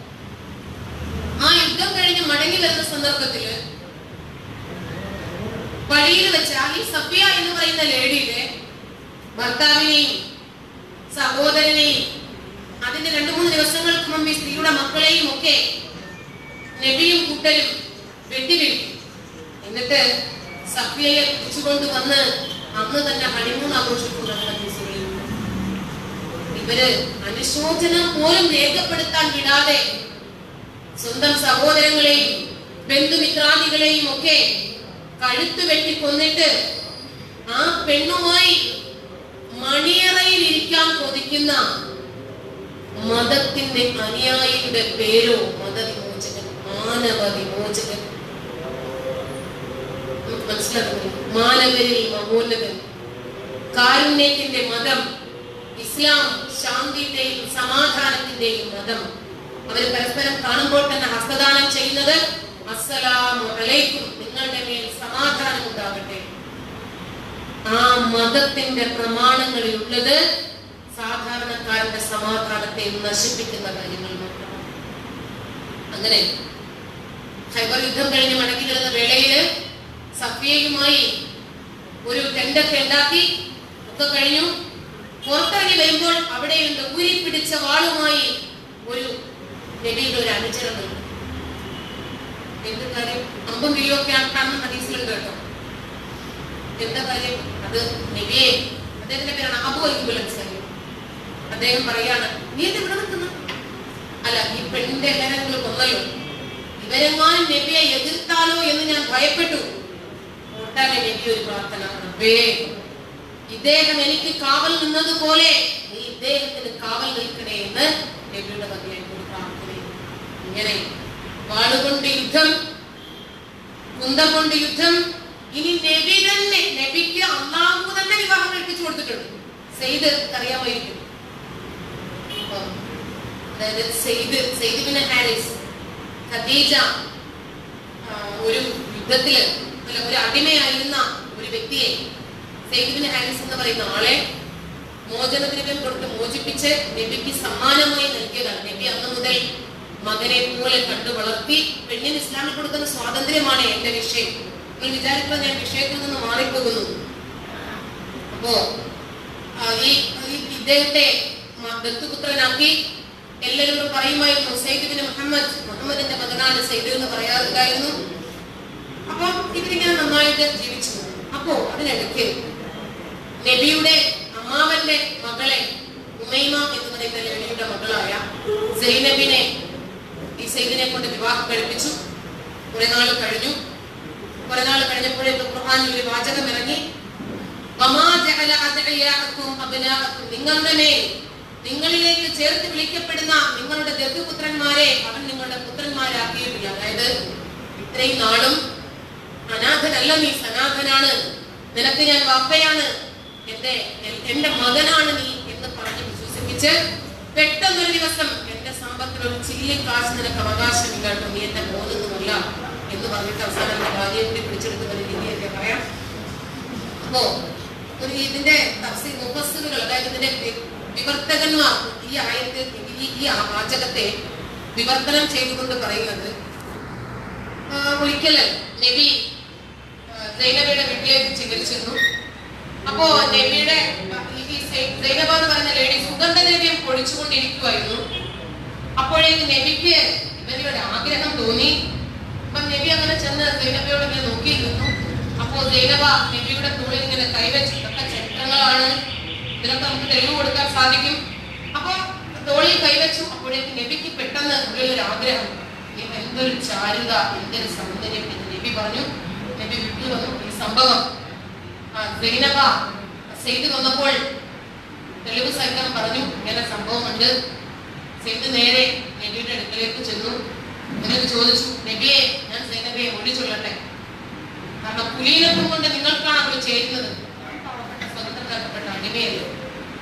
ആ യുദ്ധം കഴിഞ്ഞ് മടങ്ങി വരുന്ന സന്ദർഭത്തില് വഴിയിൽ വെച്ച ഈ സഫിയ എന്ന് പറയുന്ന ലേഡിയുടെ ഭർത്താവിനെയും സഹോദരനെയും അതിന്റെ 2-3 ദിവസങ്ങൾക്ക് മുമ്പ് ഈ സ്ത്രീയുടെ മക്കളെയും ഒക്കെ നബിയും കൂട്ടരും വെട്ടിവീഴ്ത്തി. എന്നിട്ട് സഫിയയെ പിടിച്ചുകൊണ്ട് വന്ന് അന്ന് തന്നെ ഹണിമൂൺ ആഘോഷിക്കുന്ന ദിവസങ്ങളിൽ ഇവര് അനുശോചനം പോലും രേഖപ്പെടുത്താൻ വിടാതെ സ്വന്തം സഹോദരങ്ങളെയും ബന്ധുമിത്രാദികളെയും ഒക്കെ കഴുത്ത് വെട്ടി കൊന്നിട്ട് ആ പെണ്ണുമായി മണിയറയിൽ ഇരിക്കാൻ കൊതിക്കുന്ന മതത്തിന്റെ അനുയായിയുടെ പേരോ മതവിമോചകൻ, മാനവ വിമോചകൻ. മനസ്സിലാക്കുന്നത്. മാനവരിൽ മഹോന്നതൻ, കാരുണ്യത്തിന്റെ മതം ഇസ്ലാം, ശാന്തിയുടെയും സമാധാനത്തിന്റെയും മതം. അവര് പരസ്പരം കാണുമ്പോൾ തന്നെ ഹസ്തദാനം ചെയ്യുന്നത് അസ്സലാമു അലൈക്കും, നിങ്ങളുടെ മേൽ സമാധാനം ഉണ്ടാകട്ടെ. ആ മതത്തിന്റെ പ്രമാണങ്ങളിൽ ഉള്ളത് സാധാരണക്കാരന്റെ സമാധാനത്തെ നശിപ്പിക്കുന്ന കാര്യങ്ങൾ മാത്രമാണ്. അങ്ങനെ ഖൈബർ യുദ്ധം കഴിഞ്ഞ് മടങ്ങി വരുന്ന വേളയില് സഫിയയുമായി ഒരു ടെന്റൊക്കെ ഉണ്ടാക്കി ഒക്കെ കഴിഞ്ഞു. പുറത്തിറങ്ങി വരുമ്പോൾ അവിടെയുണ്ട് ഊരി പിടിച്ച വാളുമായി ഒരു നബിയുടെ ഒരു അനുചരമുണ്ട്. എന്ത് കാര്യം? അമ്പും വിളിയൊക്കെ ആക്കാന്ന് ഹദീസിലുണ്ട് കേട്ടോ. എന്താ കാര്യം? അത് നബിയെ, അദ്ദേഹത്തിന്റെ പേരാണ് അബൂ അയ്യൂബ് അൻസാരി. അദ്ദേഹം പറയാണ്, നീ എന്ത് ഇവിടെ നിൽക്കുന്നു? അല്ല, ഈ പെണ്ണിന്റെ എല്ലാവരും നിങ്ങൾ കൊന്നല്ലോ, ഇവരെങ്ങാനും നബിയെ എതിർത്താലോ എന്ന് ഞാൻ ഭയപ്പെട്ടു. ഒട്ടാനെ നബി ഒരു പ്രാർത്ഥന, റബ്ബേ ഇദ്ദേഹം എനിക്ക് കാവൽ നിന്നതുപോലെ നീ ഇദ്ദേഹത്തിന് കാവൽ നിൽക്കണേ എന്ന് നബിയുടെ മകലേക്ക് ഒരു പ്രാർത്ഥന. ഇങ്ങനെ വാളുകൊണ്ട് യുദ്ധം, കുന്തം കൊണ്ട് യുദ്ധം. ഇനി നബി തന്നെ, നബിക്ക് അള്ളാഹു തന്നെ വിവാഹം കഴിപ്പിച്ചു കൊടുത്തിട്ടുണ്ട്. സെയ്ദ് അറിയാമായിരിക്കും. അതായത് സെയ്ദ് ബിൻ ഹാരിസ്, ഖദീജ ഒരു യുദ്ധത്തില് ഒരു അടിമയായിരുന്ന ഒരു വ്യക്തിയെ, സെയ്ദ് ബിൻ ഹാരിസ് എന്ന് പറയുന്ന ആളെ മോചനദ്രവ്യം കൊടുത്ത് മോചിപ്പിച്ച് നബിക്ക് സമ്മാനമായി നൽകിയതാണ്. നബി അന്ന് മുതൽ മകനെ പോലെ കണ്ടു വളർത്തി. പെണ്ണിന് ഇസ്ലാമിൽ കൊടുക്കുന്ന സ്വാതന്ത്ര്യമാണ് എന്റെ വിഷയം. നിങ്ങൾ വിചാരിക്കുന്നത് ഞാൻ വിഷയത്തിൽ നിന്ന് മാറിപ്പോകുന്നു. അപ്പോ ഈ ഇദ്ദേഹത്തെ ദത്തുപുത്രനാക്കി എല്ലാവരോടും പറയുമായിരുന്നു, സെയ്ദ് ബിൻ മുഹമ്മദിന്റെ മകനാണ് സെയ്ദ് എന്ന് പറയാറുണ്ടായിരുന്നു. അപ്പൊ ഇവരിങ്ങനെ നന്നായിട്ട് ജീവിച്ചു. അപ്പോ അതിനിടയ്ക്ക് നബിയുടെ അമ്മാവന്റെ മകളെ ഉമൈമ എന്ന് പറയുന്ന നബിയുടെ മകളായ സൈനബിനെ ഈ സെയ്ദിനെ കൊണ്ട് വിവാഹം കഴിപ്പിച്ചു. കുറെ നാൾ കഴിഞ്ഞപ്പോഴേക്ക് ഖുർആനിൽ ഒരു വാചകം ഇറങ്ങി, നിങ്ങളുടെ മേൽ, നിങ്ങളിലേക്ക് ചേർത്ത് വിളിക്കപ്പെടുന്ന നിങ്ങളുടെ ദത്തുപുത്രന്മാരെ അവൻ നിങ്ങളുടെ പുത്രന്മാരാക്കിയിട്ടില്ല. അതായത് ഇത്രയും നാളും അനാഥനല്ല, നീ സനാഥനാണ്, നിനക്ക് ഞാൻ വാപ്പയാണ്, എന്റെ മകനാണ് നീ എന്ന് പറഞ്ഞ് വിശ്വസിപ്പിച്ച് പെട്ടെന്നൊരു ദിവസം എന്റെ സമ്പത്തിൽ ഒരു ചില്ലി കാശ് നിനക്ക് അവകാശമില്ല കേട്ടോ, നീ എന്റെ മോനൊന്നുമല്ല എന്ന് പറഞ്ഞിട്ട് അവസാനം ഭാര്യയെ പിടിച്ചെടുക്കുന്ന രീതിയൊക്കെ പറയാം. അപ്പോ ഒരു ഇതിന്റെ മുഫസ്സിറുകൾ, അതായത് ഇതിന്റെ വിവർത്തകന്മാർ ഈ വാചകത്തെ വിവർത്തനം ചെയ്തുകൊണ്ട് പറയുന്നത്, ഒരിക്കൽ നബി സൈനബയുടെ വീട്ടിലേക്ക് ചികിത്സിച്ചു. അപ്പോ നബിയുടെ സൈനബ എന്ന് പറയുന്ന ലേഡി സുഗന്ധദ്രവ്യം പൊടിച്ചുകൊണ്ടിരിക്കുമായിരുന്നു. അപ്പോഴേക്ക് നബിക്ക് ഇവരുടെ ആഗ്രഹം തോന്നി. അപ്പൊ നബി അങ്ങനെ ചെന്ന് സൈനബയോട് ഇങ്ങനെ നോക്കിയിരുന്നു. അപ്പോ സൈനബ നബിയുടെ തോളിൽ ഇങ്ങനെ കൈവച്ചു. ഇതൊക്കെ ചരിത്രങ്ങളാണ്, ഇതിനൊക്കെ നമുക്ക് തെളിവ് കൊടുക്കാൻ സാധിക്കും. അപ്പൊ തോളിൽ കൈവച്ചു. അപ്പോഴേക്ക് നബിക്ക് പെട്ടെന്ന് ഉള്ളിലൊരു ആഗ്രഹം, എന്തൊരു ചാരുത, എന്തൊരു സൗന്ദര്യം എന്ന് നബി പറഞ്ഞു. നബി വീട്ടിൽ വന്നു. ഈ സംഭവം സൈനബ സെയ്ദ് വന്നപ്പോൾ തെളിവ് സഹിതം പറഞ്ഞു, ഇങ്ങനെ സംഭവമുണ്ട്. സെയ്ദ് നേരെ നബിയുടെ അടുക്കലേക്ക് ചെന്നു. എന്നിട്ട് ചോദിച്ചു, നബിയെ, ഞാൻ സൈനബയെ മൊഴി ചൊല്ലട്ടെ, കാരണം കുലീനത്വം കൊണ്ട് നിങ്ങൾക്കാണ് അവർ ചെയ്യുന്നത്, സ്വതന്ത്രരാക്കപ്പെട്ട അടിമയല്ലോ,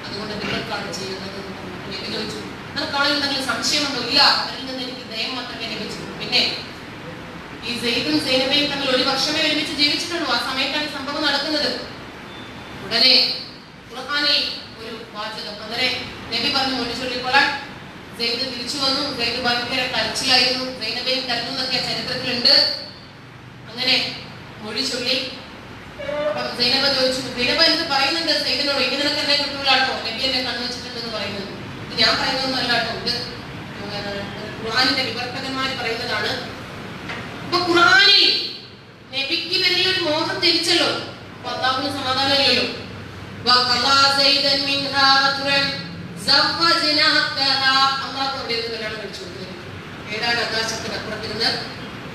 അതുകൊണ്ട് നിങ്ങൾക്കാണ് ചെയ്യുന്നത്. നബി ചോദിച്ചു, നിങ്ങൾക്ക് ആളിൽ എന്തെങ്കിലും സംശയമുണ്ടോ? ഇല്ല, അവരിൽ നിന്ന് എനിക്ക് ദയം മാത്രമേ ലഭിച്ചു. പിന്നെ ഈ സെയ്ദും സൈനബയും തമ്മിൽ 1 വർഷമേ ഒരുമിച്ച് ജീവിച്ചിട്ടുള്ളൂ. ആ സമയത്താണ് സംഭവം നടക്കുന്നത്. ഉടനെ ഖുർആനിൽ ഒരു വാചകം, അങ്ങനെ നബി പറഞ്ഞു മൊഴി ചൊല്ലിക്കൊള്ളാൻ. സെയ്ദ് തിരിച്ചു വന്നു. സെയ്ദ് ഭയങ്കര കരച്ചിലായിരുന്നു. സൈനബയും കരഞ്ഞു എന്നൊക്കെ ചരിത്രത്തിലുണ്ട്. അങ്ങനെ മൊഴി ചൊല്ലി. അപ്പം സൈനബ ചോദിച്ചു, സൈനബ എന്ത് പറയുന്നുണ്ട് സെയ്ദിനോട്? ഇനി നിനക്ക് എന്നെ കിട്ടൂലാട്ടോ, നബി എന്നെ കണ്ണു വെച്ചിട്ടുണ്ടെന്ന് പറയുന്നത്. ഇത് ഞാൻ പറയുന്നതൊന്നും അല്ല കേട്ടോ, ഇത് ഖുർആനിന്റെ വിവർത്തകന്മാർ പറയുന്നതാണ്. അപ്പൊ ഖുർആനിൽ നബിക്ക് വലിയൊരു മോഹം തിരിച്ചല്ലോ. അല്ലാഹുവിന് സമാധാനമില്ലല്ലോ. ഏഴാണ് ആകാശത്തിനപ്പുറത്തിരുന്ന്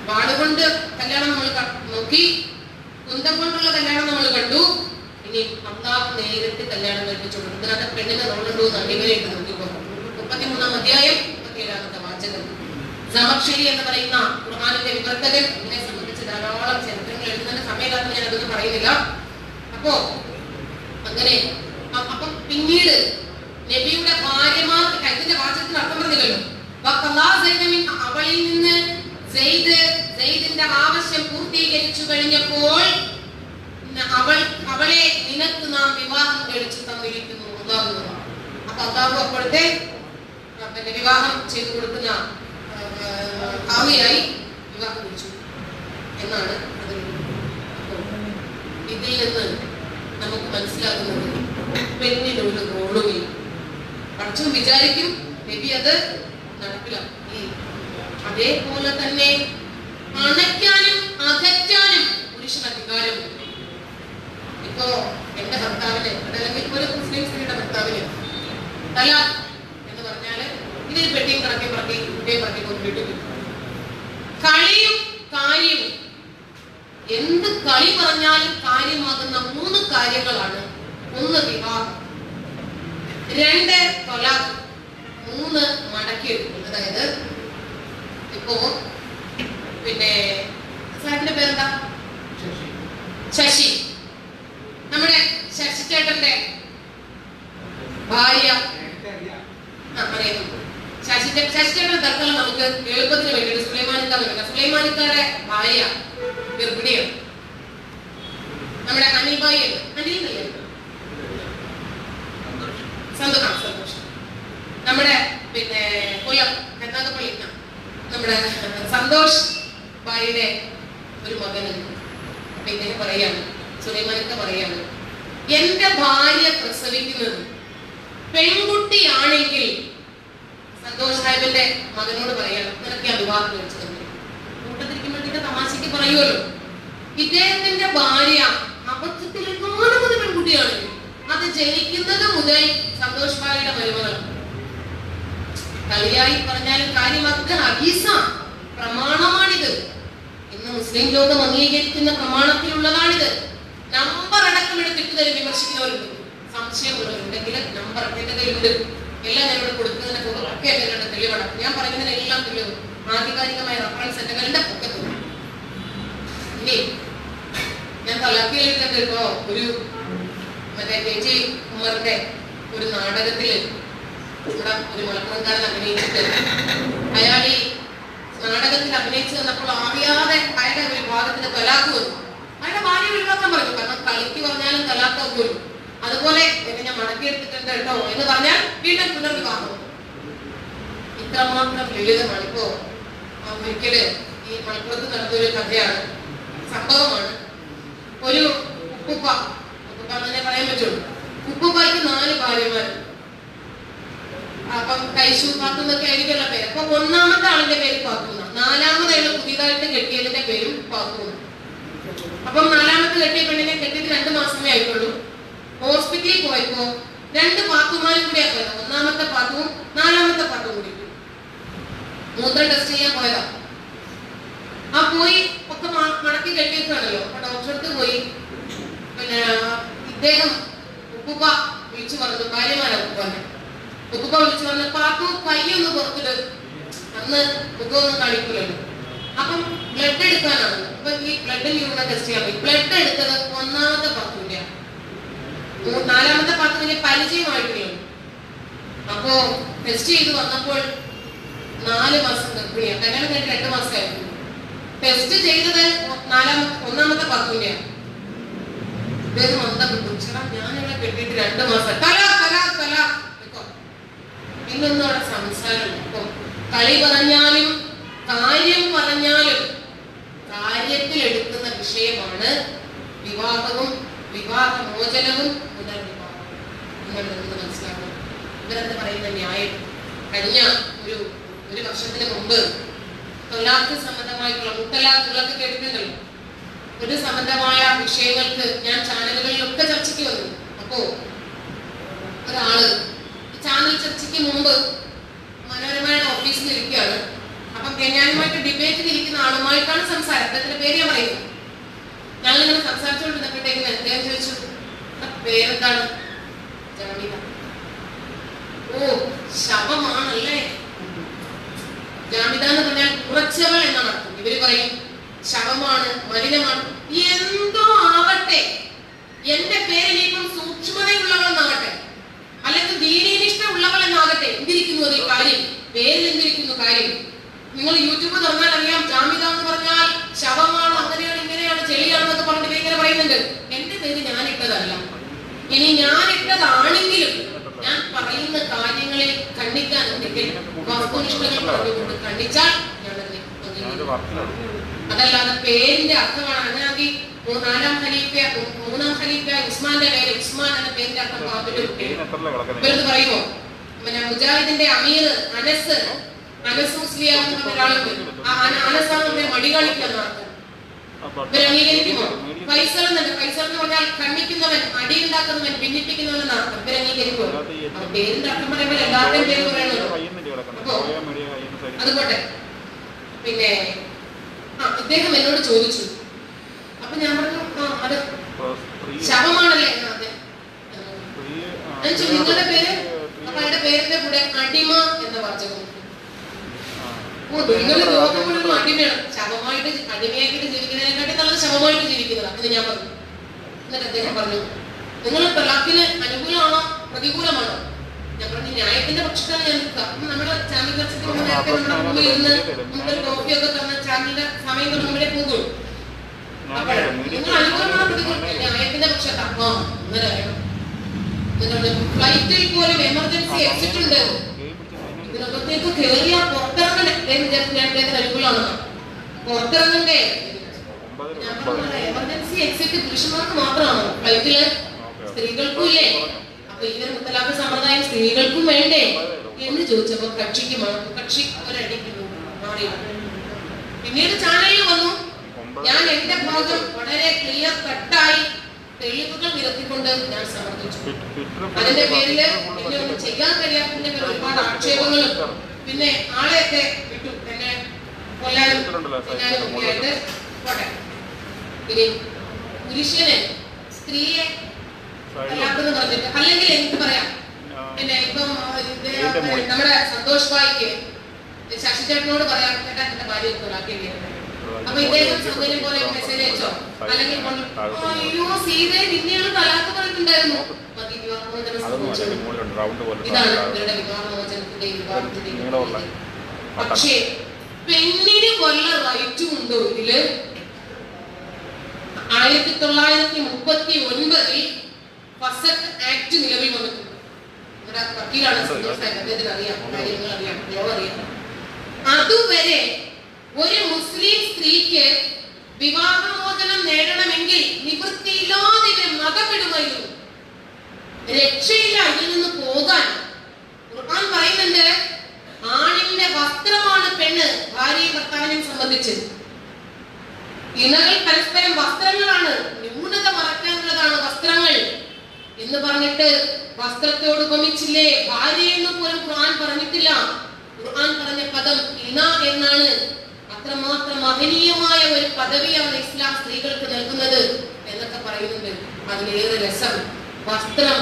വാളുകൊണ്ട് കല്യാണം നമ്മൾ നോക്കി, കുന്തം കൊണ്ടുള്ള കല്യാണം നമ്മൾ കണ്ടു. ഇനി അല്ലാഹു നേരിട്ട് കല്യാണം കഴിപ്പിച്ചു കൊടുക്കുന്നത് പെണ്ണിനെ റോളുണ്ടോ എന്ന് അടിമയായിട്ട് നോക്കിക്കോ. 33-ാം അധ്യായം 37-ാമത്തെ വാചകം. സമക്ഷരി എന്ന് പറയുന്ന ഖുർആനിന്റെ വിവർത്തകൻ ഇതിനെ സംബന്ധിച്ച് ധാരാളം ചരിത്രങ്ങൾ എഴുതുന്ന തന്നെ സമയമില്ലാത്ത ഞാൻ അതൊന്നും പറയുന്നില്ല. അപ്പോ അങ്ങനെ അപ്പം പിന്നീട് നബിയുടെ ഭാര്യമാർക്ക് ഇതിന്റെ വാചകത്തിന് അർത്ഥം പറഞ്ഞില്ലല്ലോ. അവളിൽ നിന്ന് സെയ്ദിന്റെ ആവശ്യം പൂർത്തീകരിച്ചു കഴിഞ്ഞപ്പോൾ അവളെ നിനക്ക് നാം വിവാഹം കഴിച്ചു തന്നിരിക്കുന്നു. അപ്പൊ അള്ളാഹു അപ്പോഴത്തെ പിന്നെ വിവാഹം ചെയ്തു കൊടുക്കുന്ന ആമിയായി വിവാഹം കഴിച്ചു എന്നാണ് ഇതിൽ നിന്ന് നമുക്ക് മനസ്സിലാകുന്നത് പെണ്ണിനൊരു റോളുമില്ല. പക്ഷം വിചാരിക്കും നബി അത് നടപ്പിലാക്കി. അതേപോലെ തന്നെ അണയ്ക്കാനും അകറ്റാനും പുരുഷൻ അധികാരമുണ്ട്. ഇപ്പോ എന്റെ ഭർത്താവിന് അതല്ലെങ്കിൽ ഒരു മുസ്ലിം സ്ത്രീയുടെ ഭർത്താവിന് തലാഖ് എന്ന് പറഞ്ഞാല് ഇതിൽ പെട്ടിയും കറക്കി കുട്ടിയെ പറക്കി കൊണ്ടിട്ട് കളിയും കാര്യവും എന്ത് കളി പറഞ്ഞാലും കാര്യമാകുന്ന 3 കാര്യങ്ങളാണ്. 1 വിവാഹം, 2 തലാഖ്, 3 മടക്കിയെടുക്കും. അതായത് ഇപ്പോ പിന്നെ സാറിന്റെ പേരെന്താ? ശശി. നമ്മുടെ ശശി ചേട്ടന്റെ ഭാര്യ അറിയാം. ശശി ചേട്ടന്റെ തൽക്കാലം നമുക്ക് എളുപ്പത്തിന് വേണ്ടിയിട്ട് സുലൈമാനിക്കാരുടെ ഭാര്യ ഗർഭിണിയാണ്. നമ്മുടെ അനിൽഭായി അനിലില്ലേ സന്തോഷം. നമ്മുടെ പിന്നെ കൊല്ലം കർണാടകപ്പള്ളി നമ്മുടെ സന്തോഷ് ഭായിയുടെ ഒരു മകനുണ്ട്. പിന്നെ പറയാണ് സുലൈമാനിക്ക പറയാണ്, എന്റെ ഭാര്യ പ്രസവിക്കുന്നത് പെൺകുട്ടിയാണെങ്കിൽ സന്തോഷ് സാഹിബിന്റെ മകനോട് പറയണം, നിനക്ക് ഞാൻ വിവാഹം കഴിച്ചു തന്നെ. കൂട്ടത്തിരിക്കുമ്പോഴത്തേക്ക് തമാശക്ക് പറയുമല്ലോ, ഇദ്ദേഹത്തിന്റെ ഭാര്യ അബദ്ധത്തിൽ 4 പെൺകുട്ടിയാണെങ്കിൽ അത് ജനിക്കുന്നത് മുതൽ സന്തോഷ് ഭായിയുടെ മരുമകളാണ്. കളിയായി പറഞ്ഞാലും കാര്യമാക്കുക ഹദീസ പ്രമാണമാണിത്. ഇന്ന് മുസ്ലിം ലോകം അംഗീകരിക്കുന്ന പ്രമാണത്തിലുള്ളതാണിത്. നമ്പർ അടക്കം എടുത്തിട്ട് തന്നെ വിമർശിക്കുന്നവരുണ്ട്. സംശയമുള്ളവരുണ്ടെങ്കിൽ നമ്പർ എന്റെ കയ്യിലുണ്ട്. എല്ലാം ഞാനിവിടെ കൊടുക്കുന്നതിനെ ഒക്കെ എന്റെ തെളിവാണ്. ഞാൻ പറയുന്നതിനെല്ലാം തെളിവ് ആധികാരികമായ റഫറൻസ് എന്റെ കയ്യിലെ പൊക്കത്തുണ്ട്. ഇനി ഞാൻ തലാക്കിയിലിരുന്നത് ഇപ്പോ ഒരു മറ്റേ ചേച്ചി ഉമ്മറിന്റെ ഒരു നാടകത്തില് ഒരു മലപ്പുറംകാരൻ അഭിനയിച്ചിട്ട് അയാൾ ഈ നാടകത്തിൽ അഭിനയിച്ചു വന്നപ്പോൾ അറിയാതെ അയാളുടെ ഒരു ഭാഗത്തിന് തലാക്ക് വന്നു. അയാളുടെ ഭാര്യ ഒഴിവാക്കാൻ പറഞ്ഞു. കാരണം കളിക്ക് പറഞ്ഞാലും തലാക്കാവും പോലും. അതുപോലെ ഞാൻ മടക്കിയെടുത്തിട്ടുണ്ട് കേട്ടോ എന്ന് പറഞ്ഞാൽ വീണ്ടും പുനർവിവാഹം. ഇത്രമാത്രം ലളിതമാണ്. ഇപ്പോ ഒരിക്കല് ഈ മലപ്പുറത്ത് നടന്നൊരു കഥയാണ്, സംഭവമാണ്. ഒരു ഉപ്പുപ്പ തന്നെ പറയാൻ പറ്റുള്ളൂ. ഉപ്പുപ്പായ്ക്ക് 4 ഭാര്യമാര്. അപ്പം കൈശു പാത്തു എന്നൊക്കെ ആയിരിക്കുമല്ലോ പേര്. അപ്പൊ 1ാമത്തെ ആളിന്റെ പേര് പാത്തൂന്ന, 4ാമതായുള്ള പുതിയതായിട്ട് കെട്ടിയതിന്റെ പേരും പാത്തൂന്ന. അപ്പം 4ാമത്തെ കെട്ടിയ പെണ്ണിനെ കെട്ടിയിട്ട് 2 മാസമേ ആയിട്ടുള്ളൂ. ഹോസ്പിറ്റലിൽ പോയപ്പോ 2 പാത്തുമാരും കൂടി ആക്കുമല്ലോ, 1ാമത്തെ പാത്തുവും 4ാമത്തെ പാത്തും കൂടി മൂത്രം ടെസ്റ്റ് ചെയ്യാൻ പോയതാ. ആ പോയി ഒക്കെ മടക്കി കെട്ടിയേക്കാണല്ലോ. അപ്പൊ ഡോക്ടറെ അടുത്ത് പോയി. പിന്നെ ഇദ്ദേഹം ഉപ്പുപ്പ വിളിച്ചു പറഞ്ഞു, ഭാര്യമാരാ ഉപ്പുപ്പ വിളിച്ചു പറഞ്ഞു, പാത്തു കയ്യൊന്ന് പുറത്തിട്ട്, അന്ന് മുഖമൊന്നും കാണിക്കില്ലല്ലോ. അപ്പം ബ്ലഡ് എടുക്കാനാണ്. അപ്പൊ ഈ ബ്ലഡ് യൂറിനെ ടെസ്റ്റ് ചെയ്യാൻ പോയി. ബ്ലഡ് എടുത്തത് 1ാമത്തെ പാത്തുവിന്റെ, 4ാമത്തെ പാത്തുവിന്റെ പരിചയമായിട്ടില്ല. അപ്പോ ടെസ്റ്റ് ചെയ്ത് വന്നപ്പോൾ 4 മാസം ഗർഭിണിയാണ്. കല്യാണം കഴിഞ്ഞിട്ട് 2 മാസമായിരുന്നു. ടെസ്റ്റ് ചെയ്തത് 1ാമത്തെ പാത്തുവിന്റെയാണ്. ഇദ്ദേഹം ബന്ധപ്പെട്ടു, ചേട്ടാ ഞാനിവിടെ കെട്ടിയിട്ട് 2 മാസം ഇന്നൊന്നും അവിടെ സംസാരം. ഇപ്പൊ കളി പറഞ്ഞാലും കാര്യം പറഞ്ഞാലും കാര്യത്തിൽ എടുക്കുന്ന വിഷയമാണ് വിവാഹവും വിവാഹമോചനവും പുനർവിവാഹവും. നിങ്ങൾ മനസ്സിലാക്കണം. ഇവരെന്ത് പറയുന്ന ന്യായം. കഴിഞ്ഞ ഒരു വർഷത്തിന് മുമ്പ് തൊലാഖ് സംബന്ധമായിട്ടുള്ള മുത്തലാഖുകളൊക്കെ കേട്ടിട്ടുണ്ടല്ലോ. ഒരു സംബന്ധമായ വിഷയങ്ങൾക്ക് ഞാൻ ചാനലുകളിലൊക്കെ ചർച്ചയ്ക്ക് വന്നു. അപ്പോ ഒരാള് ചാനൽ ചർച്ചയ്ക്ക് മുമ്പ് മനോരമയുടെ ഓഫീസിൽ ഇരിക്കുകയാണ്. അപ്പം ഞാനുമായിട്ട് ഡിബേറ്റിൽ ഇരിക്കുന്ന ആളുമായിട്ടാണ് സംസാരം. അദ്ദേഹത്തിന്റെ പേര് ഞാൻ പറയുന്നത്. ഞങ്ങളിങ്ങനെ സംസാരിച്ചുകൊണ്ടിരുന്നപ്പോഴത്തേക്കും അദ്ദേഹം ചോദിച്ചു, പേരെന്താണ്? ജാമിദ. ഓ, ശവമാണല്ലേ. ജാമിദ എന്ന് പറഞ്ഞാൽ കുറച്ചവൾ എന്നാണ് അർത്ഥം. ഇവര് പറയും ശവമാണ്, മലിനമാണ്. എന്തോ ആവട്ടെ, എന്റെ പേര് ഇനിയിപ്പം സൂക്ഷ്മതയുള്ളവളെന്നാകട്ടെ, അല്ലെങ്കിൽ ദീനീനിഷ്ഠ ഉള്ളവളെന്നാകട്ടെ, എന്തിരിക്കുന്നു അതിൽ കാര്യം? പേരിൽ എന്തിരിക്കുന്നു കാര്യം? നിങ്ങൾ യൂട്യൂബ് തുറന്നാൽ അറിയാം, ജാമിദ എന്ന് പറഞ്ഞാൽ ശവമാണ്, അങ്ങനെയാണ് ഇങ്ങനെയാണ് ചെളിയാണെന്നൊക്കെ പറഞ്ഞിട്ട് ഇങ്ങനെ പറയുന്നുണ്ട്. എന്റെ പേര് ഞാൻ ഇട്ടതല്ല. ഇനി ഞാൻ ഇട്ടതാണെങ്കിലും ഞാൻ പറയുന്ന കാര്യങ്ങളിൽ ഖണ്ഡിക്കാനുണ്ടെങ്കിൽ വസ്തുനിഷ്ഠകൾ പറഞ്ഞുകൊണ്ട് ഖണ്ഡിച്ചാൽ അതല്ലാതെ പേരിന്റെ അർത്ഥമാണ്. അങ്ങനെയാണെങ്കിൽ മൂന്നാം ഖലീഫ ഉസ്മാന്റെ പേര് ഉസ്മാൻ എന്ന പേരിന്റെ അർത്ഥം ഇവരത് പറയുമോ? പിന്നെ മുജാഹിദിന്റെ അമീർ അനസ് മുസ്ലിയാർ എന്ന് പറഞ്ഞ ഒരാളുണ്ട്. അനസാന്ന് മടി കാണിക്കുന്ന അർത്ഥം ഇവർ അംഗീകരിക്കുമോ? ഫൈസൽ എന്നുണ്ട്. ഫൈസൽ എന്ന് പറഞ്ഞാൽ ഖണ്ഡിക്കുന്നവൻ, അടിയുണ്ടാക്കുന്നവൻ, ഭിന്നിപ്പിക്കുന്നവൻ എന്ന അർത്ഥം ഇവർ അംഗീകരിക്കുമോ? പേരിന്റെ അർത്ഥം പറയുമ്പോൾ എല്ലാവരുടെയും പേര് പറയണല്ലോ. അപ്പോ അതുപോട്ടെ. പിന്നെ ഇദ്ദേഹം എന്നോട് ചോദിച്ചു, അപ്പൊ ഞാൻ പറഞ്ഞു അത് ശവമാണല്ലേ. നിങ്ങളുടെ പേര്? അപ്പൊ അയാളുടെ പേരിന്റെ കൂടെ അടിമ എന്ന വാചകം. നിങ്ങൾ ലോകം മുഴുവൻ അടിമയാണ്. ശവമായിട്ട് അടിമയാക്കിട്ട് ജീവിക്കുന്നതിനെക്കാട്ടി നല്ലത് ശവമായിട്ട് ജീവിക്കുന്നതാണ് എന്ന് ഞാൻ പറഞ്ഞു. എന്നിട്ട് അദ്ദേഹം പറഞ്ഞു, നിങ്ങൾ തലാഖിന് അനുകൂലമാണോ പ്രതികൂലമാണോ? ഞാൻ പറഞ്ഞു ന്യായത്തിന്റെ പക്ഷത്താണ് ഞാൻ നിൽക്കുക. നമ്മുടെ ചാനൽ ചർച്ചയ്ക്ക് നേരത്തെ നമ്മുടെ മുമ്പിൽ ഇരുന്ന് നമുക്കൊരു കോഫിയൊക്കെ തന്ന ചാനലിന്റെ സമയം മുമ്പിലേ പോകുള്ളൂ. അപ്പോൾ നിങ്ങൾ അനുകൂലമാണോ പ്രതികൂലം? ന്യായത്തിന്റെ പക്ഷത്താ. അങ്ങനെ അറിയണം. ഫ്ലൈറ്റിൽ പോലും എമർജൻസി എക്സിറ്റ് ഉണ്ട്. ഇതിനകത്തേക്ക് കയറിയാ പുറത്തിറങ്ങണ്ടേ? അനുകൂലമാണോ? പുറത്തിറങ്ങണ്ടേ? ഞാൻ പറഞ്ഞ എമർജൻസി എക്സിറ്റ് പുരുഷന്മാർക്ക് മാത്രമാണോ ഫ്ലൈറ്റില്? സ്ത്രീകൾക്കും ഇല്ലേ? അപ്പൊ ഇവർ മുത്തലാഖ് സമ്പ്രദായം സ്ത്രീകൾക്കും വേണ്ടേ എന്ന് ചോദിച്ചപ്പോ കക്ഷി ഒരടിക്കുന്നു. പിന്നീട് ചാനലിൽ വന്നു. ഞാൻ എന്റെ ഭാഗം വളരെ ക്ലിയർ കട്ടായി തെളിവുകൾ നിരത്തിക്കൊണ്ട് ഞാൻ സമർപ്പിച്ചു. അതിന്റെ പേരില് എന്നെ ഒന്നും ചെയ്യാൻ കഴിയാത്തതിന്റെ പേരിൽ ഒരുപാട് ആക്ഷേപങ്ങളും പിന്നെ ആളെയൊക്കെ വിട്ടു, എന്നെ കൊല്ലാനും ഒക്കെ ആയിട്ട് പോട്ടെ. ഇനി പുരുഷനെ സ്ത്രീയെ അല്ലാത്തെന്ന് പറഞ്ഞിട്ട് അല്ലെങ്കിൽ എനിക്ക് പറയാം. പിന്നെ ഇപ്പം നമ്മുടെ സന്തോഷ് ഭായിക്ക് ശശി ചേട്ടനോട് പറയാം, ചേട്ടാ എന്റെ ഭാര്യ കൊലാക്കിയിരിക്കുന്നത്. അപ്പൊ ഇദ്ദേഹം സൗകര്യം പോലെ മെസ്സേജ് അയച്ചോ? അല്ലെങ്കിൽ അയ്യോ സീതയെ നിന്നെയാണ് തലാക്ക് പറഞ്ഞിട്ടുണ്ടായിരുന്നു. ഇതാണ് ഇവരുടെ വിവാഹമോചനത്തിന്റെയും വിവാഹത്തിന്റെയും. പക്ഷേ പെണ്ണിന് വല്ല റൈറ്റും ഉണ്ടോ ഇതില്? 1939 ഫസക് ആക്ട് നിലവിൽ വന്നിട്ടുണ്ട്. ഇവിടെ വക്കീലാണ് സന്തോഷ് സാഹിബ്, അദ്ദേഹത്തിന് അറിയാം, കാര്യങ്ങൾ അറിയാം, ലോകം അറിയാം. അതുവരെ ഒരു മുസ്ലിം സ്ത്രീക്ക് വിവാഹമോചനം നേടണമെങ്കിൽ നിവൃത്തിയില്ലാതെ ഇവരെ മതപ്പെടുമായിരുന്നു. രക്ഷയില്ല ഇതിൽ നിന്ന് പോകാൻ. ഖുർആൻ പറയുന്നുണ്ട്, ആണിന്റെ വസ്ത്രമാണ് പെണ്ണ് ഭാര്യയും ഭർത്താവിനെയും സംബന്ധിച്ച്. ഇണകൾ പരസ്പരം വസ്ത്രങ്ങളാണ്, ന്യൂനത മറക്കാനുള്ളതാണ് വസ്ത്രങ്ങൾ എന്ന് പറഞ്ഞിട്ട് വസ്ത്രത്തോട് ഉപമിച്ചില്ലേ? ഭാര്യയെന്ന് പോലും ഖുർആൻ പറഞ്ഞിട്ടില്ല. ഖുർആൻ പറഞ്ഞ പദം ഇണ എന്നാണ്. അത്രമാത്രം മഹനീയമായ ഒരു പദവിയാണ് ഇസ്ലാം സ്ത്രീകൾക്ക് നൽകുന്നത് എന്നൊക്കെ പറയുന്നുണ്ട്. അതിലേറെ രസം വസ്ത്രം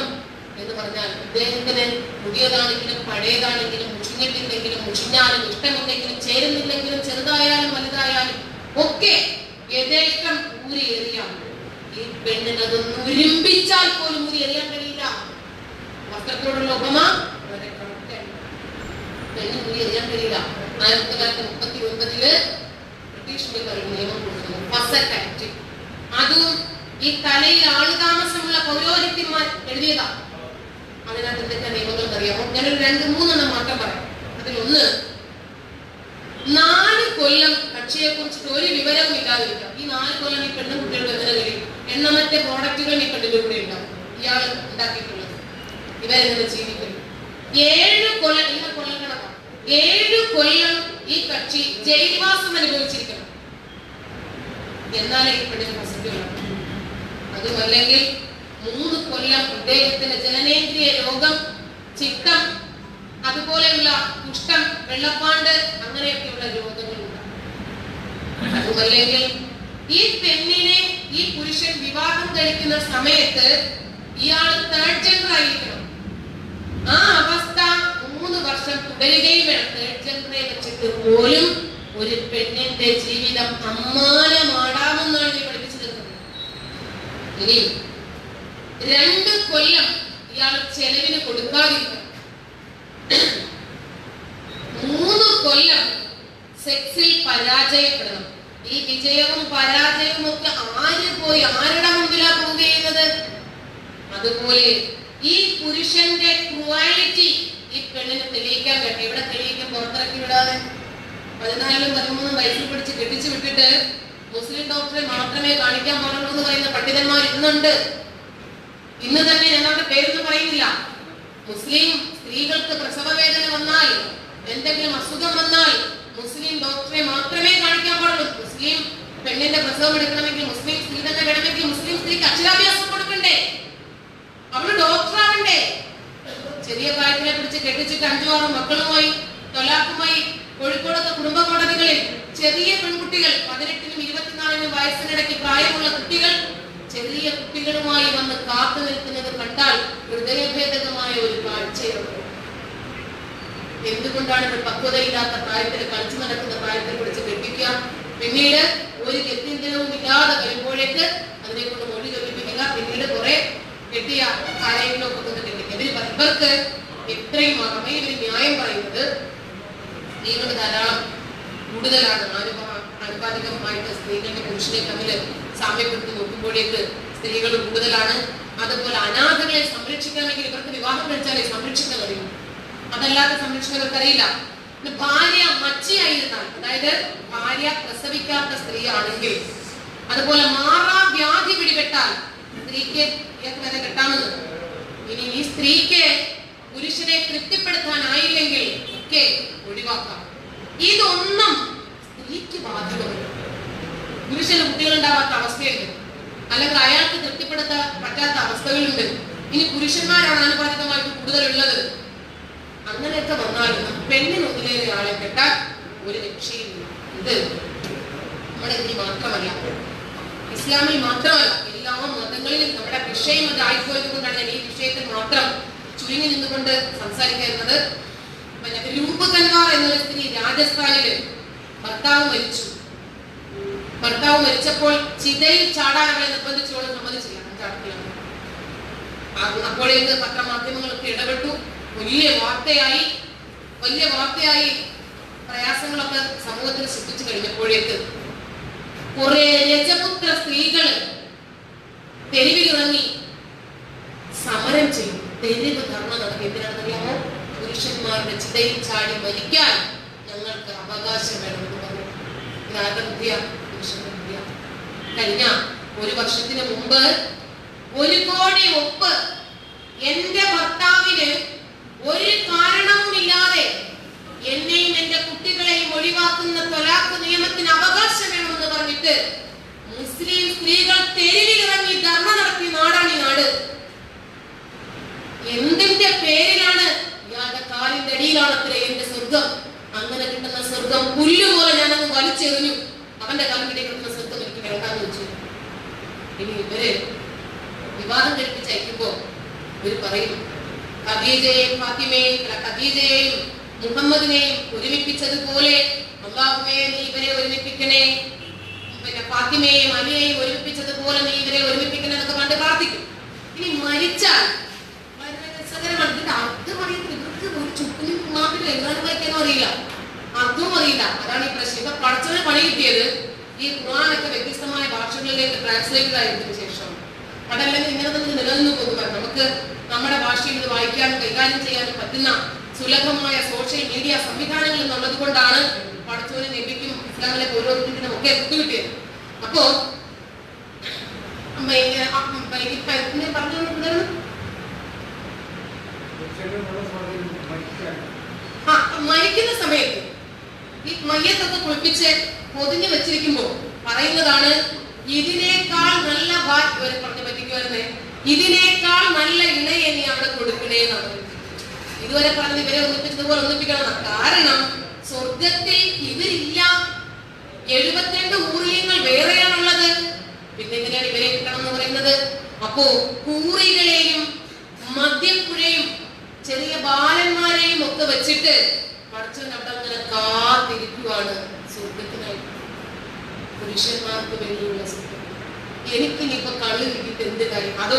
എന്ന് പറഞ്ഞാൽ ഇദ്ദേഹത്തിന് പുതിയതാണെങ്കിലും പഴയതാണെങ്കിലും മുഷിഞ്ഞിട്ടില്ലെങ്കിലും മുഷിഞ്ഞാലും ഇഷ്ടമില്ലെങ്കിലും ചേരുന്നില്ലെങ്കിലും ചെറുതായാലും വലുതായാലും ഒക്കെ യഥേഷ്ടം ഊരി എറിയാം. ഈ പെണ്ണിന് അതൊന്നും ഉരുമ്പിച്ചാൽ പോലും ഊരി എറിയാൻ കഴിയില്ല. വസ്ത്രത്തോടുള്ള ഉപമ വളരെ കറക്റ്റാണ്. പെണ്ണിന് ഊരി എറിയാൻ കഴിയില്ല. 1939 ബ്രിട്ടീഷുകാർ ഒരു നിയമം കൊടുക്കുന്നു, ഫസക് ആക്ട്. അതും ഈ തലയിൽ ആളുതാമസമുള്ള പൗരോഹിത്യന്മാർ എഴുതിയതാ. അതിനകത്ത് എന്തൊക്കെ നിയമങ്ങൾ അറിയാമോ? ഞാനൊരു 2-3 മാത്രം പറയാം. അതിലൊന്ന്, 4 കൊല്ലം കക്ഷിയെ കുറിച്ചിട്ട് ഒരു വിവരവും ഇല്ലാതിരിക്കാം. ഈ 4 കൊല്ലം ഈ പെണ്ണുകുട്ടികൾ എങ്ങനെ കഴിയും? എണ്ണമറ്റ പ്രോഡക്റ്റുകൾ ഈ പെണ്ണിന്റെ കൂടെ ഉണ്ടാവും, ഇയാൾ ഉണ്ടാക്കിയിട്ടുള്ളത്. ഇവരെങ്ങനെ ജീവിക്കും? 7 കൊല്ലം, ഇന്ന കൊല്ലം കണക്കാം, 7 കൊല്ലം ഈ കക്ഷി ജയിൽവാസം അനുഭവിച്ചിരിക്കണം. എന്നാലേ ഈ പെണ്ണിന് പ്രസക്തി വേണം. അതുമല്ലെങ്കിൽ 3 കൊല്ലം ഇദ്ദേഹത്തിന് ജനനേന്ദ്രിയ രോഗം, ചിത്തം, അതുപോലെയുള്ള കുഷ്ഠം, വെള്ളപ്പാണ്ട്, അങ്ങനെയൊക്കെയുള്ള രോഗങ്ങളുണ്ട്. അതുമല്ലെങ്കിൽ ഈ പെണ്ണിനെ ഈ പുരുഷൻ വിവാഹം കഴിക്കുന്ന സമയത്ത് ഇയാൾ തേർഡ് ജെൻഡർ ആയിരിക്കണം. ആ അവസ്ഥ 3 വർഷം തുടരുകയും വേണം. തേർഡ് ജെൻഡറെ വെച്ചിട്ട് പോലും ഒരു പെണ്ണിന്റെ ജീവിതം അമ്മാനമാടാമെന്നാണ് പഠിപ്പിച്ചു തരുന്നത്. ഇനി 2 കൊല്ലം ഇയാൾ ചെലവിന് കൊടുക്കാതിരിക്കണം. 3 കൊല്ലം സെക്സിൽ പരാജയപ്പെടണം. ഈ വിജയവും പരാജയവും ഒക്കെ ആരുടെ മുമ്പിലാ പ്രൂവ് ചെയ്യുന്നത്? അതുപോലെ ഈ പുരുഷന്റെ ക്രൂവാലിറ്റി ഈ പെണ്ണിന് തെളിയിക്കാൻ പറ്റും. ഇവിടെ തെളിയിക്കാൻ പുറത്തിറക്കി വിടാതെ 14 13 വയസ്സിൽ പിടിച്ച് കെട്ടിച്ചു വിട്ടിട്ട് മുസ്ലിം ഡോക്ടറെ മാത്രമേ കാണിക്കാൻ പാടുള്ളൂ എന്ന് പറയുന്ന പണ്ഡിതന്മാർ ഇന്നുണ്ട്. ഇന്ന് തന്നെ ഞങ്ങളുടെ പേരൊന്നും പറയുന്നില്ല. മുസ്ലിം സ്ത്രീകൾക്ക് പ്രസവ വേദന വന്നാൽ, എന്തെങ്കിലും അസുഖം വന്നാൽ മുസ്ലിം ഡോക്ടറെ മാത്രമേ കാണിക്കാൻ പാടുള്ളൂ. മുസ്ലിം പെണ്ണിന്റെ പ്രസവം എടുക്കണമെങ്കിൽ, മുസ്ലിം സ്ത്രീ തന്നെ വേണമെങ്കിൽ മുസ്ലിം സ്ത്രീക്ക് അക്ഷരാഭ്യാസം കൊടുക്കണ്ടേ? അവള് ഡോക്ടറാവണ്ടേ? ചെറിയ പ്രായത്തിനെ പിടിച്ച് കെട്ടിച്ചിട്ട് 5-6 മക്കളുമായി തൊലാക്കുമായി കോഴിക്കോടൊക്കെ കുടുംബ കോടതികളിൽ ചെറിയ പെൺകുട്ടികൾ 18-നും 24-നും വയസ്സിനിടയ്ക്ക് പ്രായമുള്ള കുട്ടികൾ ചെറിയ കുട്ടികളുമായി വന്ന് കാത്തു നിൽക്കുന്നത് കണ്ടാൽ ഹൃദയഭേദകമായ ഒരു കാഴ്ചയുണ്ട്. എന്തുകൊണ്ടാണ് ഇപ്പോൾ പക്വതയില്ലാത്ത പ്രായത്തിൽ, കളിച്ചു നടക്കുന്ന പ്രായത്തിൽ പിടിച്ച് കെട്ടിക്കുക, പിന്നീട് ഒരു ഗത്യന്തരവും ഇല്ലാതെ വരുമ്പോഴേക്ക് അതിനെ കൊണ്ട് മൊഴി ചൊല്ലിപ്പിക്കുക, പിന്നീട് കുറെ കെട്ടിയ ആരെങ്കിലുമൊക്കെ കൊണ്ട് കെട്ടിക്കുക. ഇവർക്ക് എത്രയും ആകമേ ഇവർ ന്യായം പറയുന്നത് സ്ത്രീകൾ ധാരാളം കൂടുതലാണ്. ആനുപാതികമായിട്ട് സ്ത്രീകളുടെ പുരുഷനെ തമ്മിൽ സാമ്യപ്പെടുത്തി നോക്കുമ്പോഴേക്ക് സ്ത്രീകൾ കൂടുതലാണ്. അതുപോലെ അനാഥകളെ സംരക്ഷിക്കണമെങ്കിൽ ഇവർക്ക് വിവാഹം കഴിച്ചാലേ സംരക്ഷിക്കാൻ കഴിയും, അതല്ലാതെ സംരക്ഷിക്കാൻ അറിയില്ല. ഭാര്യ മച്ചിയായിരുന്നാൽ, അതായത് ഭാര്യ പ്രസവിക്കാത്ത സ്ത്രീ ആണെങ്കിൽ, അതുപോലെ മാറാവ്യാധി പിടിപെട്ടാൽ സ്ത്രീക്ക് വരെ കെട്ടാമെന്ന്. ഇനി ഈ സ്ത്രീക്ക് പുരുഷനെ തൃപ്തിപ്പെടുത്താനായില്ലെങ്കിൽ ഒക്കെ ഒഴിവാക്കാം. ഇതൊന്നും സ്ത്രീക്ക് ബാധകമല്ല. പുരുഷന് കുട്ടികളുണ്ടാവാത്ത അവസ്ഥയുണ്ട്, അല്ലെങ്കിൽ അയാൾക്ക് തൃപ്തിപ്പെടുത്താൻ പറ്റാത്ത അവസ്ഥകളുണ്ട്. ഇനി പുരുഷന്മാരാണ് ആനുപാതികമായിട്ട് കൂടുതലുള്ളത്. അങ്ങനെയൊക്കെ വന്നാലും പെണ്ണിനൊന്നിലേറെ ആളെ കെട്ടാൻ ഒരു രക്ഷയില്ല. ഇത് നമ്മുടെ ഇതിൽ മാത്രമല്ല, ഇസ്ലാമിൽ മാത്രമല്ല, എല്ലാ മതങ്ങളിലും നമ്മുടെ വിഷയം അതായിപ്പോയത് കൊണ്ടാണ് ഞാൻ ഈ വിഷയത്തിൽ മാത്രം ചുരുങ്ങി നിന്നുകൊണ്ട് സംസാരിക്കുന്നത്. രൂപ കൻവാർ എന്നൊരു സ്ത്രീ രാജസ്ഥാനില് ഭർത്താവ് മരിച്ചപ്പോൾ ചിതയിൽ ചാടാൻ അവളെ നിർബന്ധിച്ചോളം സമ്മതിച്ചില്ല. അപ്പോഴേക്ക് പത്രമാധ്യമങ്ങളൊക്കെ ഇടപെട്ടു. വലിയ വാർത്തയായി പ്രയാസങ്ങളൊക്കെ സമൂഹത്തിൽ സൃഷ്ടിച്ചു കഴിഞ്ഞപ്പോഴേക്ക് കുറെ രജപുത്ര സ്ത്രീകൾ തെരുവിലിറങ്ങി സമരം ചെയ്യും. തെരുവ് ധർമ്മ നടത്തി. എന്തിനാണെന്നറിയാമോ? പുരുഷന്മാരുടെ ചിതയിൽ ചാടി മരിക്കാൻ ഞങ്ങൾക്ക് അവകാശം വേണമെന്ന് പറഞ്ഞു. ഇതാരുടെ ബുദ്ധിയ? പുരുഷന്റെ ബുദ്ധിയ. കഴിഞ്ഞ 1 വർഷത്തിന് മുമ്പ് 1 കോടി ഒപ്പ് എന്റെ ഭർത്താവിന് ഒരു കാരണവുമില്ലാതെ എന്നെയും എന്റെ കുട്ടികളെയും ഒഴിവാക്കുന്ന തൊലാഖ് നിയമത്തിന് അവകാശം വേണമെന്ന് പറഞ്ഞിട്ട് മുസ്ലിം സ്ത്രീകൾ തെരുവിലിറങ്ങി ധർമ്മ നടത്തിയ നാടാണ് ഈ നാട്. എന്തിന്റെ പേരിലാണ്? ഇയാളുടെ കാലിന്റെ അടിയിലാണ് അത്രേ എന്റെ സ്വർഗം. അങ്ങനെ കിട്ടുന്ന സ്വർഗം പുല്ലുപോലെ ഞാനങ്ങ് വലിച്ചെറിഞ്ഞു. അവന്റെ കാലിന്റെ കിട്ടുന്ന സ്വർഗം എനിക്ക് വേണ്ടാന്ന് വെച്ചു. ഇനി ഇവര് വിവാഹം കഴിപ്പിച്ചയക്കുമ്പോ ഇവര് പറയും, ഖദീജയെയും ഖദീജയെയും മുഹമ്മദിനെയും ഒരുമിപ്പിച്ചതുപോലെ അല്ലാഹുവേ നീ ഇവരെ ഒരുമിപ്പിക്കണേ, പിന്നെ ഫാത്തിമയെയും അലിയെയും ഒരുമിപ്പിച്ചതുപോലെ നീ ഇവരെ ഒരുമിപ്പിക്കണേ എന്നൊക്കെ പണ്ട് പ്രാർത്ഥിക്കും. ഇനി മരിച്ചാൽ അർത്ഥം അറിയത്തില്ല. ഇവർക്ക് ഒരു ചുക്കിനും മാത്രം എങ്ങാനും വായിക്കാനും അറിയില്ല, അർത്ഥവും അറിയില്ല. അതാണ് ഈ പ്രശ്നം. ഇപ്പൊ പഠിച്ചതിന് പണി കിട്ടിയത് ഈ ഖുർആനൊക്കെ വ്യത്യസ്തമായ ഭാഷകളിലേക്ക് ട്രാൻസ്ലേറ്റഡ് ആയതിനു ശേഷം. അതല്ലെങ്കിൽ ഇങ്ങനെ തന്നെ നിലനിന്ന് പോകുക. നമുക്ക് നമ്മുടെ ഭാഷയിൽ ഇത് വായിക്കാനും കൈകാര്യം ചെയ്യാനും പറ്റുന്ന സുലഭമായ സോഷ്യൽ മീഡിയ സംവിധാനങ്ങൾ എന്നുള്ളത് കൊണ്ടാണ് പഠിച്ചവനും നബിക്കും ഇസ്ലാമിലെ ഓരോരുത്തരും ഒക്കെ എത്തിക്കിട്ടിയത്. അപ്പോ മരിക്കുന്ന സമയത്ത് ഈ മയ്യത്തൊക്കെ കുളിപ്പിച്ച് പൊതിഞ്ഞു വെച്ചിരിക്കുമ്പോ പറയുന്നതാണ്, ഇതിനേക്കാൾ നല്ല പറഞ്ഞു പറ്റിക്കുവായിരുന്നേ, ഇതിനേക്കാൾ നല്ല ഇണയെ നീ അവിടെ കൊടുക്കണേ എന്നാണ്. ഇതുവരെ പറഞ്ഞ് ഇവരെ ഒന്നിപ്പിച്ചതുപോലെ ഒന്നിപ്പിക്കണം. കാരണം സ്വർഗത്തിൽ ഇവരില്ല, 72 ഊറിയങ്ങൾ വേറെയാണുള്ളത്. പിന്നെ എങ്ങനെയാണ് ഇവരെ കിട്ടണം എന്ന് പറയുന്നത്? അപ്പോ കൂറികളെയും മദ്യപ്പുഴയും ചെറിയ ബാലന്മാരെയും ഒക്കെ വെച്ചിട്ട് പഠിച്ചവൻ അവിടെ അങ്ങനെ കാത്തിരിക്കുവാണ് സ്വർഗത്തിനായി, പുരുഷന്മാർക്ക് വേണ്ടിയുള്ള സ്വർഗം. എനിക്കിനിയിപ്പോ കള്ള് കിട്ടിയിട്ട് എന്ത് കാര്യം? അതോ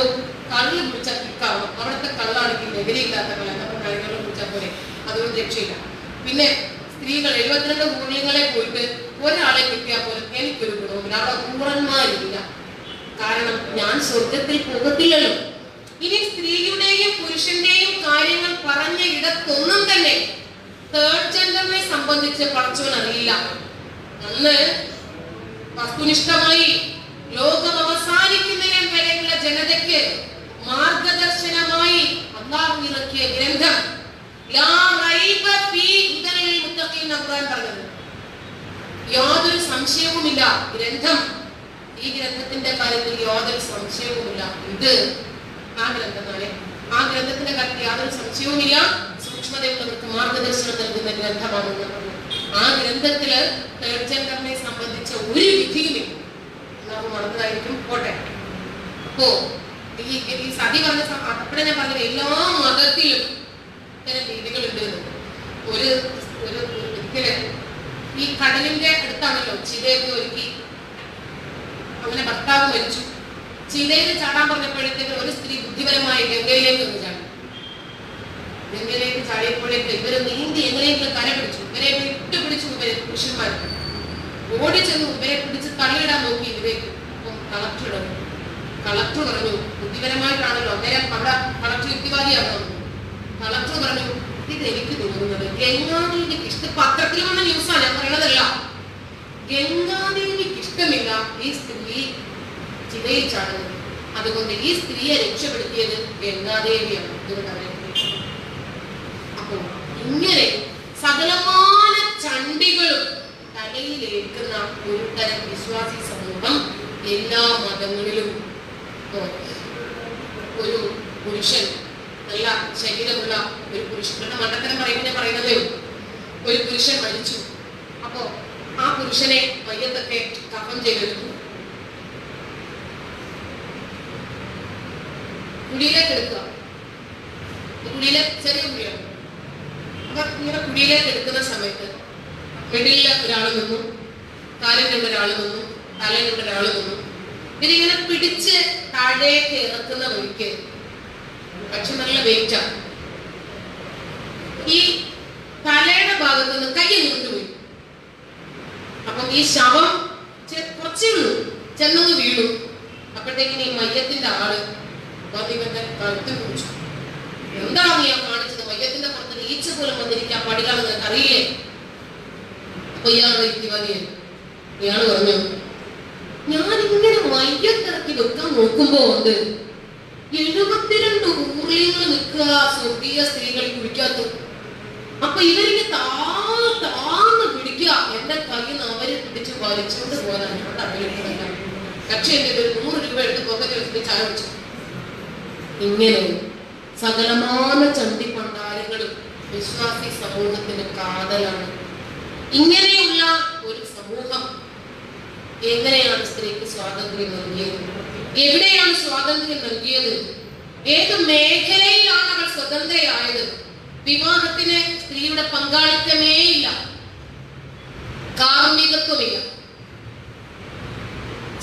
കള്ള് കുടിച്ചാൽ കിക്കാവണം, അവിടുത്തെ കള്ളാണെങ്കിൽ ലഹരിയില്ലാത്ത കള്ള നമ്മുടെ കാര്യങ്ങളും കുടിച്ചാൽ പോലെ, അതുകൊണ്ട് രക്ഷയില്ല. പിന്നെ സ്ത്രീകൾ 72 മൂല്യങ്ങളെ പോയിട്ട് ഒരാളെ കിട്ടിയാൽ പോലും എനിക്കൊരു ഗുണവുമില്ല, അവിടെ കൂറന്മാരില്ല. കാരണം ഞാൻ സ്വർഗത്തിൽ പോകത്തില്ലല്ലോ. ഇനി സ്ത്രീയുടെയും പുരുഷന്റെയും കാര്യങ്ങൾ പറഞ്ഞ ഇടത്തൊന്നും തന്നെ തേർഡ് ജെൻഡറിനെ സംബന്ധിച്ച് പടച്ചവൻ അറിയില്ല. അന്ന് വസ്തുനിഷ്ഠമായി ലോകം അവസാനിക്കുന്നതിന് വരെയുള്ള ജനതയ്ക്ക് മാർഗദർശനമായി അല്ലാഹു ഇറക്കിയ ഗ്രന്ഥം ലാ റൈബ ഫീ ഹുദൽ ലിൽ മുത്തഖീൻ ഖുർആൻ പറഞ്ഞത്. യാതൊരു സംശയവുമില്ല ഗ്രന്ഥം, ഈ ഗ്രന്ഥത്തിന്റെ കാര്യത്തിൽ യാതൊരു സംശയവുമില്ല. ഇത് ആ ഗ്രന്ഥമാണ്. ആ ഗ്രന്ഥത്തിന്റെ കാര്യത്തിൽ യാതൊരു സംശയവുമില്ല. സൂക്ഷ്മതയുള്ളവർക്ക് മാർഗദർശനം നൽകുന്ന ഗ്രന്ഥമാണെന്ന് പറഞ്ഞു. ആ ഗ്രന്ഥത്തില് തേർഡ് ജെൻഡറിനെ സംബന്ധിച്ച ഒരു വിധിയുമില്ല. നമുക്ക് മറന്നതായിരിക്കും, പോട്ടെ. അപ്പോ ഈ സതി പറഞ്ഞ അപ്പോഴെ ഞാൻ പറഞ്ഞത് എല്ലാ മതത്തിലും ഇത്തരം രീതികളുണ്ട്. ഒരു ഒരിക്കല് ഈ കടലിന്റെ അടുത്താണല്ലോ ചിതയൊക്കെ ഒരുക്കി, അങ്ങനെ ഭർത്താവ് മരിച്ചു. ചിതയിൽ ചാടാൻ പറഞ്ഞപ്പോഴത്തേക്ക് ഒരു സ്ത്രീ ബുദ്ധിപരമായ ഗംഗയിലേക്ക് ഒന്ന് ചാടി. ഗംഗയിലേക്ക് ചാടിയപ്പോഴേക്ക് ഇവര് നീന്തി എങ്ങനെയെങ്കിലും കര പിടിച്ചു. ഇവരെ വിട്ടുപിടിച്ചു. ഇവര് പുരുഷന്മാർ ഓടി ചെന്നു ഇവരെ പിടിച്ച് തള്ളിയിടാൻ നോക്കി. ഇതിലേക്ക് കളക്ടർ പറഞ്ഞു, ബുദ്ധിപരമായിട്ടാണല്ലോ അന്നേരം അവിടെ കളക്ടർ യുക്തിവാദിയാണോ? കളക്ടർ പറഞ്ഞു, ഇത് എനിക്ക് തോന്നുന്നത് ഗംഗാദേവിക്ക് ഇഷ്ടം, പത്രത്തിൽ വന്ന ന്യൂസാണ്, ഞാൻ പറയണതല്ല, ഗംഗാദേവിക്ക് ഇഷ്ടമില്ല ഈ സ്ത്രീ ചിതയിൽ ചാടുന്നത്. അതുകൊണ്ട് ഈ സ്ത്രീയെ രക്ഷപ്പെടുത്തിയത് ഗംഗാദേവിയാണ്. അപ്പോ ഇങ്ങനെ സകലമായ ചണ്ടികളും തലയിലേക്കുന്ന ഒരു തരം വിശ്വാസി സമൂഹം എല്ലാ മതങ്ങളിലും. ഒരു പുരുഷൻ, നല്ല ശരീരമുള്ള ഒരു പുരുഷൻ, മണ്ടത്തരം പറയുന്നത്, ഒരു പുരുഷൻ മരിച്ചു. അപ്പോ ആ പുരുഷനെ മയ്യത്തൊക്കെ കഫൻ ചെയ്തെടുത്തു, കുടിയിലേക്ക് എടുക്കുക. കുടിയിലെ ചെറിയ കുടിയാണ്. അപ്പൊ ഇങ്ങനെ കുടിയിലേക്ക് എടുക്കുന്ന സമയത്ത് മിഡിലില് ഒരാൾ നിന്നു, കാലിലുള്ള ഒരാൾ നിന്നു, തലയിലുള്ള ഒരാൾ നിന്നു. ഇതിങ്ങനെ പിടിച്ച് താഴേക്ക് ഇറക്കുന്ന വഴിക്ക് പക്ഷെ നല്ല വെയിറ്റാണ്. ഈ തലയുടെ ഭാഗത്ത് നിന്ന് കൈ നീണ്ടുപോയി. അപ്പം ഈ ശവം കുറച്ചേ ഉള്ളൂ, ചെന്നൊന്ന് വീണു. അപ്പോഴത്തേക്കിന് ഈ മയ്യത്തിന്റെ ആള് ഇവന്റെ കഴുത്തിൽ കുറിച്ചു. എന്താണ് നീ കാണിച്ചത്? മയ്യത്തിന്റെ പുറത്ത് ഈച്ച പോലും വന്നിരിക്കാൻ പാടില്ലാന്ന് നിനക്ക് അറിയില്ലേ? അപ്പൊ ഇയാളുടെ യുക്തിവാദിയായി. ഇയാള് പറഞ്ഞു, ഞാനിങ്ങനെ മയ്യത്തിറക്കി വെക്കാൻ നോക്കുമ്പോ ഉണ്ട് 72 ഊർലിങ്ങൾ നിൽക്കുക സ്വർഗീയ സ്ത്രീകൾ കുടിക്കാത്ത. അപ്പൊ ഇവരിക്ക് താന്ന് പിടിക്കുക. എന്റെ കയ്യിൽ നിന്ന് അവര് പിടിച്ച് വലിച്ചുകൊണ്ട് പോകാനാണ് ഇവിടെ അറിയില്ല. പക്ഷേ എന്റെ ഒരു 100 രൂപ എടുത്ത് പോക്കറ്റ് വെച്ചിട്ട് ചായ വെച്ചു. ഇങ്ങനെ സകലമായ ചന്തി പണ്ടാരങ്ങളും വിശ്വാസി സമൂഹത്തിന് കാതലാണ്. ഇങ്ങനെയുള്ള ഒരു സമൂഹം എങ്ങനെയാണ് സ്ത്രീക്ക് സ്വാതന്ത്ര്യം നൽകിയത്? എവിടെയാണ് സ്വാതന്ത്ര്യം നൽകിയത്? ഏത് മേഖലയിലാണ് അവൾ സ്വതന്ത്രയായത്? വിവാഹത്തിന് സ്ത്രീയുടെ പങ്കാളിത്തമേ ഇല്ല, കാർമ്മികത്വമില്ല,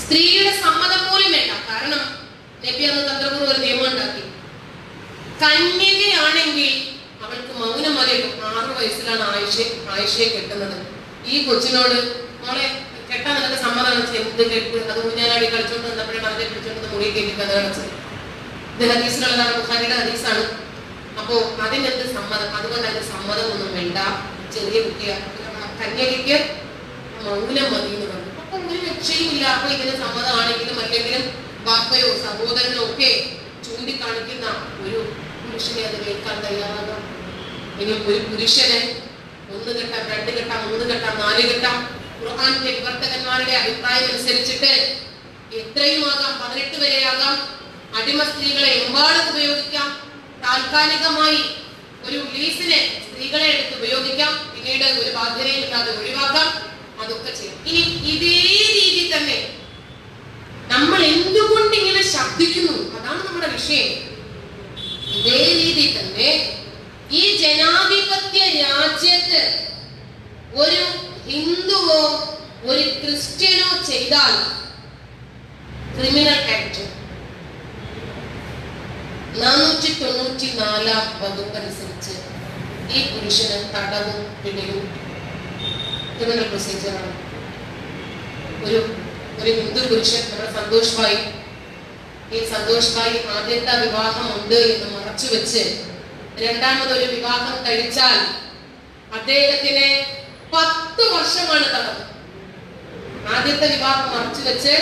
സ്ത്രീയുടെ സമ്മതം പോലും വേണ്ട. കാരണം നബി അന്ന് തന്ത്രപൂർവ്വം ഒരു നിയമം ഉണ്ടാക്കി. കന്യകയാണെങ്കിൽ അവൾക്ക് മൗനം മതിയാകും. 6 വയസ്സിലാണ് ആയിഷയെ കെട്ടുന്നത്. ഈ കൊച്ചിനോട് മോളെ കെട്ടാൻ നിനക്ക് സമ്മതമാണ്, എന്ത് കെട്ട്? അത് ഊഞ്ഞാലാടി കളിച്ചോണ്ട് നിന്നപ്പോഴാണ് അതിനെ പിടിച്ചോണ്ട് മുറി കയറ്റി കഥ കളിച്ചത്. ഇത് ഹദീസിലുള്ളതാണ്, ബുഖാരിയുടെ ഹദീസാണ്. അപ്പോ അതിനെന്ത് സമ്മതം? അതുകൊണ്ട് അതിന് സമ്മതമൊന്നും വേണ്ട, ചെറിയ കുട്ടിയ കന്യകയ്ക്ക് മൗനം മതി എന്ന് പറഞ്ഞു. അപ്പൊ ഒരു രക്ഷയുമില്ല. അപ്പൊ ഇതിന് സമ്മതമാണെങ്കിലും അല്ലെങ്കിലും ബാപ്പയോ സഹോദരനോ ഒക്കെ ചൂണ്ടിക്കാണിക്കുന്ന ഒരു പുരുഷനെ അത് കേൾക്കാൻ തയ്യാറാകാം. ഇനി ഒരു പുരുഷനെ 1 ഘട്ടം 2 ഘട്ടം 3 ഘട്ടം 4 ഘട്ടം ഖുർആനിലെ വിവർത്തകന്മാരുടെ അഭിപ്രായം അനുസരിച്ചിട്ട് എത്രയും ആകാം, 18 വരെയാകാം. അടിമ സ്ത്രീകളെ എമ്പാടും ഉപയോഗിക്കാം. താൽക്കാലികമായി ഒരു ലീസിനെ സ്ത്രീകളെ എടുത്ത് ഉപയോഗിക്കാം. പിന്നീട് ഒരു ബാധ്യതയും ഇല്ലാതെ ഒഴിവാക്കാം. അതൊക്കെ ചെയ്യും. ഇനി ഇതേ രീതി തന്നെ നമ്മൾ എന്തുകൊണ്ട് ഇങ്ങനെ ശബ്ദിക്കുന്നു? അതാണ് നമ്മുടെ വിഷയം. ഇതേ രീതി തന്നെ ഈ ജനാധിപത്യ രാജ്യത്ത് ഒരു ഹിന്ദുവോ ഒരു ക്രിസ്ത്യനോ ചെയ്താൽ ക്രിമിനൽ ആക്ട് 494 വകുപ്പ് അനുസരിച്ച് ഈ പുരുഷന് തടവും പിഴയും ക്രിമിനൽ പ്രൊസീജിയറാണ്. ഒരു ഹിന്ദു പുരുഷൻ നമ്മുടെ സന്തോഷ് ഭായി, ഈ സന്തോഷ് ഭായി ആദ്യത്തെ വിവാഹം ഉണ്ട് എന്ന് മറച്ചു വെച്ച് രണ്ടാമതൊരു വിവാഹം കഴിച്ചാൽ അദ്ദേഹത്തിന് 10 വർഷമാണ് തടവ്. ആദ്യത്തെ വിവാഹം മറച്ചു വെച്ച്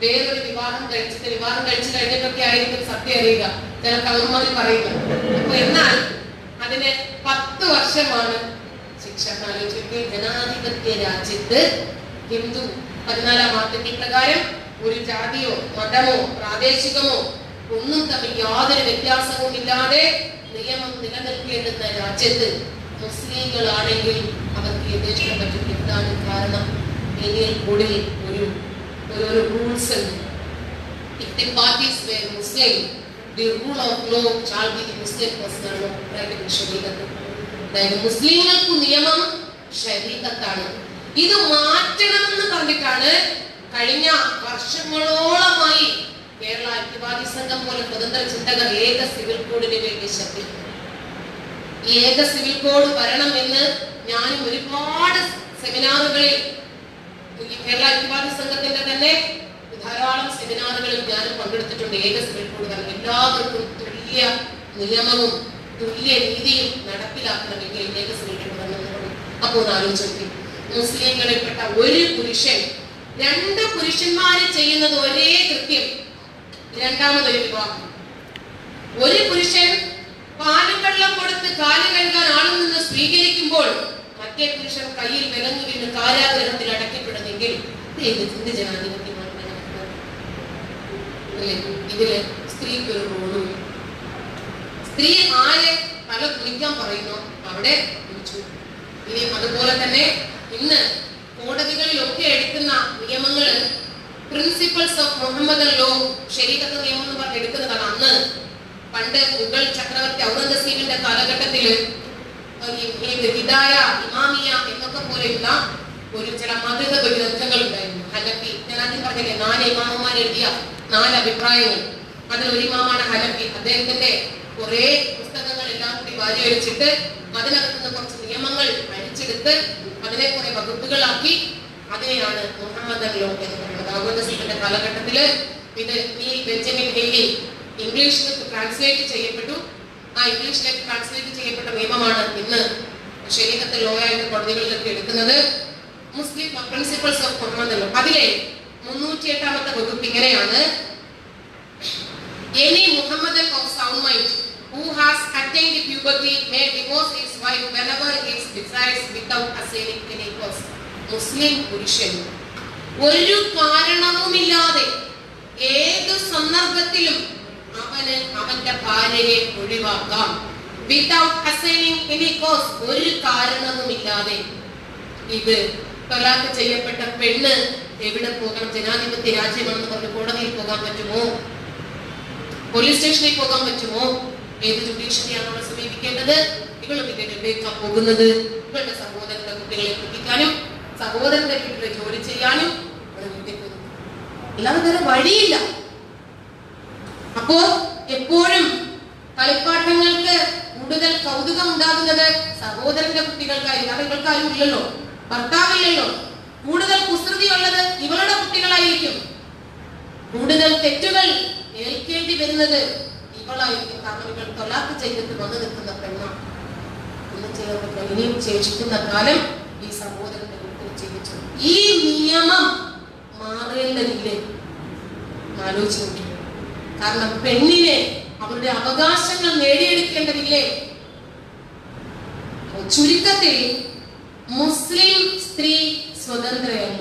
വേറൊരു വിവാഹം കഴിച്ചു കഴിഞ്ഞിട്ടൊക്കെ ആയിരിക്കും സത്യം അറിയുക, ചില കൗമാരി പറയുക. അപ്പൊ എന്നാൽ അതിന് 10 വർഷമാണ് ശിക്ഷ. ജനാധിപത്യ രാജ്യത്ത് ഹിന്ദു 14-ാം ആർട്ടിക്കിൾ പ്രകാരം ഒരു ജാതിയോ മതമോ പ്രാദേശികമോ ഒന്നും തമ്മിൽ യാതൊരു വ്യത്യാസവും ഇല്ലാതെ നിയമം നിലനിൽക്കേണ്ടുന്ന രാജ്യത്ത് മുസ്ലിങ്ങളാണെങ്കിൽ അവർക്ക് യഥേഷ്ടം പറ്റും. എന്താണ് കാരണം? ഇന്ത്യയിൽ കൂടി ഒരു റൂൾസ് ഉണ്ട്. If the parties were Muslim, the rule of law shall be the Muslim personal law. അതായത് മുസ്ലിങ്ങൾക്ക് നിയമം ശരീഅത്താണ്. ഇത് മാറ്റണമെന്ന് പറഞ്ഞിട്ടാണ് കഴിഞ്ഞ വർഷങ്ങളോളമായി കേരള ഐക്യവാദി സംഘം പോലെ സ്വതന്ത്ര ചിന്തകർ ഏക സിവിൽ കോഡിന് വേണ്ടി ശബ്ദിക്കുന്നു. ഈ ഏക സിവിൽ കോഡ് വരണം എന്ന് ഞാനും ഒരുപാട് സെമിനാറുകളിൽ, കേരള ഐക്യവാദി സംഘത്തിന്റെ തന്നെ ധാരാളം സെമിനാറുകളിൽ ഞാനും പങ്കെടുത്തിട്ടുണ്ട്. ഏക സിവിൽ കോഡ് വരണം, എല്ലാവർക്കും തുല്യ നിയമവും തുല്യ നീതിയും നടപ്പിലാക്കണമെങ്കിൽ ഏക സിവിൽ കോഡ് വരണം. അപ്പോൾ ആലോചിച്ചു, മുസ്ലിങ്ങളിൽപ്പെട്ട ഒരു പുരുഷൻ 2 പുരുഷന്മാര് ചെയ്യുന്നത് ഒരേ കൃത്യം, രണ്ടാമതൊരു വിവാഹം. ഒരു പുരുഷൻ പാലും വെള്ളം കൊടുത്ത് കാല് കഴുകാൻ ആളിൽ നിന്ന് സ്വീകരിക്കുമ്പോൾ മറ്റേ പുരുഷൻ കയ്യിൽ വിലങ്ങു വീണ് കാരാഗ്രഹത്തിൽ അടക്കപ്പെടുന്നെങ്കിൽ എന്ത് ജനാധിപത്യമാണ്? ഇതില് സ്ത്രീക്ക് ഒരു റോളും. സ്ത്രീ ആരെ തല കുളിക്കാൻ പറയുന്നു അവിടെ കുളിച്ചു. ഇനി അതുപോലെ തന്നെ ഇന്ന് കോടതികളിലൊക്കെ എടുക്കുന്ന നിയമങ്ങള് പ്രിൻസിപ്പൽസ് ഓഫ് മുഹമ്മദൻ ലോ, ശരീഅത്ത് നിയമം എന്ന് പറഞ്ഞ് എടുക്കുന്നതാണ്. അന്ന് പണ്ട് മുഗൾ ചക്രവർത്തി ഔറംഗസീബിന്റെ കാലഘട്ടത്തില് ഹിദായ, ഇമാമിയ എന്നൊക്കെ പോലെയുള്ള ചില മതേതര ഗ്രന്ഥങ്ങൾ ഉണ്ടായിരുന്നു. ഹനഫി, ഞാൻ ആദ്യം പറഞ്ഞില്ലേ 4 ഇമാമന്മാർ എഴുതിയ 4 അഭിപ്രായങ്ങൾ. അതിലൊരു ഇമാമാണ് ഹനഫി. അദ്ദേഹത്തിന്റെ കുറെ പുസ്തകങ്ങൾ എല്ലാം കൂടി വാരി വലിച്ചിട്ട് അതിനകത്ത് നിന്ന് കുറച്ച് നിയമങ്ങൾ അരിച്ചെടുത്ത് അതിനെ കുറെ വകുപ്പുകളാക്കി അതിനെയാണ് മുഹമ്മദൻ ലോ എന്ന് പറയുന്നത്. ഔറംഗസീബിന്റെ കാലഘട്ടത്തില് ഇത് ഈ ബെഞ്ചമിൻ ഹെയ്ലി ഇംഗ്ലീഷിലേക്ക് ട്രാൻസ്ലേറ്റ് ചെയ്യപ്പെട്ടു. ആ ഇംഗ്ലീഷിലേക്ക് ട്രാൻസ്ലേറ്റ് ചെയ്യപ്പെട്ട നിയമമാണ് ഇന്ന് ശരീഅത്ത് ലോ ആയിട്ട് കോടതികളിലൊക്കെ എടുക്കുന്നത്. മുസ്ലിം പ്രിൻസിപ്പൽസ് ഓഫ് മുഹമ്മദൻ ലോ. അതിലെ 308ാമത്തെ വകുപ്പ് ഇങ്ങനെയാണ്: Any Muhammadan of sound mind who has attained puberty may divorce his wife whenever he desires without assaining any cause. മുസ്ലിം പുരുഷൻ ഒരു കാരണവുമില്ലാതെ ഏത് സന്ദർഭത്തിലും അവന് അവന്റെ ഭാര്യയെ ഒഴിവാക്കാം. വിതൗട്ട് അസൈനിങ് എനി കോസ്, ഒരു കാരണവുമില്ലാതെ. ഇത് തലാഖ് ചെയ്യപ്പെട്ട പെണ്ണ് എവിടെ പോകണം? ജനാധിപത്യ രാജ്യമാണെന്ന് പറഞ്ഞ് കോടതിയിൽ പോകാൻ പറ്റുമോ? പോലീസ് സ്റ്റേഷനിൽ പോകാൻ പറ്റുമോ? ഏത് ജുഡീഷ്യറിയാണ് അവിടെ സമീപിക്കേണ്ടത്? ഇവളുടെ വീട്ടിലേക്കാണ് പോകുന്നത്. ഇവളുടെ സഹോദരന്റെ കുട്ടികളെ കുട്ടിക്കാനും സഹോദരന്റെ വീട്ടിലെ ജോലി ചെയ്യാനും അല്ലാതെ വേറെ വഴിയില്ല. അപ്പോ എപ്പോഴും കളിപ്പാട്ടങ്ങൾക്ക് കൂടുതൽ കൗതുകം ഉണ്ടാകുന്നത് സഹോദരന്റെ കുട്ടികൾക്കായിരിക്കും. അത് ഇവൾക്കാരും ഇല്ലല്ലോ, ഭർത്താവില്ലല്ലോ. കൂടുതൽ കുസൃതി ഉള്ളത് ഇവളുടെ കുട്ടികളായിരിക്കും. കൂടുതൽ തെറ്റുകൾ ഏൽക്കേണ്ടി വരുന്നത് ഇവളായിരിക്കും. കാരണം ഇവൾ തൊലാഖ് ചെയ്തിട്ട് വന്നു നിൽക്കുന്ന പെണ്ണാണ്. ഇനിയും ശേഷിക്കുന്ന കാലം ഈ സഹോദരന്റെ വീട്ടിൽ ജീവിച്ചു. ഈ നിയമം മാറേണ്ടതില്ലേ? ആലോചിച്ച് നോക്കി. കാരണം പെണ്ണിനെ അവരുടെ അവകാശങ്ങൾ നേടിയെടുക്കേണ്ടതില്ലേ? ചുരുക്കത്തിൽ മുസ്ലിം സ്ത്രീ സ്വതന്ത്രയല്ല.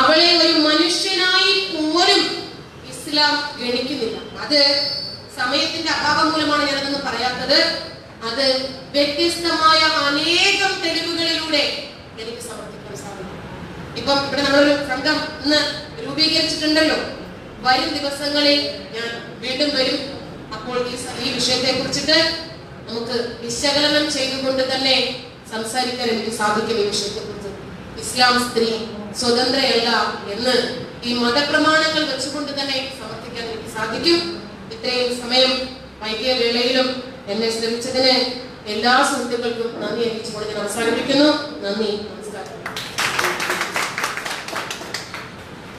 അവളെ ഒരു മനുഷ്യനായി പോലും ഇസ്ലാം ഗണിക്കുന്നില്ല. അത് സമയത്തിന്റെ അഭാവം മൂലമാണ് ഞാനതൊന്നും പറയാത്തത്. അത് വ്യത്യസ്തമായ അനേകം തെളിവുകളിലൂടെ എനിക്ക് സമർത്ഥിക്കാൻ സാധിക്കും. ഇപ്പം ഇവിടെ നമ്മളൊരു സംഘം ഇന്ന് രൂപീകരിച്ചിട്ടുണ്ടല്ലോ. വരും ദിവസങ്ങളിൽ ഞാൻ വീണ്ടും വരും. അപ്പോൾ ഈ വിഷയത്തെ കുറിച്ചിട്ട് നമുക്ക് വിശകലനം ചെയ്തുകൊണ്ട് തന്നെ സംസാരിക്കാൻ എനിക്ക് സാധിക്കും. ഈ വിഷയത്തെ കുറിച്ച് ഇസ്ലാം സ്ത്രീ സ്വതന്ത്രയല്ല എന്ന് ഈ മതപ്രമാണങ്ങൾ വെച്ചുകൊണ്ട് തന്നെ സമർത്ഥിക്കാൻ എനിക്ക് സാധിക്കും. ഇത്രയും സമയം വൈകിയ വേളയിലും എന്നെ ശ്രമിച്ചതിന് എല്ലാ സുഹൃത്തുക്കൾക്കും നന്ദി അറിയിച്ചുകൊണ്ട് ഞാൻ അവസാനിപ്പിക്കുന്നു. നന്ദി, നമസ്കാരം.